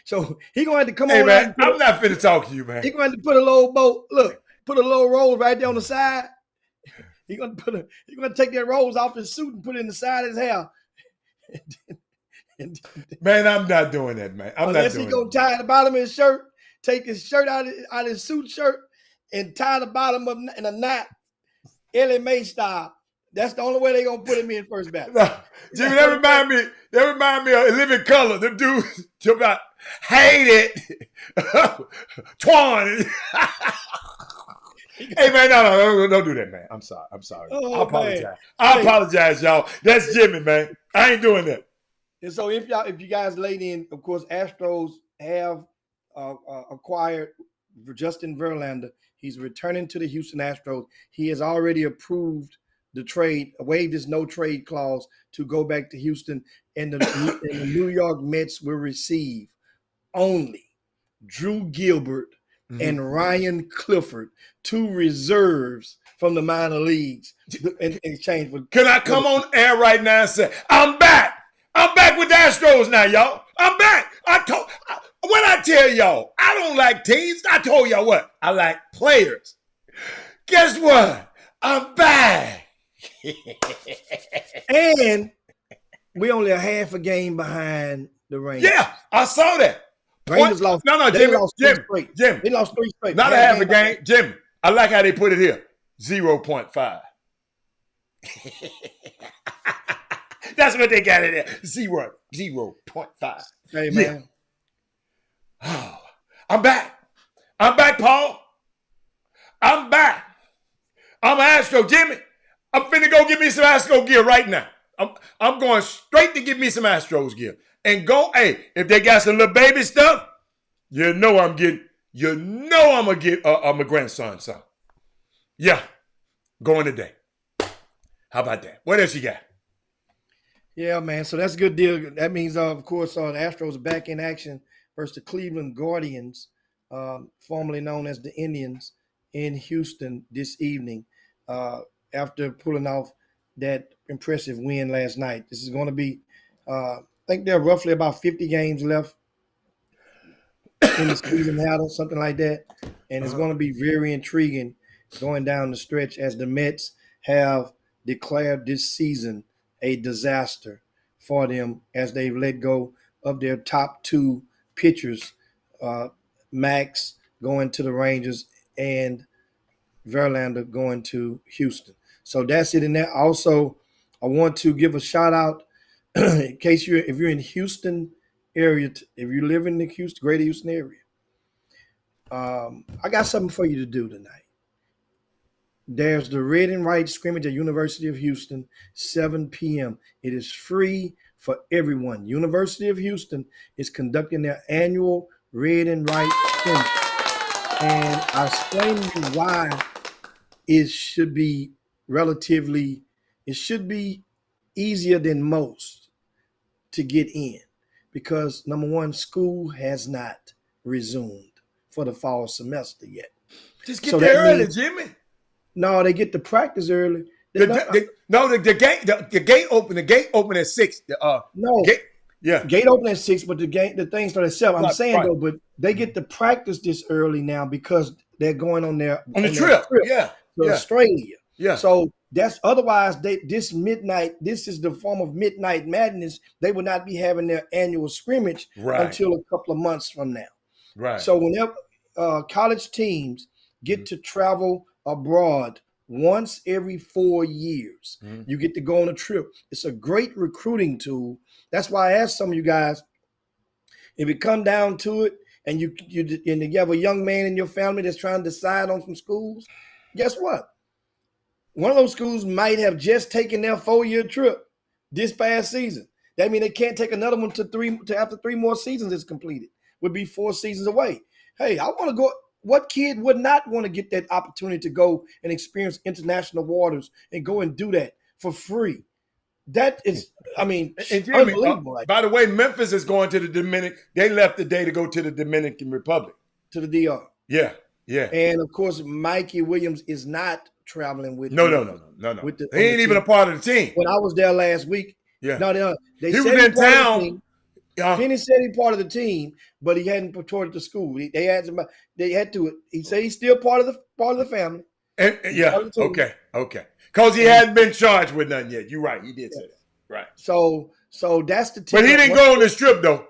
So he gonna have to come on man, out. I'm not finna talk to you, man. He gonna have to put a little boat. Look, put a little roll right there on the side. He gonna take that rolls off his suit and put it in the side of his hair. Man, I'm not doing that, man. Unless he gonna tie the bottom of his shirt, take his shirt out of his suit shirt, and tie the bottom of in a knot, Ellie Mae style. That's the only way they gonna put him in first ballot. No, Jimmy, that remind me of Living Color. Them dudes about hate it, Twan. Hey man, no, don't do that, man. I'm sorry. Oh, I apologize. Man. I apologize, y'all. That's Jimmy, man. I ain't doing that. And so if you guys laid in, of course, Astros have acquired Justin Verlander. He's returning to the Houston Astros. He has already approved the trade, waived his no trade clause to go back to Houston, and the New York Mets will receive only Drew Gilbert, and Ryan Clifford, 2 reserves from the minor leagues in exchange for. Can I come on air right now and say, I'm back? I'm back with the Astros now, y'all. I'm back. When I tell y'all, I don't like teams. I told y'all what? I like players. Guess what? I'm back. And we only a half a game behind the Rangers. Yeah, I saw that. Rangers lost. No, Jimmy. Jimmy. They lost 3 straight. Not a half a game. Jimmy, I like how they put it here. 0.5. That's what they got it at. 0.5. Hey, man. Oh, I'm back. I'm back, Paul. I'm back. I'm an Astro. Jimmy, I'm finna go get me some Astro gear right now. I'm going straight to get me some Astros gear. And hey, if they got some little baby stuff, I'm going to get my grandson some. Yeah, going today. How about that? What else you got? Yeah, man. So that's a good deal. That means, of course, the Astros are back in action versus the Cleveland Guardians, formerly known as the Indians, in Houston this evening after pulling off that impressive win last night. This is going to be, I think there are roughly about 50 games left in the season, something like that. And it's going to be very intriguing going down the stretch as the Mets have declared this season a disaster for them as they've let go of their top 2 pitchers, Max going to the Rangers and Verlander going to Houston. So that's it in there. Also, I want to give a shout out in case if you're in Houston area, if you live in the greater Houston area, I got something for you to do tonight. There's the red and white scrimmage at University of Houston, 7 p.m. It is free for everyone. University of Houston is conducting their annual red and white scrimmage. And I explained to you why it should be easier than most to get in. Because, number one, school has not resumed for the fall semester yet. Just get there early, Jimmy. No, they get to practice early. The gate open at 6. Gate open at 6, but the thing started at 7. I'm saying though, but they get to practice this early now because they're going on their trip. To Australia. Yeah. So that's otherwise this is the form of midnight madness. They would not be having their annual scrimmage until a couple of months from now. Right. So whenever college teams get to travel abroad once every 4 years, you get to go on a trip. It's a great recruiting tool. That's why I asked some of you guys, if it come down to it, and you have a young man in your family that's trying to decide on some schools, guess what? One of those schools might have just taken their 4-year trip this past season. That means they can't take another one to after 3 more seasons is completed. Would be 4 seasons away. Hey, I want to go. What kid would not want to get that opportunity to go and experience international waters and go and do that for free? That is, Jimmy, unbelievable. By the way, Memphis is going to the Dominican. They left today to go to the Dominican Republic. To the DR. Yeah. And, of course, Mikey Williams is not traveling with No. He ain't even a part of the team. When I was there last week, they he was in town. Penny said he's part of the team, but he hadn't reported to school. They had to. He said he's still part of the family. Okay. Because he hadn't been charged with nothing yet. You're right. He did say that. Right. So that's the team. But he didn't go on this trip though.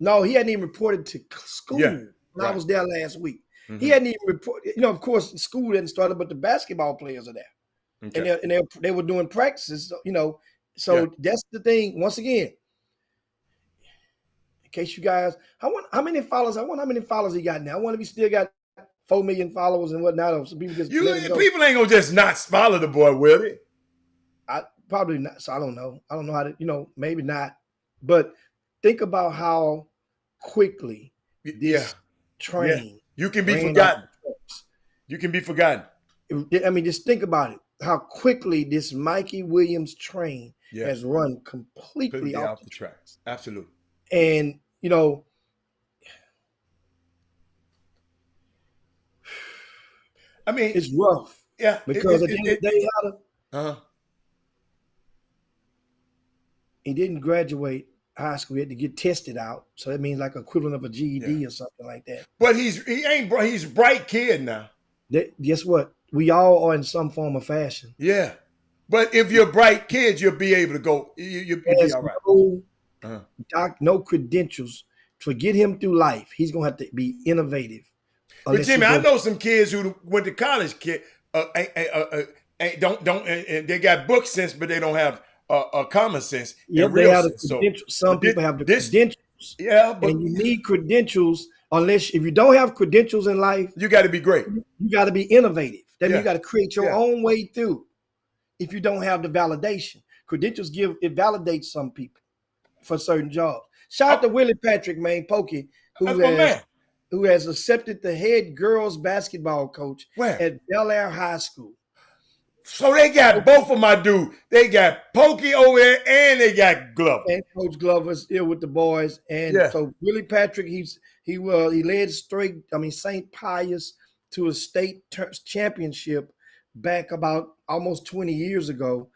No, he hadn't even reported to school. When I was there last week. He hadn't even reported. Of course, school hadn't started, but the basketball players are there, and they were doing practices. So that's the thing. Once again, in case you guys, I wonder how many followers he got now. I wonder if he still got 4 million followers and whatnot. Or some people just people ain't gonna just not follow the boy, will they? Probably not. So I don't know. I don't know how to. Maybe not. But think about how quickly this train. You can be forgotten. You can be forgotten. Just think about it. How quickly this Mikey Williams train has run completely off the tracks. Absolutely. And, I mean, It's rough. yeah, Because at the end of the day, uh-huh. he didn't graduate high school. He had to get tested out. So that means like equivalent of a GED or something like that. But he's a bright kid now. Guess what? We all are in some form of fashion. Yeah. But if you're bright kids, you'll be able to go. You'll be all right. No credentials to get him through life. He's gonna have to be innovative. But Jimmy, I know some kids who went to college. They got book sense, but they don't have common sense. Yeah, they have the credentials. Some people have the credentials. Yeah, but and you need credentials. Unless if you don't have credentials in life, you got to be great. You got to be innovative. That means you got to create your own way through. If you don't have the validation, credentials validates some people for certain jobs. Shout out to Willie Patrick, man, Pokey, who has accepted the head girls basketball coach at Bel Air High School. So they got both of my dudes. They got Pokey over there, and they got Glover. And Coach Glover's here with the boys. And so Willie Patrick, he led St. Pius to a state championship back about almost 20 years ago.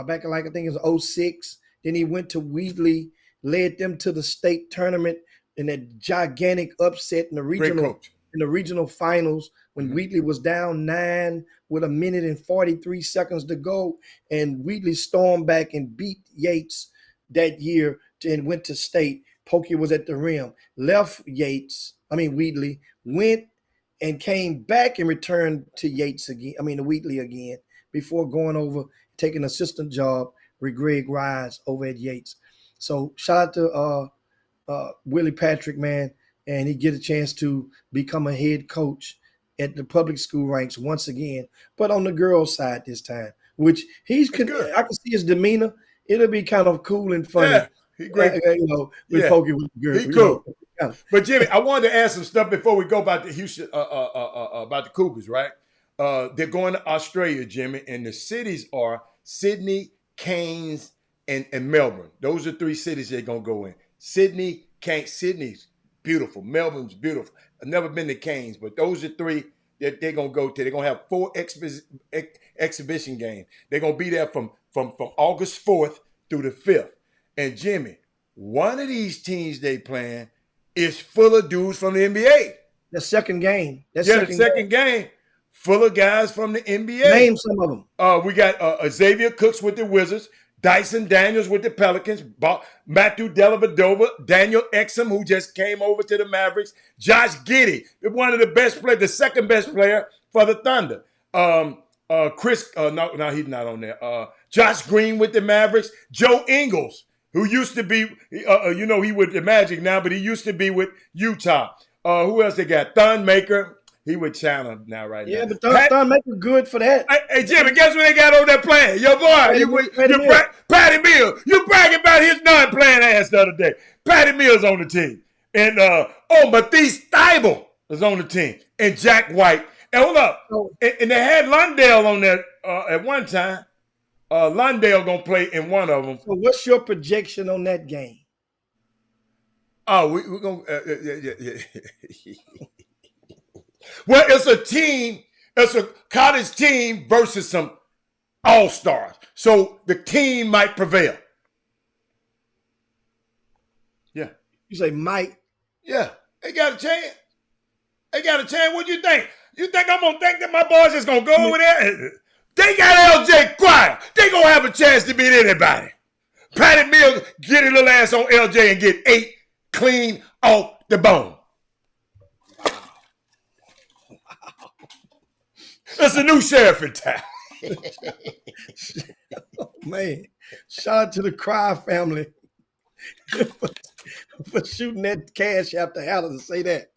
Back in I think it was 06. Then he went to Wheatley, led them to the state tournament in that gigantic upset in the regional finals when Wheatley was down 9 with 1 minute and 43 seconds to go, and Wheatley stormed back and beat Yates that year and went to state. Pokey was at the rim, left Wheatley, went and came back and returned to Wheatley again before going over, taking an assistant job with Greg Rise over at Yates. So shout out to Willie Patrick, man, and he get a chance to become a head coach at the public school ranks once again, but on the girls' side this time, which I can see his demeanor. It'll be kind of cool and funny. Yeah, he great. With Pokey with the girls. He cool. But Jimmy, I wanted to ask some stuff before we go about the Houston, about the Cougars, right? They're going to Australia, Jimmy, and the cities are Sydney, Cairns, and Melbourne. Those are 3 cities they're gonna go in. Sydney's beautiful. Melbourne's beautiful. I've never been to Cairns, but those are 3 that they're gonna go to. They're gonna have 4 exhibition games. They're gonna be there from August 4th through the 5th. And Jimmy, one of these teams they playing is full of dudes from the NBA. The second game. The second game full of guys from the NBA. Name some of them. We got Xavier Cooks with the Wizards, Dyson Daniels with the Pelicans, Matthew Dellavedova, Daniel Exum, who just came over to the Mavericks, Josh Giddey, one of the best players, the second best player for the Thunder. He's not on there. Josh Green with the Mavericks, Joe Ingles, who used to be, he with the Magic now, but he used to be with Utah. Who else they got? Thunmaker. He with China now right now. Yeah, but Thunmaker good for that. Hey, Jimmy, guess what they got over there playing? Your boy, Patty Mills. You bragging about his non-playing ass the other day. Patty Mills on the team. And, Matisse Thybulle is on the team. And Jack White. And hold up. And they had Lundale on there at one time. Lundale going to play in one of them. So what's your projection on that game? Oh, we're going to... Well, it's a team. It's a college team versus some all-stars. So the team might prevail. Yeah. You say might? Yeah. They got a chance. What do you think? You think I'm going to think that my boys just going to go over there? They got LJ Quiet. They going to have a chance to beat anybody. Patty Mills get a little ass on LJ and get 8 clean off the bone. It's a new sheriff in town. Man, shout out to the Cry family for shooting that cash after Allen to say that.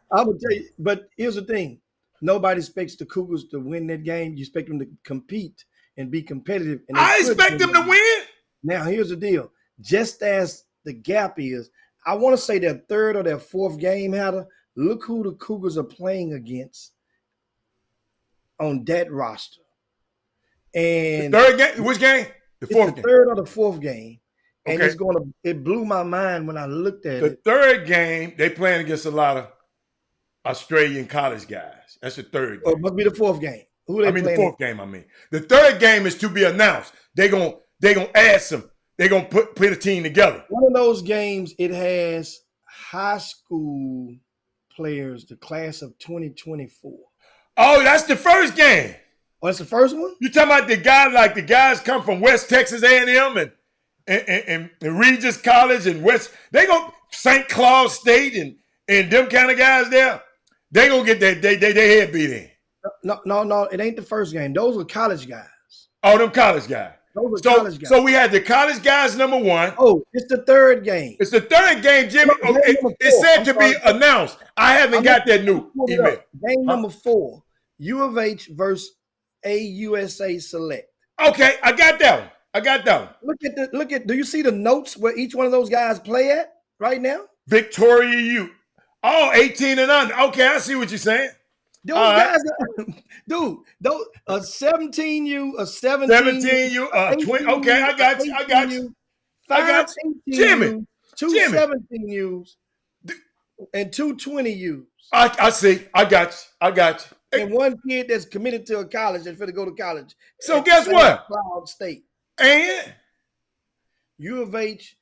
I'm going to tell you, but here's the thing. Nobody expects the Cougars to win that game. You expect them to compete and be competitive. And I expect them to win. Now, here's the deal. Just as the gap is, I want to say their 3rd or their 4th game, Hatter. Look who the Cougars are playing against on that roster. And the 3rd game? Which game? The 4th game. The 3rd or the 4th game. And Okay. it blew my mind when I looked at The it. third game, they playing against a lot of Australian college guys. That's the third Oh, game. it must be the fourth game. Who they I mean, the playing? fourth game, I mean. The third game is to be announced. They gonna add some. They gonna put a team together. One of those games, it has high school players, the class of 2024. Oh, that's the first game. Oh, that's the first one? You talking about the guys come from West Texas A&M and Regis College and West. They go St. Claus State and them kind of guys there. They gonna get their head beat in. No, it ain't the first game. Those are college guys. Oh, them college guys. Those are college guys. So we had the college guys number one. Oh, it's the third game. It's the third game, Jimmy. No, game number It four. said I'm to sorry. be announced. I haven't got that new Pull it email. up. Game number 4, U of H versus AUSA Select. Okay, I got that one. Look at. Do you see the notes where each one of those guys play at right now? Victoria U. Oh, 18 and under. Okay, I see what you're saying. Those All right. guys, dude, those a 17U, a 17 U, 20. Okay, I got you. 5 Jimmy. 2 Jimmy. 17Us, and 2 20Us. I see. I got you. And one kid that's committed to a college that's going to go to college. So at guess St. what? Cloud State. And U of H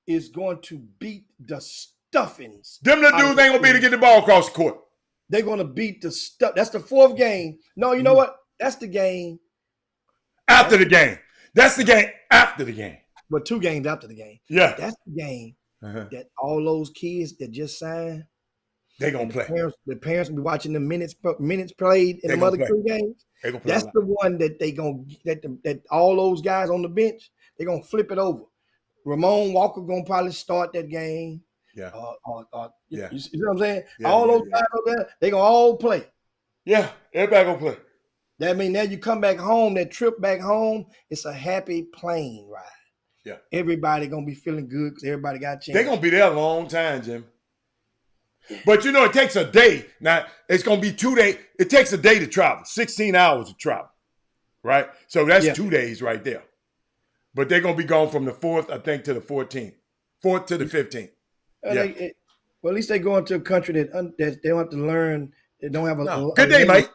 is going to beat the stuffings. them little dudes ain't gonna be able to get the ball across the court. They're going to beat the stuff. That's the fourth game. No, you know what? That's the game. After the game. That's the game after the game. But 2 games after the game. Yeah. That's the game Uh-huh. that all those kids that just signed, They gonna play. the parents will be watching the minutes played in They the other gonna 3 games. They gonna play. That's the one that they gonna that all those guys on the bench, they're gonna flip it over. Ramon Walker gonna probably start that game. Yeah. You Yeah. see what I'm saying? Yeah, all yeah, those guys up there, they gonna all play. Yeah, everybody gonna play. That mean now you come back home, that trip back home, it's a happy plane ride. Yeah. Everybody gonna be feeling good because everybody got a chance. They're gonna be there a long time, Jim. But you know, it takes a day. Now it's gonna be 2 days. It takes a day to travel, 16 hours to travel. Right? So that's 2 days right there. But they're gonna be gone from the 4th, I think, to the 14th. 4th to the 15th. Yeah. Well, at least they going to a country that they don't have to learn. They don't have a Good day, mate.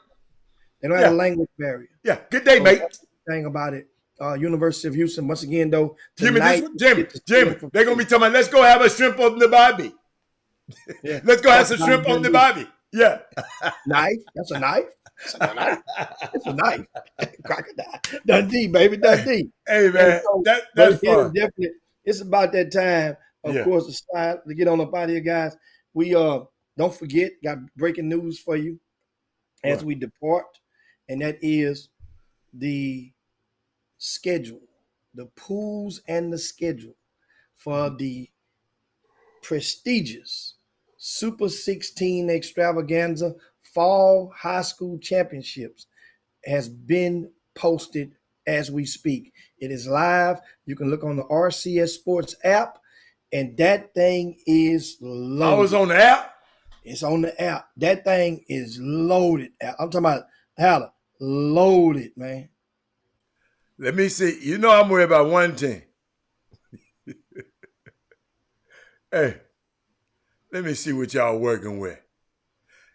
They don't have a language barrier. Yeah, good day, mate. That's the thing about it. University of Houston, once again, though, Jimmy, tonight, Jimmy, they're gonna be talking about, let's go have a shrimp on the barbie. Yeah. Let's go have some shrimp on the barbie. Yeah. Knife. That's a knife. It's a knife. Crocodile. Dundee, baby, Dundee. Hey man, So, that's fun. Definitely, it's about that time, of course, to get on up out of here, guys. We don't forget, got breaking news for you as we depart, and that is the schedule, the pools and the schedule for the prestigious Super 16 Extravaganza Fall High School Championships has been posted as we speak. It is live. You can look on the RCS Sports app, and that thing is loaded. I was on the app. It's on the app. That thing is loaded. I'm talking about how loaded, man. Let me see. You know I'm worried about one thing. Hey, let me see what y'all working with.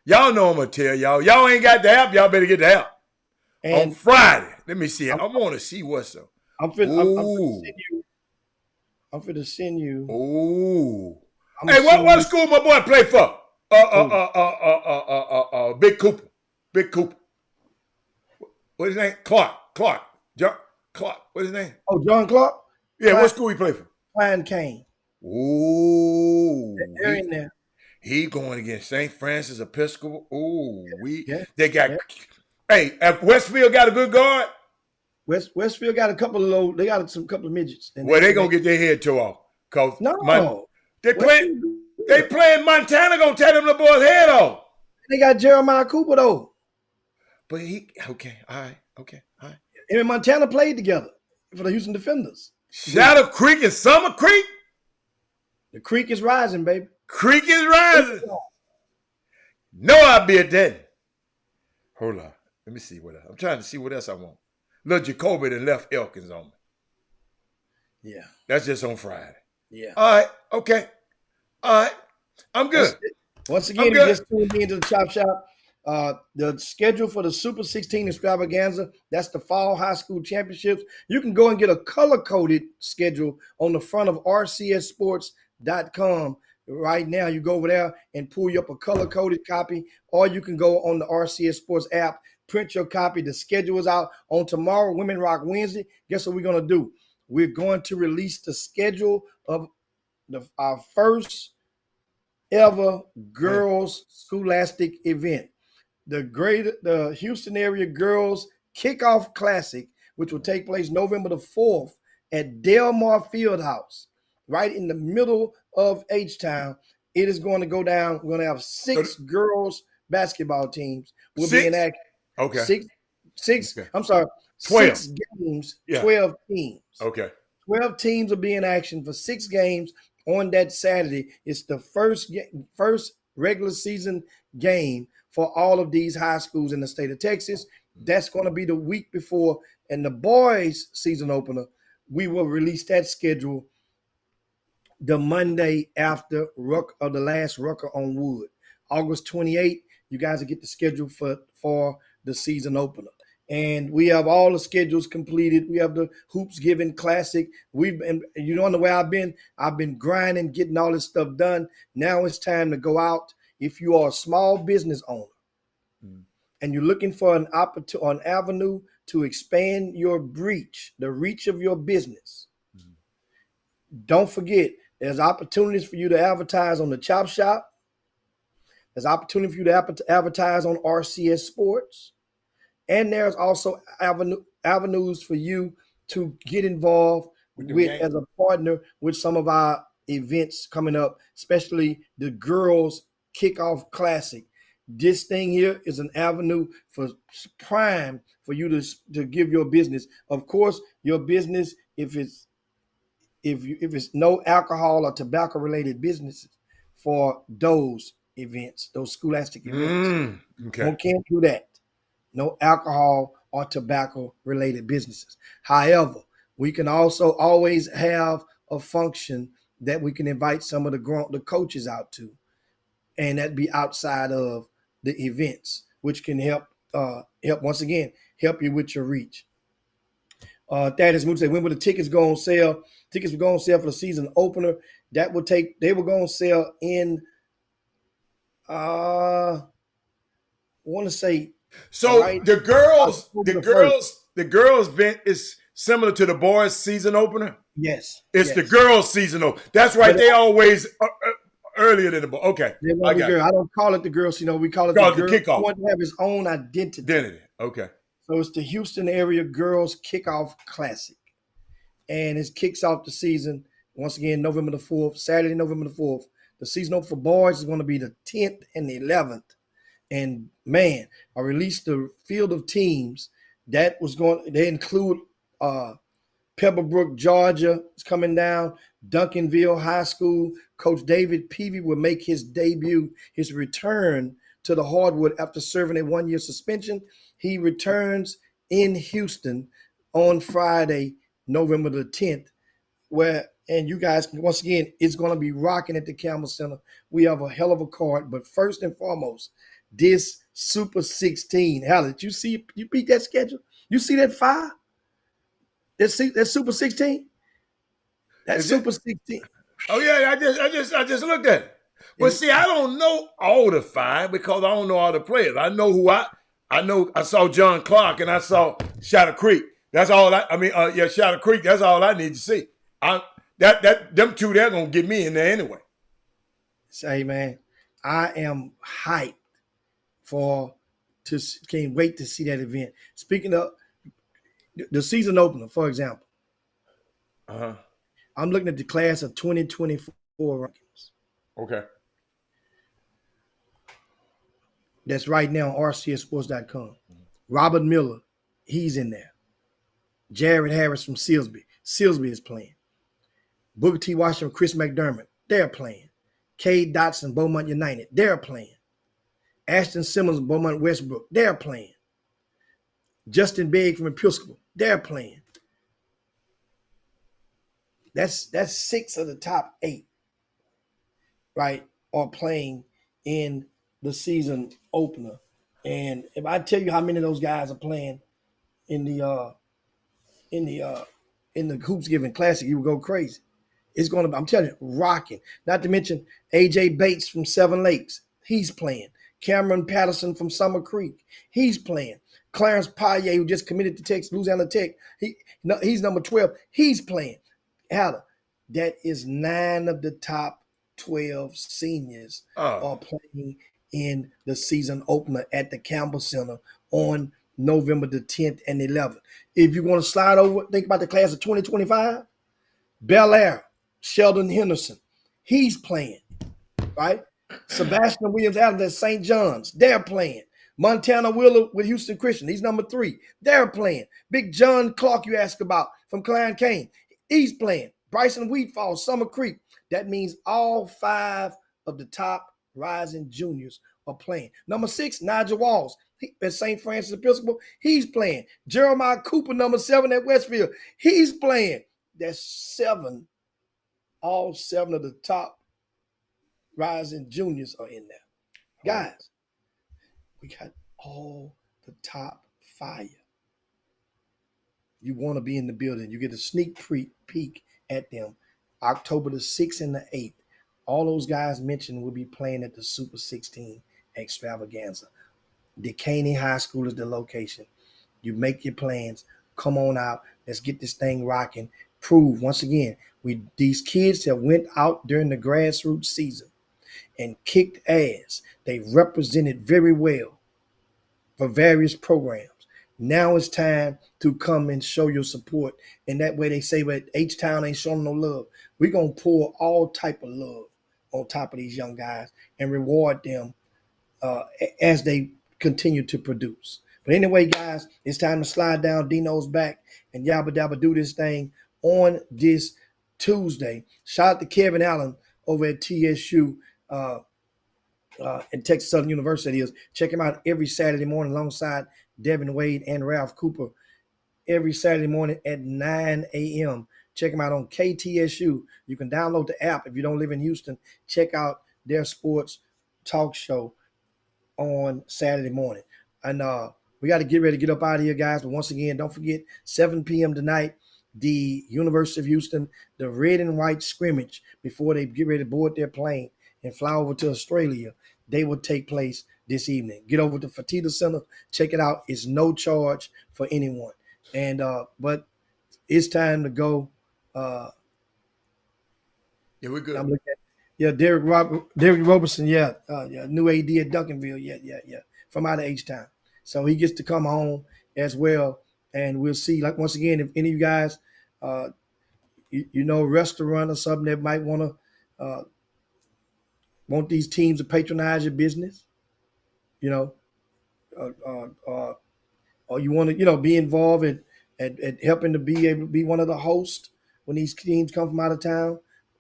Y'all know I'm going to tell y'all. Y'all ain't got the app. Y'all better get the app. And on Friday. Let me see. I want to see what's up. I'm finna send you. Ooh. Hey, what school my boy play for? Big Cooper. Big Cooper. What's his name? Clark. John Clark. What's his name? Oh, John Clark? Yeah, what school he play for? Klein Kane. Ooh. They're in there. He going against St. Francis Episcopal. Ooh, they got. Yeah. Hey, Westfield got a good guard. Westfield got a couple of low. They got some couple of midgets. Well, they gonna get their head tore off. Cause no, they playing Montana. Gonna tear them the boy's head off. They got Jeremiah Cooper though. But all right. Him and Montana played together for the Houston Defenders. Shadow Creek and Summer Creek. The creek is rising, baby. Creek is rising. No, I'll be a dead. Hold on. Let me see what else. I'm trying to see what else I want. Little Jacoby that left Elkins on me. Yeah. That's just on Friday. Yeah. All right. Okay. All right. I'm good. Once I'm again, you good. just tuned into the Chop Shop. The schedule for the Super 16 extravaganza, that's the Fall High School Championships. You can go and get a color-coded schedule on the front of rcssports.com. Right now, you go over there and pull you up a color-coded copy, or you can go on the RCS Sports app, print your copy. The schedule is out on tomorrow, Women Rock Wednesday. Guess what we're going to do? We're going to release the schedule of our first ever girls scholastic event, the Houston area girls kickoff classic, which will take place November the 4th at Delmar Fieldhouse, right in the middle of H-Town. It is going to go down. We're going to have 6 girls basketball teams will be in action. Okay. Six. Okay. I'm sorry. 12. 6 games, Yeah. 12 teams. Okay. 12 teams will be in action for 6 games on that Saturday. It's the first regular season game for all of these high schools in the state of Texas. That's going to be the week before. And the boys' season opener, we will release that schedule the Monday after the last Rucker on Wood. August 28th, you guys will get the schedule for the season opener. And we have all the schedules completed. We have the Hoops Giving Classic. You know the way I've been grinding, getting all this stuff done. Now it's time to go out. If you are a small business owner and you're looking for an avenue to expand your the reach of your business, don't forget, there's opportunities for you to advertise on the Chop Shop. There's opportunity for you to advertise on RCS Sports. And there's also avenues for you to get involved with as a partner with some of our events coming up, especially the Girls Kickoff Classic. This thing here is an avenue for prime for you to give your business. Of course, your business, if it's no alcohol or tobacco related businesses for those events, those scholastic events. Okay. We can't do that. No alcohol or tobacco related businesses. However, we can also always have a function that we can invite some of the coaches out to, and that'd be outside of the events, which can help once again help you with your reach. Thaddeus Moon said, when will the tickets go on sale? Tickets will go on sale for the season opener. They will go on sale in I want to say. So right, the girls event is similar to the boys season opener. Yes, It's the girls season opener. That's right. They always earlier than the boy. Okay, I don't call it the girls. We call it the kickoff. He wants to have his own identity. Okay. So it's the Houston area girls kickoff classic, and it kicks off the season once again November the 4th, Saturday, November the 4th. The season opener for boys is going to be the 10th and the 11th. And man, I released the field of teams that was going. They include Pebblebrook, Georgia is coming down. Duncanville High School. Coach David Peavy will make his debut, his return to the hardwood after serving a 1-year suspension. He returns in Houston on Friday, November the 10th, and you guys, once again, it's going to be rocking at the Campbell Center. We have a hell of a card, but first and foremost, this Super 16. Hal, did you beat that schedule? You see that 5? That's Super 16? That's Super 16. Oh yeah, I just looked at it. But see, I don't know all the 5 because I don't know all the players. I know who I know. I saw John Clark and I saw Shadow Creek. That's all Shadow Creek. That's all I need to see. Them two, they're gonna get me in there anyway. Say, man, I am hyped can't wait to see that event. Speaking of the season opener, for example, I'm looking at the class of 2024 rankings. Okay. That's right now on rcsports.com. Robert Miller, he's in there. Jared Harris from Silsby is playing. Booker T. Washington, Chris McDermott, they're playing. Cade Dotson, Beaumont United, they're playing. Ashton Simmons, Beaumont Westbrook, they're playing. Justin Begg from Episcopal, they're playing. That's 6 of the top 8, right, are playing in the season opener. And if I tell you how many of those guys are playing in the in the uh in the Hoops Giving Classic, you would go crazy. It's going to be, I'm telling you, rocking. Not to mention AJ Bates from Seven Lakes. He's playing. Cameron Patterson from Summer Creek. He's playing. Clarence Paye, who just committed to Texas, Louisiana Tech. He's number 12. He's playing. Howard, that is 9 of the top 12 seniors are playing in the season opener at the Campbell Center on November the 10th and 11th. If you want to slide over, think about the class of 2025, Bel Air, Sheldon Henderson, he's playing, right? Sebastian Williams Adams at St. John's, they're playing. Montana Wheeler with Houston Christian, he's number 3, they're playing. Big John Clark, you asked about, from Klein Kane, he's playing. Bryson Wheatfall, Summer Creek. That means all 5 of the top rising juniors are playing. Number 6, Nigel Walls at St. Francis Episcopal, he's playing. Jeremiah Cooper, number 7 at Westfield, he's playing. That's 7. All 7 of the top rising juniors are in there. Guys, we got all the top fire. You want to be in the building. You get a sneak peek at them October the 6th and the 8th. All those guys mentioned will be playing at the Super 16 extravaganza. Decaney High School is the location. You make your plans. Come on out. Let's get this thing rocking. Prove once again, these kids that went out during the grassroots season and kicked ass. They represented very well for various programs. Now it's time to come and show your support. And that way they say, but H-Town ain't showing no love. We're going to pour all type of love on top of these young guys and reward them as they continue to produce. But anyway, guys, it's time to slide down Dino's back and yabba dabba do this thing on this Tuesday. Shout out to Kevin Allen over at TSU in Texas Southern University. Check him out every Saturday morning alongside Devin Wade and Ralph Cooper every Saturday morning at 9 a.m. Check them out on KTSU. You can download the app if you don't live in Houston. Check out their sports talk show on Saturday morning. And we got to get ready to get up out of here, guys. But once again, don't forget, 7 p.m. tonight, the University of Houston, the red and white scrimmage before they get ready to board their plane and fly over to Australia. They will take place this evening. Get over to Fatita Center. Check it out. It's no charge for anyone. And but it's time to go. Yeah, we're good. I'm looking at Derek Robertson. Yeah, new AD at Duncanville. Yeah, from out of H-Town. So he gets to come home as well. And we'll see. Like once again, if any of you guys, restaurant or something that might want these teams to patronize your business, or you want to, be involved at helping to be able to be one of the hosts when these teams come from out of town,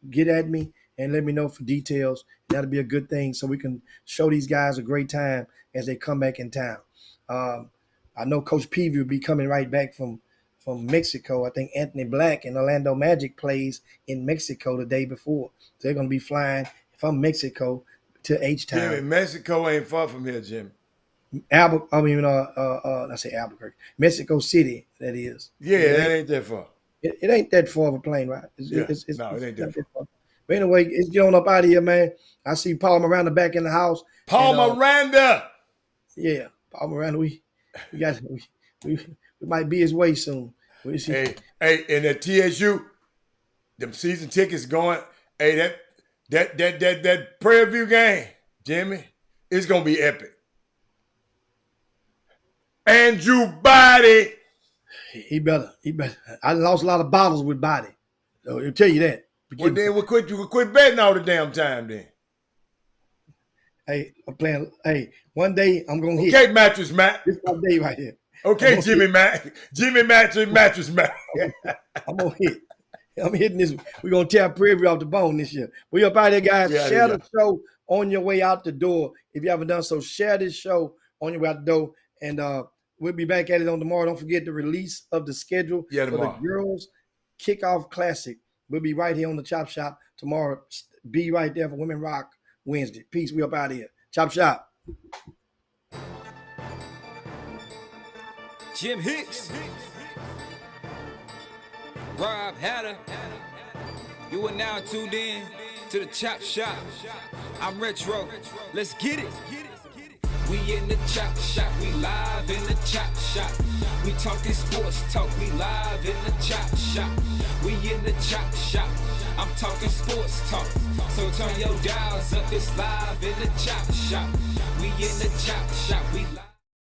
get at me and let me know for details. That'll be a good thing so we can show these guys a great time as they come back in town. I know Coach Peavy will be coming right back from Mexico. I think Anthony Black and Orlando Magic plays in Mexico the day before. So they're going to be flying from Mexico to H-Town. Jimmy, Mexico ain't far from here, Jim. I say Albuquerque, Mexico City. That is. That ain't that far. It ain't that far of a plane ride. It ain't that far. But anyway, it's get on up out of here, man. I see Paul Miranda back in the house. Paul Miranda. Yeah, Paul Miranda. We might be his way soon. Hey, and at TSU, them season tickets going. Hey, that Prairie View game, Jimmy, it's gonna be epic. Andrew Body. He better. I lost a lot of bottles with Body. So he'll tell you that. Well, then we'll quit betting all the damn time then. Hey, I'm playing. Hey, one day I'm gonna hit. Okay, Mattress Matt. This is my day right here. Okay, Jimmy Matt. Jimmy Mattress Matt. I'm gonna hit. I'm hitting this. We're gonna tear Prairie View off the bone this year. We up out there, guys. Share the show on your way out the door. If you haven't done so, share this show on your way out the door. And we'll be back at it on tomorrow. Don't forget the release of the schedule for the Girls Kickoff Classic We'll be right here on the Chop Shop tomorrow. Be right there for Women Rock Wednesday. Peace. We up out of here. Chop Shop. Jim Hicks, Rob Hatter, you are now tuned in to the Chop Shop. I'm Retro, let's get it. We in the Chop Shop, we live in the Chop Shop. We talking sports talk, we live in the Chop Shop. We in the Chop Shop, I'm talking sports talk. So turn your dials up, it's live in the Chop Shop. We in the Chop Shop, we live.